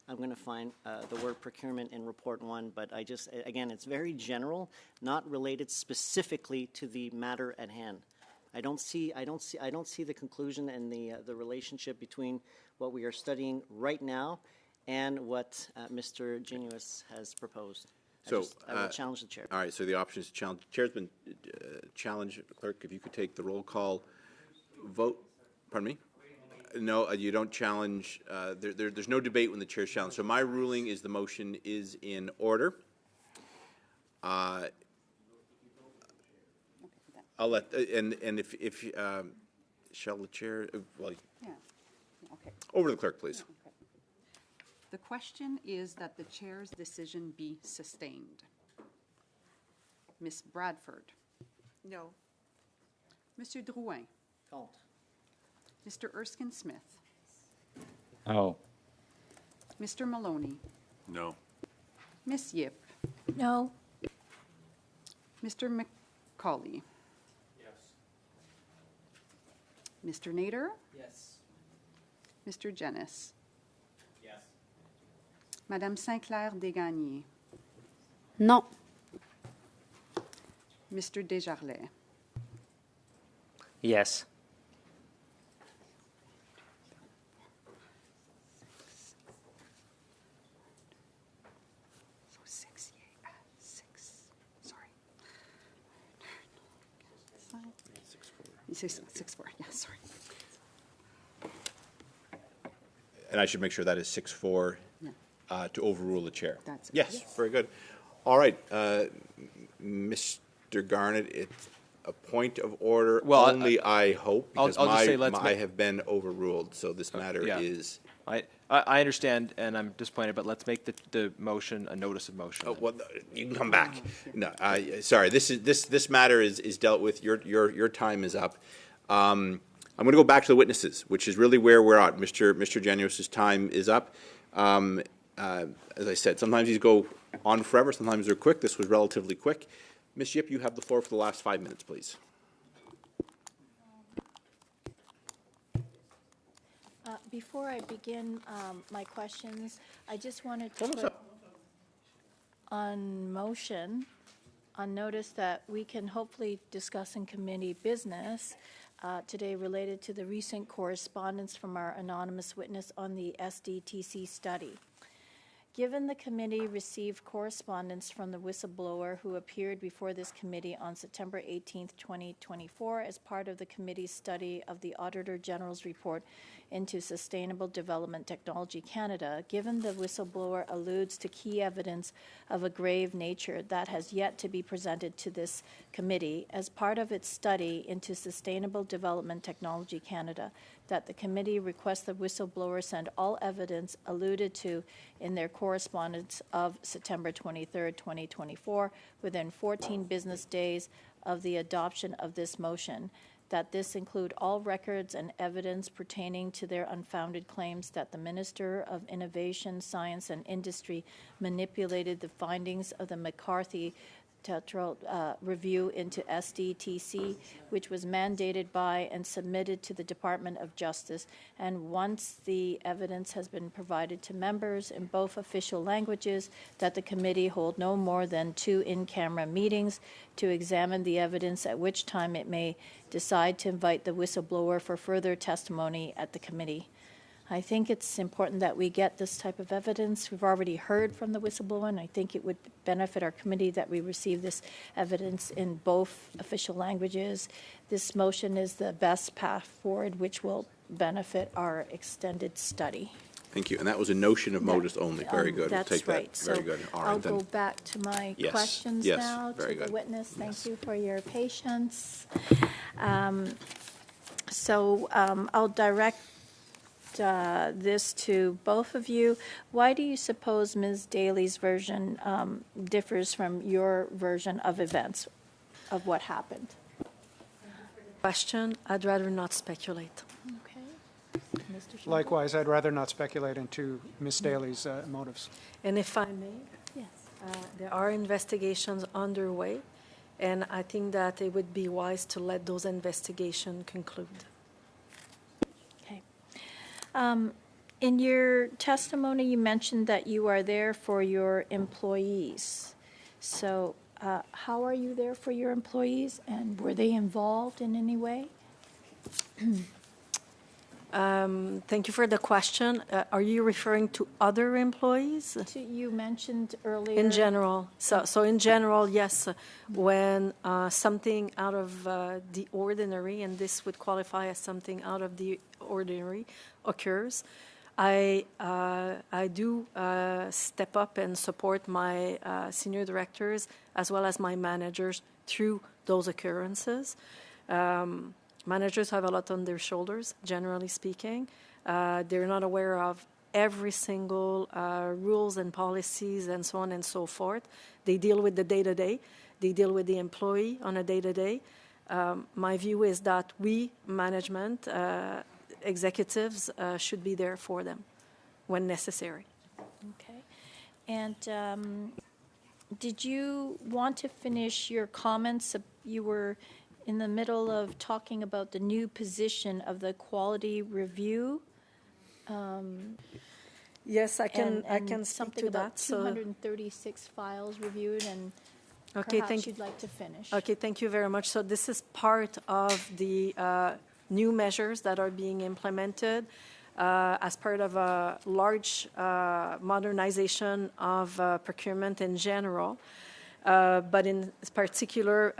I'm going to find the word procurement in Report 1, but I just, again, it's very general, not related specifically to the matter at hand. I don't see the conclusion and the relationship between what we are studying right now and what Mr. Genuis has proposed. So I will challenge the chair. All right. So the option is to challenge. The chair's been challenged. Clerk, if you could take the roll call vote. Pardon me. No, you don't challenge. There's no debate when the chair's challenged. So my ruling is the motion is in order. I'll let and if shall the chair well. Yeah. Okay. Over to the clerk, please. Okay. The question is that the chair's decision be sustained. Ms. Bradford. No. Mr. Drouin. Contre. Mr. Erskine Smith. Oh. Mr. Maloney. No. Ms. Yip. No. Mr. McCauley. Yes. Mr. Nader. Yes. Mr. Genis. Yes. Madame Sinclair Desgagnés. Non. Mr. Desjarlais. Yes. So 6 yea, 6, sorry. 6-4, yeah, sorry. And I should make sure that is 6-4 Yeah. To overrule the chair. That's it. Yes, very good. All right, Mr. Garnett, it's a point of order. Well, only I hope because I'll just say I have been overruled. So this matter is. I understand, and I'm disappointed, but let's make the motion a notice of motion. Oh, well, you can come back. No, sorry. This matter is dealt with. Your time is up. I'm going to go back to the witnesses, which is really where we're at. Mr. Genuis's time is up. As I said, sometimes these go on forever. Sometimes they're quick. This was relatively quick. Ms. Yip, you have the floor for the last 5 minutes, please. Before I begin my questions, I just wanted to put on motion, on notice that we can hopefully discuss in committee business today related to the recent correspondence from our anonymous witness on the SDTC study. Given the committee received correspondence from the whistleblower who appeared before this committee on September 18, 2024, as part of the committee's study of the Auditor General's report into Sustainable Development Technology Canada, given the whistleblower alludes to key evidence of a grave nature that has yet to be presented to this committee as part of its study into Sustainable Development Technology Canada, that the committee requests the whistleblower send all evidence alluded to in their correspondence of September 23, 2024, within 14 business days of the adoption of this motion, that this include all records and evidence pertaining to their unfounded claims that the Minister of Innovation, Science and Industry manipulated the findings of the McCarthy territorial review into SDTC, which was mandated by and submitted to the Department of Justice. And once the evidence has been provided to members in both official languages, that the committee hold no more than 2 in-camera meetings to examine the evidence, at which time it may decide to invite the whistleblower for further testimony at the committee. I think it's important that we get this type of evidence. We've already heard from the whistleblower, and I think it would benefit our committee that we receive this evidence in both official languages. This motion is the best path forward, which will benefit our extended study. Thank you. And that was a notion of modus only. Very good. That's We'll take right. that. Very So good. All right, I'll then. go back to my Yes. questions Yes. now Very to good. the witness. Thank Yes. you for your patience. I'll direct this to both of you. Why do you suppose Ms. Daly's version differs from your version of events, of what happened? Question, I'd rather not speculate. Okay. Mr. Schindler? Likewise, I'd rather not speculate into Ms. Daly's motives. And if I may, Yes. there are investigations underway, and I think that it would be wise to let those investigations conclude. Okay. In your testimony, you mentioned that you are there for your employees. So how are you there for your employees, and were they involved in any way? Thank you for the question. Are you referring to other employees? You mentioned earlier. In general. So in general, yes, when something out of the ordinary, and this would qualify as something out of the ordinary, occurs, I do step up and support my senior directors as well as my managers through those occurrences. Managers have a lot on their shoulders, generally speaking. They're not aware of every single rules and policies and so on and so forth. They deal with the day-to-day. They deal with the employee on a day-to-day. My view is that we, management, executives, should be there for them when necessary. Okay. And did you want to finish your comments? You were in the middle of talking about the new position of the quality review. Yes, I can speak something to about that. So, 236 files reviewed, and okay, perhaps you'd like to finish. Okay, thank you very much. So this is part of the new measures that are being implemented as part of a large modernization of procurement in general. But in particular,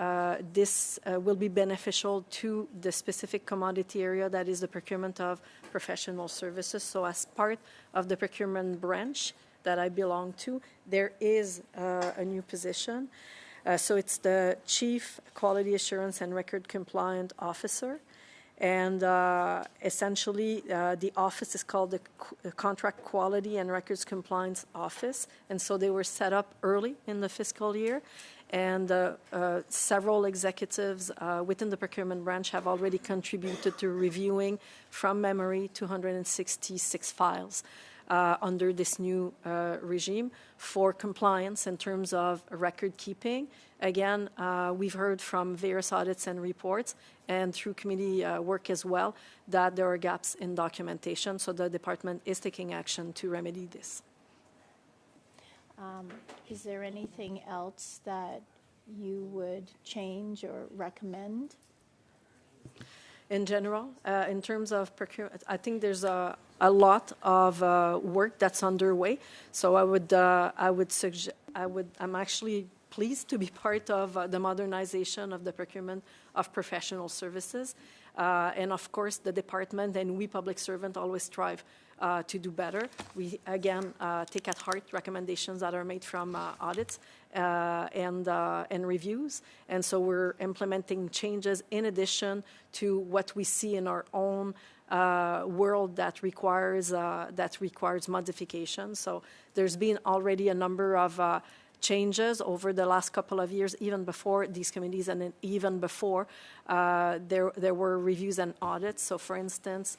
this will be beneficial to the specific commodity area that is the procurement of professional services. So as part of the procurement branch that I belong to, there is a new position. So it's the Chief Quality Assurance and Record Compliant Officer. And essentially, the office is called the Contract Quality and Records Compliance Office. And so they were set up early in the fiscal year. And several executives within the procurement branch have already contributed to reviewing, from memory, 266 files under this new regime for compliance in terms of record keeping. Again, we've heard from various audits and reports, and through committee work as well, that there are gaps in documentation, so the department is taking action to remedy this. Is there anything else that you would change or recommend? In general, in terms of procurement, I think there's a lot of work that's underway. So I'm actually pleased to be part of the modernization of the procurement of professional services. And of course, the department and we public servants always strive to do better. We, again, take at heart recommendations that are made from audits and reviews. And so we're implementing changes in addition to what we see in our own world that requires modification. So there's been already a number of changes over the last couple of years, even before these committees and even before there were reviews and audits. So for instance,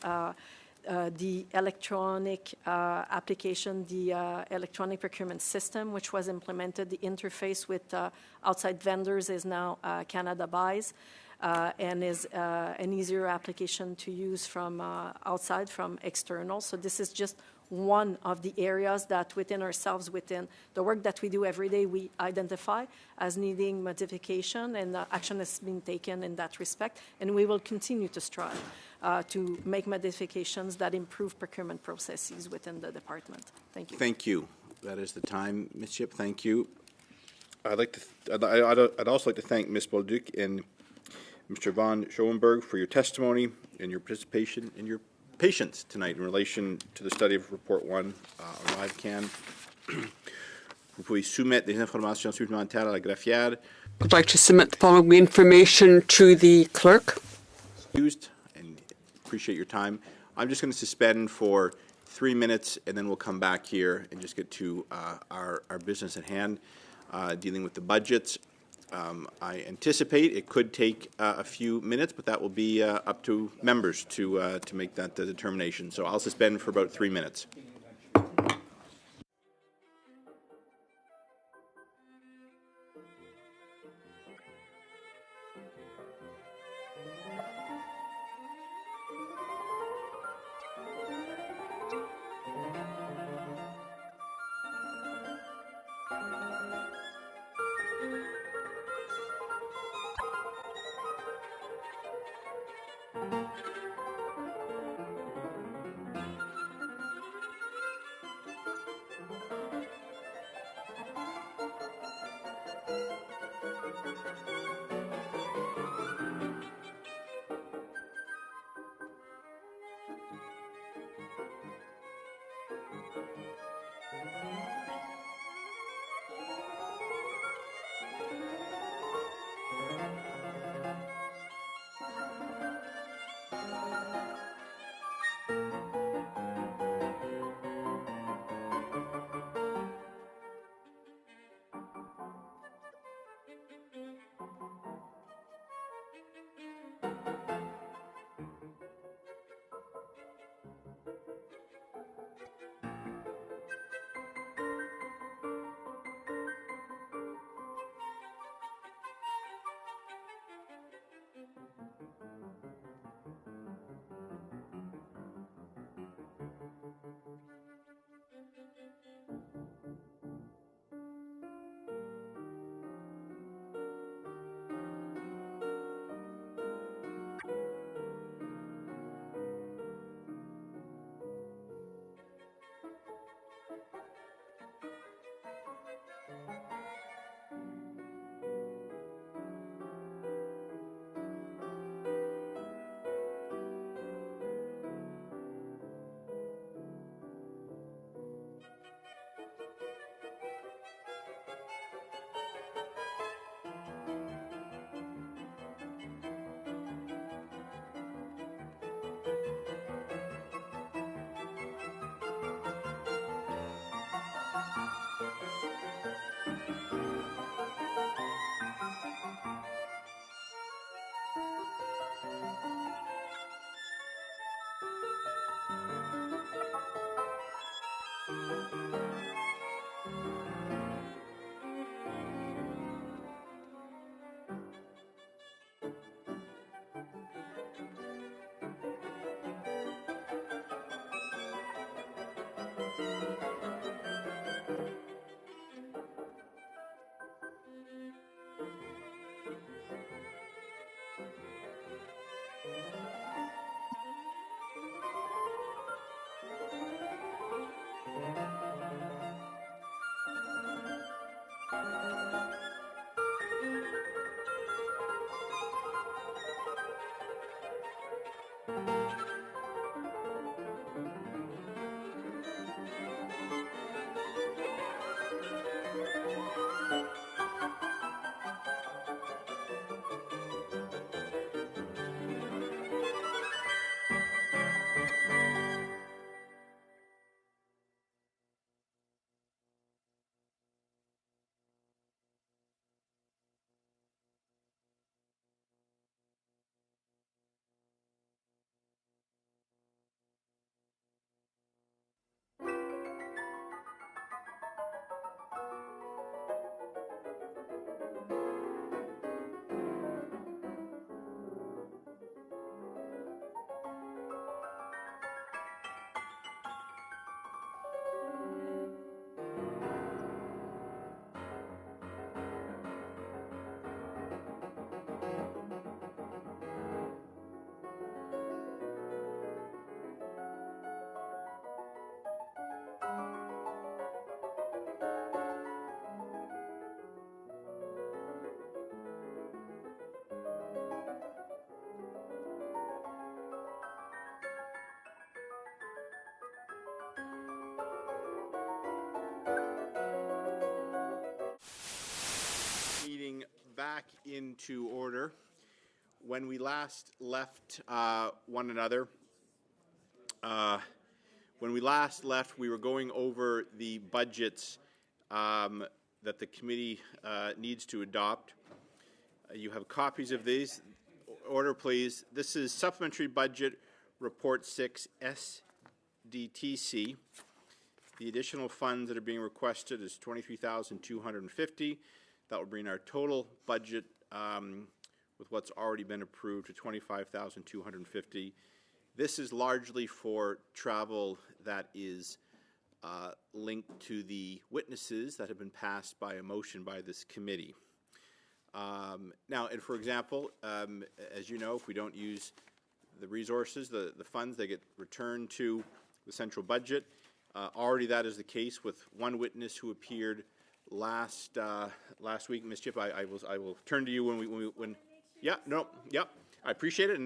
the electronic application, the electronic procurement system, which was implemented. The interface with outside vendors is now Canada Buys, and is an easier application to use from outside, from external. So this is just one of the areas that within ourselves, within the work that we do every day, we identify as needing modification, and action has been taken in that respect, and we will continue to strive to make modifications that improve procurement processes within the department. Thank you. Thank you. That is the time, Ms. Yip. Thank you. I'd also like to thank Ms. Bolduc and Mr. Von Schoenberg for your testimony and your participation and your patience tonight in relation to the study of Report 1, ArriveCan. Vous pouvez soumettre des informations supplémentaires à la greffière. I'd like to submit the following information to the clerk. Used, and appreciate your time. I'm just going to suspend for 3 minutes, and then we'll come back here and just get to our business at hand, dealing with the budgets. I anticipate it could take a few minutes, but that will be up to members to make that determination. So I'll suspend for about 3 minutes. into order. When we last left one another, we were going over the budgets that the committee needs to adopt. You have copies of these. Order, please. This is Supplementary Budget Report 6 SDTC. The additional funds that are being requested is $23,250. That will bring our total budget with what's already been approved to $25,250. This is largely for travel that is linked to the witnesses that have been passed by a motion by this committee. Now, and for example, as you know, if we don't use the resources, the funds, they get returned to the central budget. Already that is the case with one witness who appeared last week. Ms. Chip, I will turn to you when yeah, no, yeah, I appreciate it,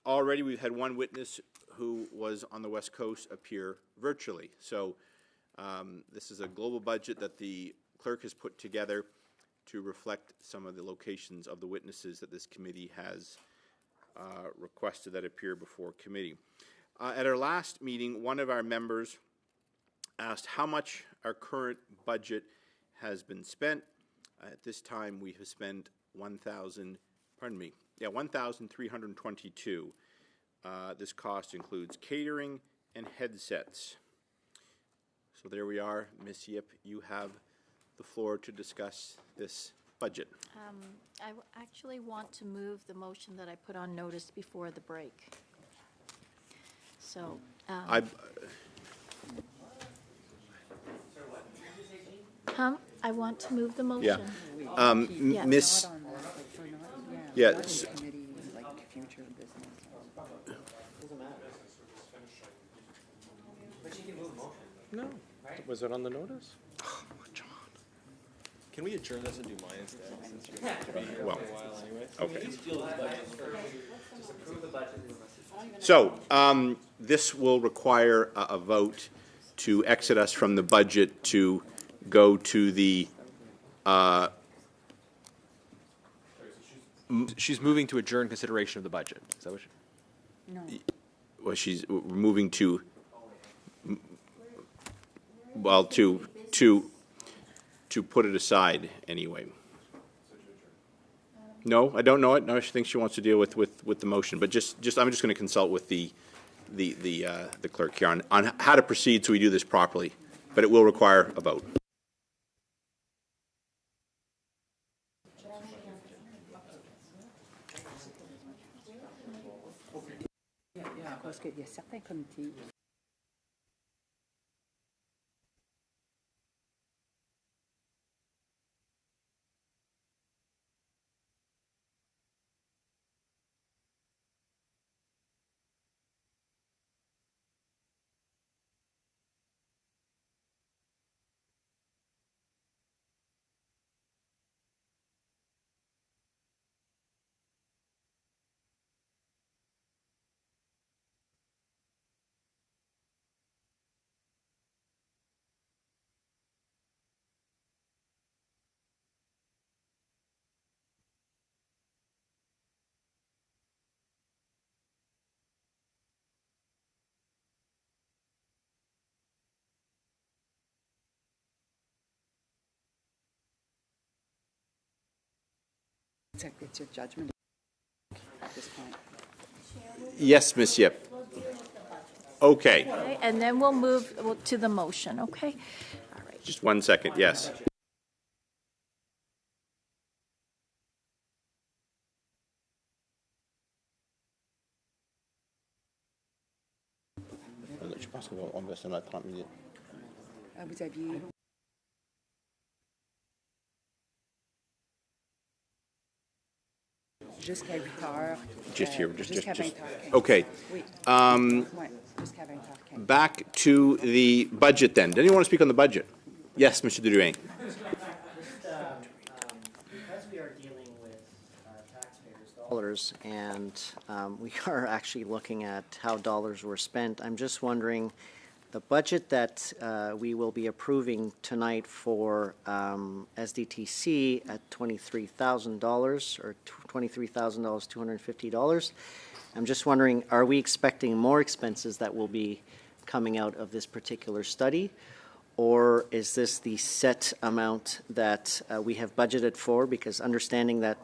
already we've had one witness who was on the West Coast appear virtually. So this is a global budget that the clerk has put together to reflect some of the locations of the witnesses that this committee has requested that appear before committee. At our last meeting, one of our members asked how much our current budget has been spent. At this time, we have spent $1,322. This cost includes catering and headsets. So there we are. Ms. Yip, you have the floor to discuss this budget. I actually want to move the motion that I put on notice before the break. So, I want to move the motion. Yeah. Miss. Yeah. No. Was it on the notice? Oh, John. Can we adjourn this and do mine instead? Since you're going to be here Well, for a while anyway. okay. Just approve the budget. So this will require a vote to exit us from the budget to go to the. She's moving to adjourn consideration of the budget. Is that what she? No. Well, she's moving to. Well, to put it aside anyway. No, I don't know it. No, she thinks she wants to deal with the motion, but I'm just going to consult with the clerk here on how to proceed so we do this properly, but it will require a vote. Parce qu'il y a certains comités. It's your judgment at this point. Yes, Ms. Yip. Okay. Okay, and then we'll move to the motion, okay? All right. Just 1 second. Yes. Je pense qu'on va se mettre 30 minutes. Vous aviez... Jusqu'à 8 heures. Just here, jusqu'à 20 heures. Okay. Oui. Ouais, jusqu'à 20 heures. Back to the budget then. Does anyone want to speak on the budget? Yes, Mr. Drouin. Because we are dealing with taxpayers' dollars and we are actually looking at how dollars were spent, I'm just wondering, The budget that we will be approving tonight for SDTC at $23,000 or $23,000, $250. I'm just wondering, are we expecting more expenses that will be coming out of this particular study? Or is this the set amount that we have budgeted for? Because understanding that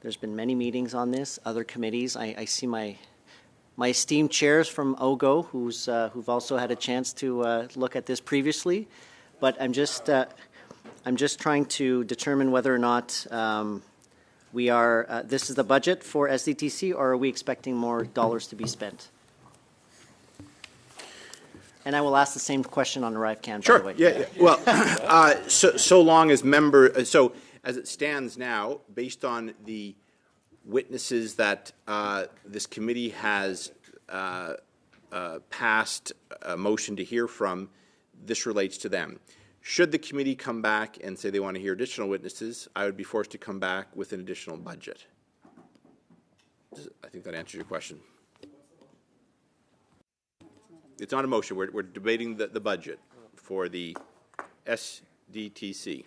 there's been many meetings on this, other committees, I see my esteemed chairs from OGO, who've also had a chance to look at this previously, but I'm just trying to determine whether or not we are. This is the budget for SDTC, or are we expecting more dollars to be spent? And I will ask the same question on ArriveCan. Sure. By the way. Yeah. Well, so long as so as it stands now, based on the witnesses that this committee has passed a motion to hear from, this relates to them. Should the committee come back and say they want to hear additional witnesses, I would be forced to come back with an additional budget. I think that answers your question. It's not a motion. We're debating the budget for the SDTC.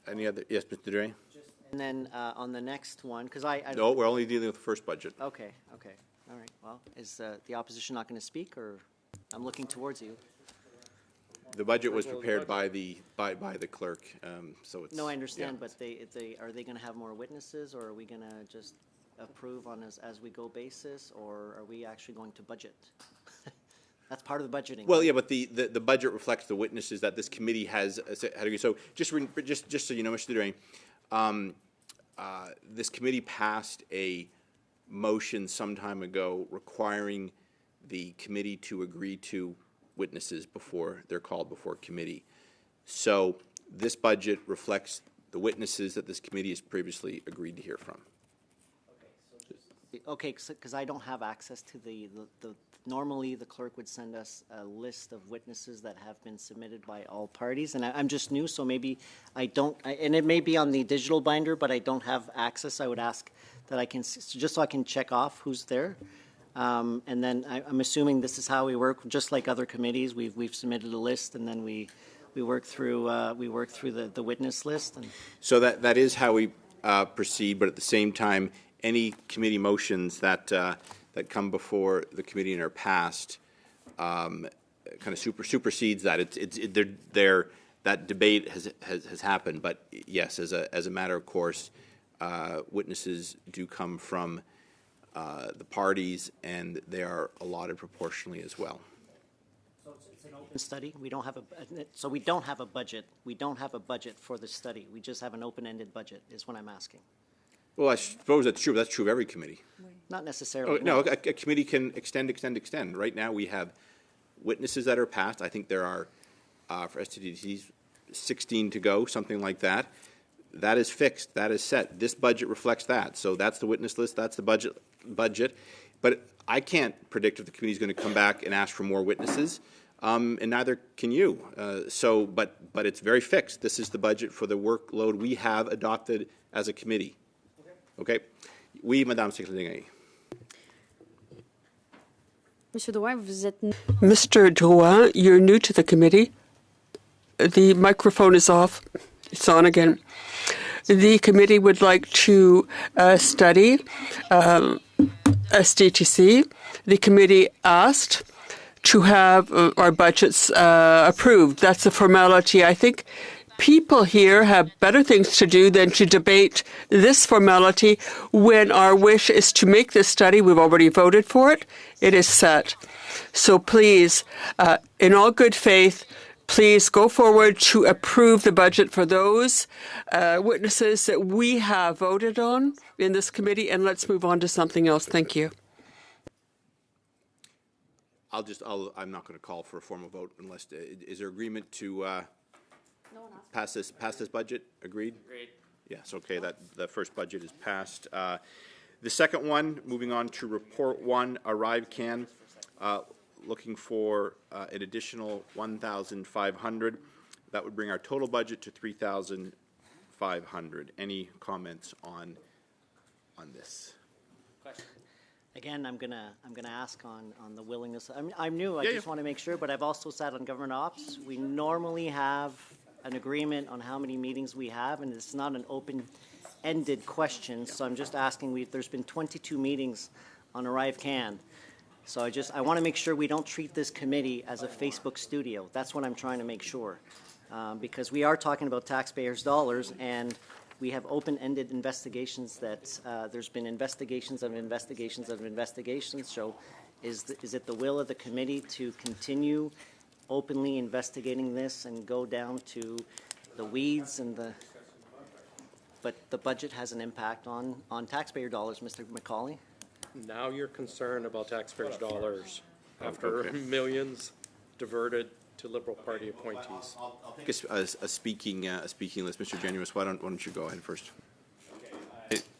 Any other? Yes, Mr. Dre? And then on the next one, because No, we're only dealing with the first budget. Okay. All right. Well, is the opposition not going to speak, or I'm looking towards you? The budget was prepared by the clerk, so it's. No, I understand, yeah. but are they going to have more witnesses, or are we going to just approve on as we go basis, or are we actually going to budget? That's part of the budgeting. Well, yeah, but the budget reflects the witnesses that this committee has. So just so you know, Mr. Durain, this committee passed a motion some time ago requiring the committee to agree to witnesses before they're called before committee. So this budget reflects the witnesses that this committee has previously agreed to hear from. Okay, because I don't have access to the normally the clerk would send us a list of witnesses that have been submitted by all parties, and I'm just new, so maybe I don't, and it may be on the digital binder, but I don't have access. I would ask that I can, just so I can check off who's there. And then I'm assuming this is how we work, just like other committees. We've submitted a list, and then we work through the witness list. And So that is how we proceed, but at the same time, any committee motions that come before the committee and are passed kind of supersedes that. That debate has happened, but yes, as a matter of course, witnesses do come from the parties, and they are allotted proportionally as well. so it's an open study. We don't have we don't have a budget. We don't have a budget for the study. We just have an open-ended budget. Is what I'm asking. Well, I suppose that's true. But that's true of every committee. Not necessarily. No, a committee can extend. Right now, we have witnesses that are passed. I think there are, for STDCs, 16 to go, something like that. That is fixed. That is set. This budget reflects that. So that's the witness list. That's the budget. But I can't predict if the committee is going to come back and ask for more witnesses, and neither can you. But it's very fixed. This is the budget for the workload we have adopted as a committee. Okay. Oui, Madame Secrétaire. Monsieur Drouin, vous êtes... Mr. Drouin, you're new to the committee. The microphone is off. It's on again. The committee would like to study SDTC. The committee asked to have our budgets approved. That's a formality. I think people here have better things to do than to debate this formality when our wish is to make this study. We've already voted for it. It is set. So please, in all good faith, please go forward to approve the budget for those witnesses that we have voted on in this committee, and let's move on to something else. Thank you. I'm not going to call for a formal vote unless, is there agreement to pass this budget? Agreed? Agreed. Yes, okay, the first budget is passed. The second one, moving on to Report 1, ArriveCan, looking for an additional $1,500. That would bring our total budget to $3,500. Any comments on this? Question. Again, I'm gonna ask on the willingness. I'm new. I just want to make sure, but I've also sat on government ops. We normally have an agreement on how many meetings we have, and it's not an open-ended question. So I'm just asking. There's been 22 meetings on Arrive Can. So I want to make sure we don't treat this committee as a Facebook studio. That's what I'm trying to make sure, because we are talking about taxpayers' dollars, and we have open-ended investigations that there's been investigations of investigations of investigations. So is it the will of the committee to continue openly investigating this and go down to the weeds but the budget has an impact on taxpayer dollars, Mr. McCauley? Now you're concerned about taxpayers' dollars after millions diverted to Liberal Party appointees. I'll take a speaking list. Mr. Genuis, why don't you go ahead first?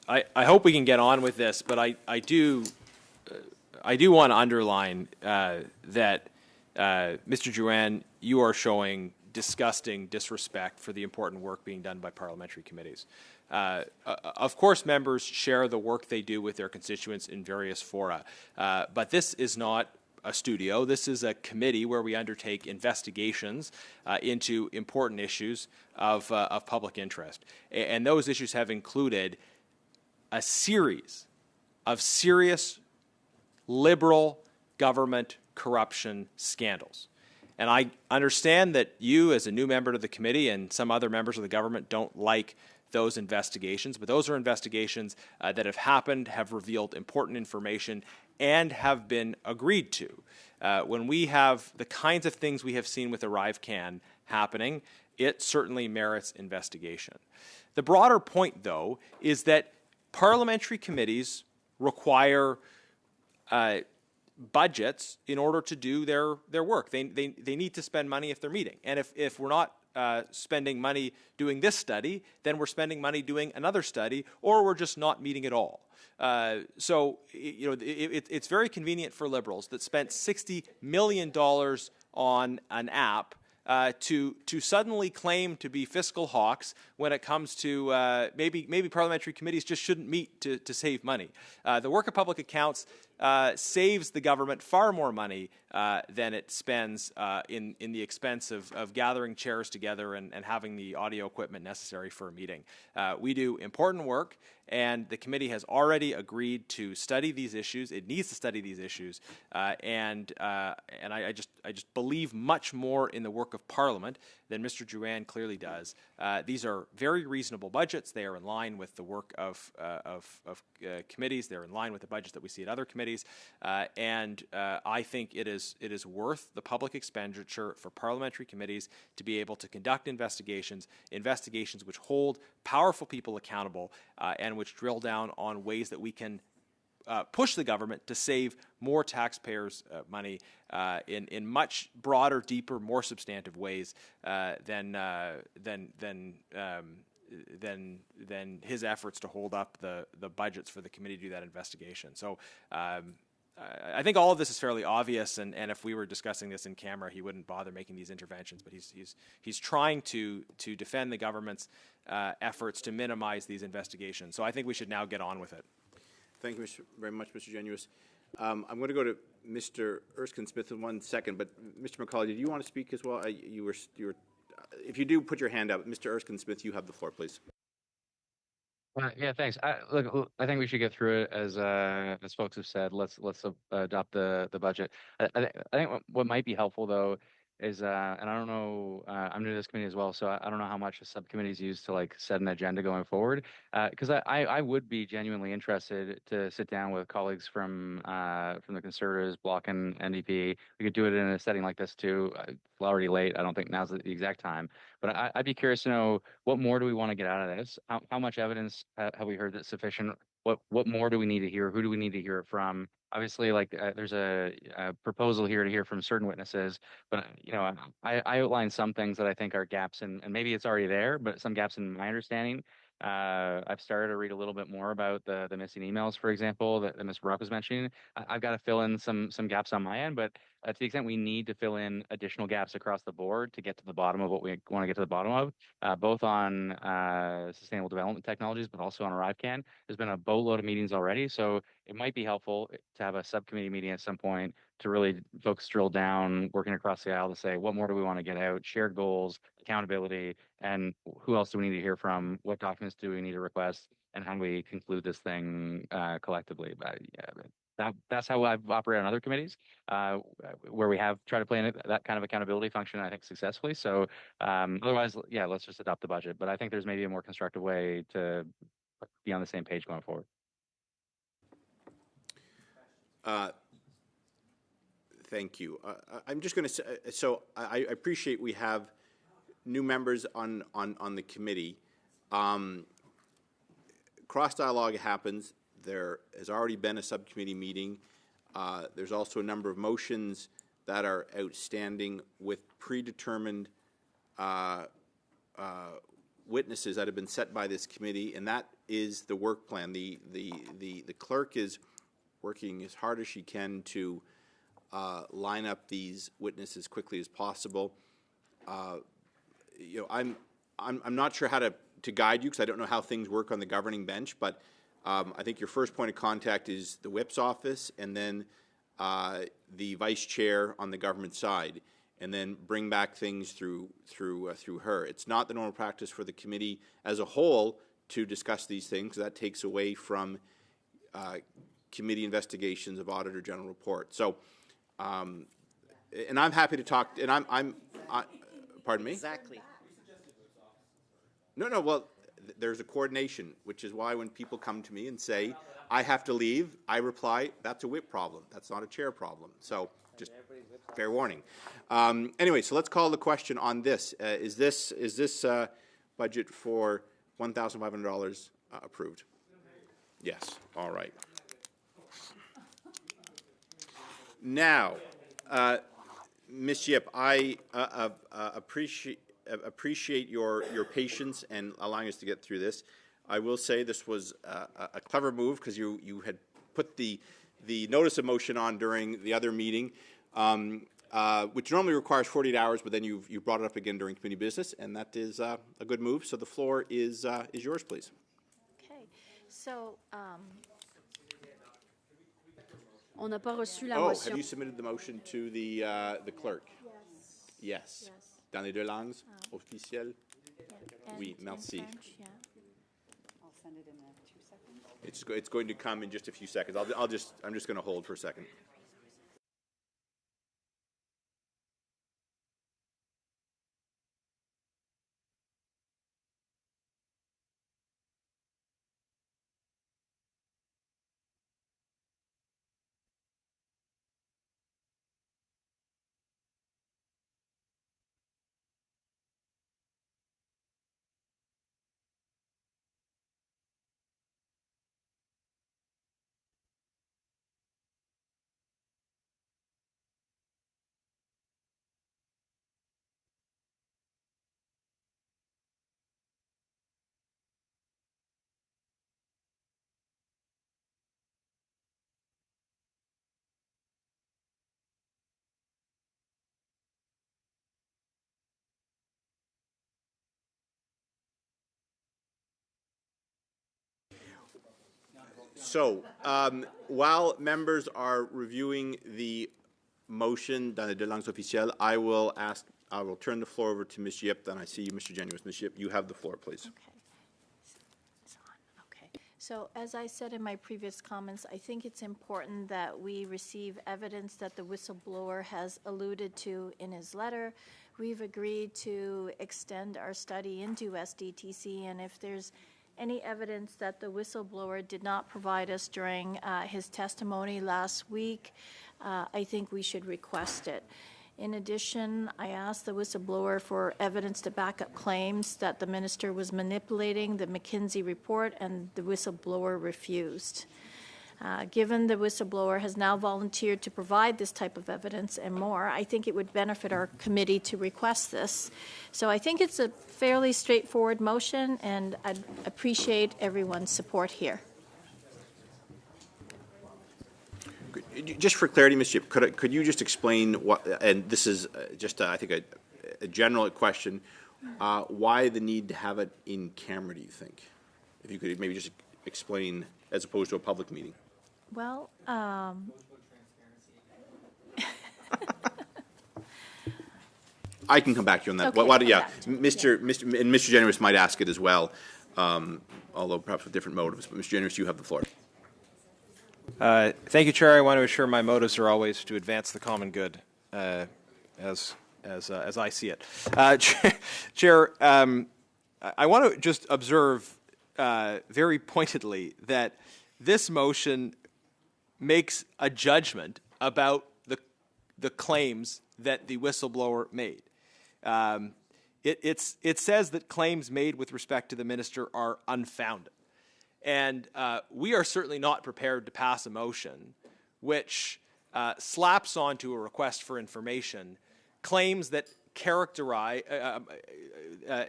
I hope we can get on with this, but I do want to underline that Mr. Drouin, you are showing disgusting disrespect for the important work being done by parliamentary committees. Of course, members share the work they do with their constituents in various fora, but this is not a studio. This is a committee where we undertake investigations into important issues of public interest. And those issues have included a series of serious Liberal government corruption scandals. And I understand that you, as a new member of the committee, and some other members of the government don't like those investigations, but those are investigations that have happened, have revealed important information, and have been agreed to. When we have the kinds of things we have seen with Arrive Can happening, it certainly merits investigation. The broader point, though, is that parliamentary committees require budgets in order to do their work. They need to spend money if they're meeting. And if we're not spending money doing this study, then we're spending money doing another study, or we're just not meeting at all. So it's very convenient for Liberals that spent $60 million on an app to suddenly claim to be fiscal hawks when it comes to maybe parliamentary committees just shouldn't meet to save money. The work of public accounts saves the government far more money than it spends in the expense of gathering chairs together and having the audio equipment necessary for a meeting. We do important work, and the committee has already agreed to study these issues. It needs to study these issues, and I just believe much more in the work of Parliament than Mr. Drouin clearly does. These are very reasonable budgets. They are in line with the work of committees. They're in line with the budgets that we see at other committees, and I think it is worth the public expenditure for parliamentary committees to be able to conduct investigations which hold powerful people accountable and which drill down on ways that we can push the government to save more taxpayers' money in much broader, deeper, more substantive ways than his efforts to hold up the budgets for the committee to do that investigation. So I think all of this is fairly obvious, and if we were discussing this in camera, he wouldn't bother making these interventions. But he's trying to defend the government's efforts to minimize these investigations. So I think we should now get on with it. Thank you very much, Mr. Genuis. I'm going to go to Mr. Erskine-Smith in 1 second, but Mr. McCauley, did you want to speak as well? You were. If you do, put your hand up. Mr. Erskine-Smith, you have the floor, please. Yeah, thanks. Look, I think we should get through it as folks have said. Let's adopt the budget. I think what might be helpful though is and I don't know. I'm new to this committee as well, so I don't know how much the subcommittees use to like set an agenda going forward. Because I would be genuinely interested to sit down with colleagues from the Conservatives, Bloc, and NDP. We could do it in a setting like this too. It's already late. I don't think now's the exact time. But I'd be curious to know what more do we want to get out of this? How much evidence have we heard that's sufficient? What more do we need to hear? Who do we need to hear it from? Obviously, like there's a proposal here to hear from certain witnesses, but I outlined some things that I think are gaps, and maybe it's already there, but some gaps in my understanding. I've started to read a little bit more about the missing emails, for example, that Ms. Rupp was mentioning. I've got to fill in some gaps on my end, but to the extent we need to fill in additional gaps across the board to get to the bottom of what we want to get to the bottom of, both on sustainable development technologies, but also on ArriveCAN. There's been a boatload of meetings already, so it might be helpful to have a subcommittee meeting at some point to really folks drill down, working across the aisle to say, what more do we want to get out, shared goals, accountability, and who else do we need to hear from, what documents do we need to request, and how do we conclude this thing collectively. But that's how I've operated on other committees, where we have tried to play in that kind of accountability function, I think, successfully. So otherwise, yeah, let's just adopt the budget. But I think there's maybe a more constructive way to be on the same page going forward. Thank you. I'm just going to say, so I appreciate we have new members on the committee. Cross-dialogue happens. There has already been a subcommittee meeting. There's also a number of motions that are outstanding with predetermined witnesses that have been set by this committee, and that is the work plan. The clerk is working as hard as she can to line up these witnesses as quickly as possible. You know, I'm not sure how to guide you because I don't know how things work on the governing bench, but I think your first point of contact is the whip's office, and then the vice chair on the government side, and then bring back things through her. It's not the normal practice for the committee as a whole to discuss these things. That takes away from committee investigations of Auditor General report. So, and I'm happy to talk. And pardon me. Exactly. No. Well, there's a coordination, which is why when people come to me and say, I have to leave, I reply, that's a whip problem. That's not a chair problem. So just fair warning. Anyway, so let's call the question on this. Is this budget for $1,500 approved? Yes. All right. Now, Ms. Yip, I appreciate your patience and allowing us to get through this. I will say this was a clever move because you had put the notice of motion on during the other meeting, which normally requires 48 hours, but then you brought it up again during committee business, and that is a good move. So the floor is yours, please. Okay. So, on n'a pas reçu la motion. Have you submitted the motion to the clerk? Yes. Dans les deux langues officielles? Oui, merci. I'll send it in 2 seconds. It's going to come in just a few seconds. I'm just going to hold for a second. So, while members are reviewing the motion dans les deux langues officielles, I will turn the floor over to Ms. Yip. Then I see you, Mr. Genuis. Ms. Yip, you have the floor, please. Okay. It's on. Okay. So as I said in my previous comments, I think it's important that we receive evidence that the whistleblower has alluded to in his letter. We've agreed to extend our study into SDTC, and if there's any evidence that the whistleblower did not provide us during his testimony last week, I think we should request it. In addition, I asked the whistleblower for evidence to back up claims that the minister was manipulating the McKinsey report, and the whistleblower refused. Given the whistleblower has now volunteered to provide this type of evidence and more, I think it would benefit our committee to request this. So I think it's a fairly straightforward motion, and I'd appreciate everyone's support here. just for clarity, Ms. Chip, could you just explain what, and this is just, I think, a general question, why the need to have it in camera, do you think? If you could maybe just explain, as opposed to a public meeting. Well, I can come back to you on that. Okay, Why, come yeah, back to Mr. Generous might ask it as well, although perhaps with different motives. But Mr. Generous, you have the floor. Thank you, Chair. I want to assure my motives are always to advance the common good, as I see it. Chair, I want to just observe very pointedly that this motion makes a judgment about the claims that the whistleblower made. It says that claims made with respect to the minister are unfounded. And we are certainly not prepared to pass a motion which slaps onto a request for information claims that characterize,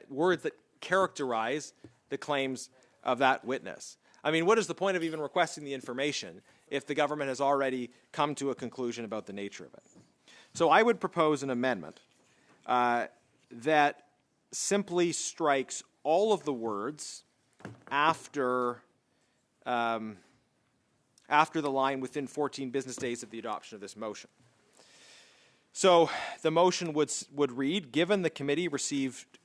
words that characterize the claims of that witness. I mean, what is the point of even requesting the information if the government has already come to a conclusion about the nature of it? So I would propose an amendment that simply strikes all of the words after the line "within 14 business days of the adoption of this motion." So the motion would read, given the committee received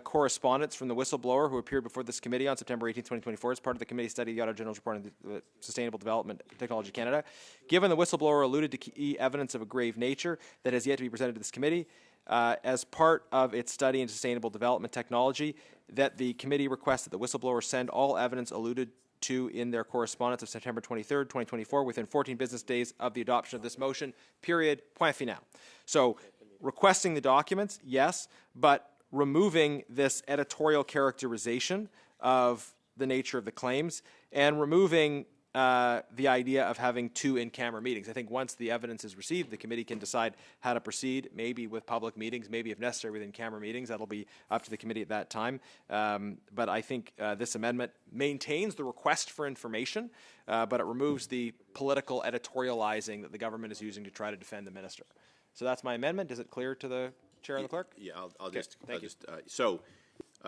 correspondence from the whistleblower who appeared before this committee on September 18, 2024 as part of the committee study of the Auditor General's report on the Sustainable Development Technology Canada, given the whistleblower alluded to key evidence of a grave nature that has yet to be presented to this committee as part of its study in sustainable development technology, that the committee requests that the whistleblower send all evidence alluded to in their correspondence of September 23rd, 2024 within 14 business days of the adoption of this motion, period, point final. So requesting the documents, yes, but removing this editorial characterization of the nature of the claims and removing the idea of having two in-camera meetings. I think once the evidence is received, the committee can decide how to proceed, maybe with public meetings, maybe if necessary with in-camera meetings. That'll be up to the committee at that time. But I think this amendment maintains the request for information, but it removes the political editorializing that the government is using to try to defend the minister. So that's my amendment. Is it clear to the Chair and the Clerk? Yeah, I'll Okay, just, thank you. so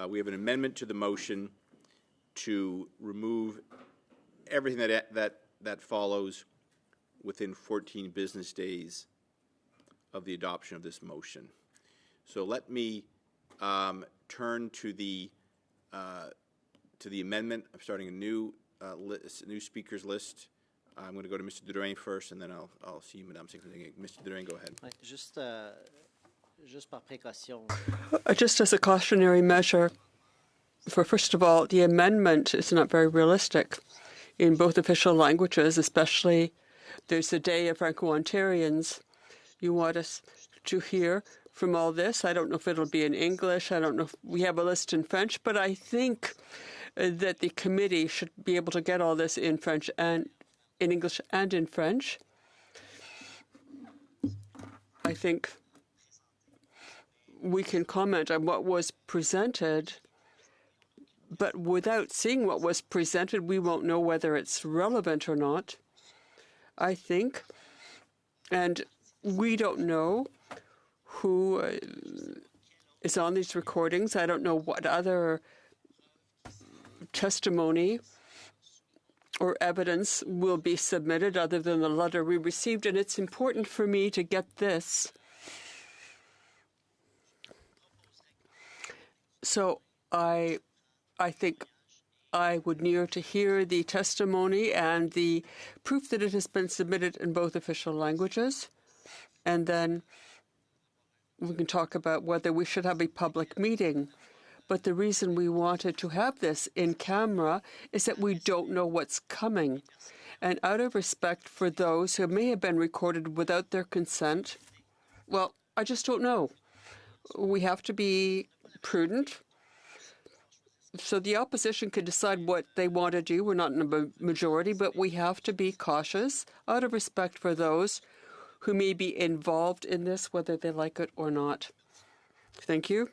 we have an amendment to the motion to remove everything that follows within 14 business days of the adoption of this motion. So let me turn to the amendment. I'm starting a new speakers list. I'm going to go to Mr. Durain first, and then I'll see you, Madame Secretary. Mr. Durain, go ahead. Juste par précaution. Just as a cautionary measure, first of all, the amendment is not very realistic in both official languages, especially there's the Day of Franco-Ontarians. You want us to hear from all this. I don't know if it'll be in English. I don't know if we have a list in French, but I think that the committee should be able to get all this in French and in English and in French. I think we can comment on what was presented, but without seeing what was presented, we won't know whether it's relevant or not, I think. And we don't know who is on these recordings. I don't know what other testimony or evidence will be submitted other than the letter we received. And it's important for me to get this. So I think I would need to hear the testimony and the proof that it has been submitted in both official languages. And then we can talk about whether we should have a public meeting. But the reason we wanted to have this in camera is that we don't know what's coming. And out of respect for those who may have been recorded without their consent, well, I just don't know. We have to be prudent. So the opposition can decide what they want to do. We're not in a majority, but we have to be cautious out of respect for those who may be involved in this, whether they like it or not. Thank you.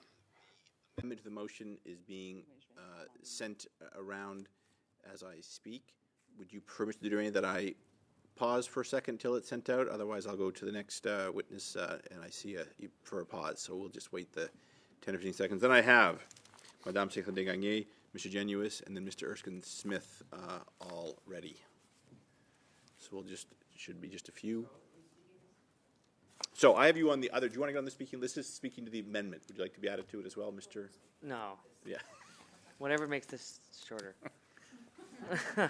Amendment to the motion is being sent around as I speak. Would you permit, Mr. Durain, that I pause for a second till it's sent out. Otherwise, I'll go to the next witness, and I see for a pause. So we'll just wait the 10 or 15 seconds. Then I have Madame Secretary Desgagnés, Mr. Genuis, and then Mr. Erskine Smith all ready. So we'll just, should be just a few. So I have you on the other, do you want to get on the speaking list? This is speaking to the amendment. Would you like to be added to it as well, Mr.? No. Yeah. Whatever makes this shorter. Okay.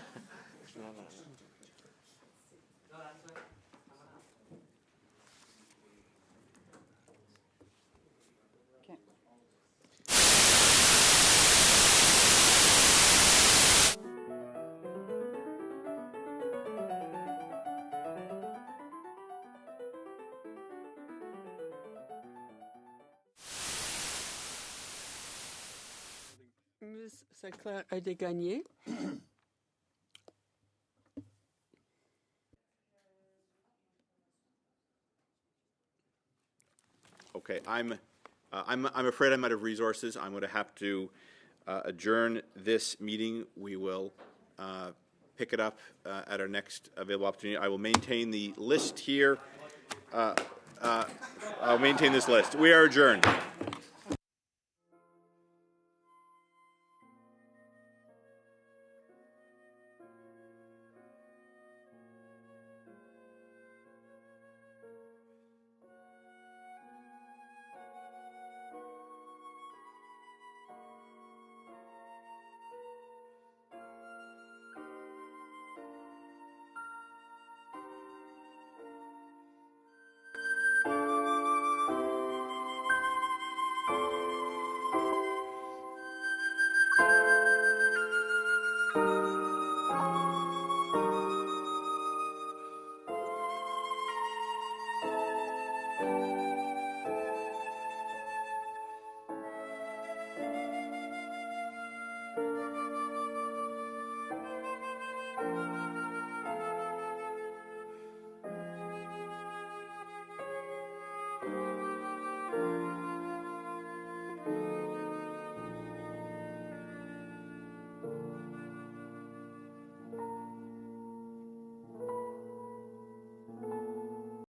Ms. Sinclair Desgagnés. Okay, I'm afraid I'm out of resources. I'm going to have to adjourn this meeting. We will pick it up at our next available opportunity. I will maintain the list here. I'll maintain this list. We are adjourned.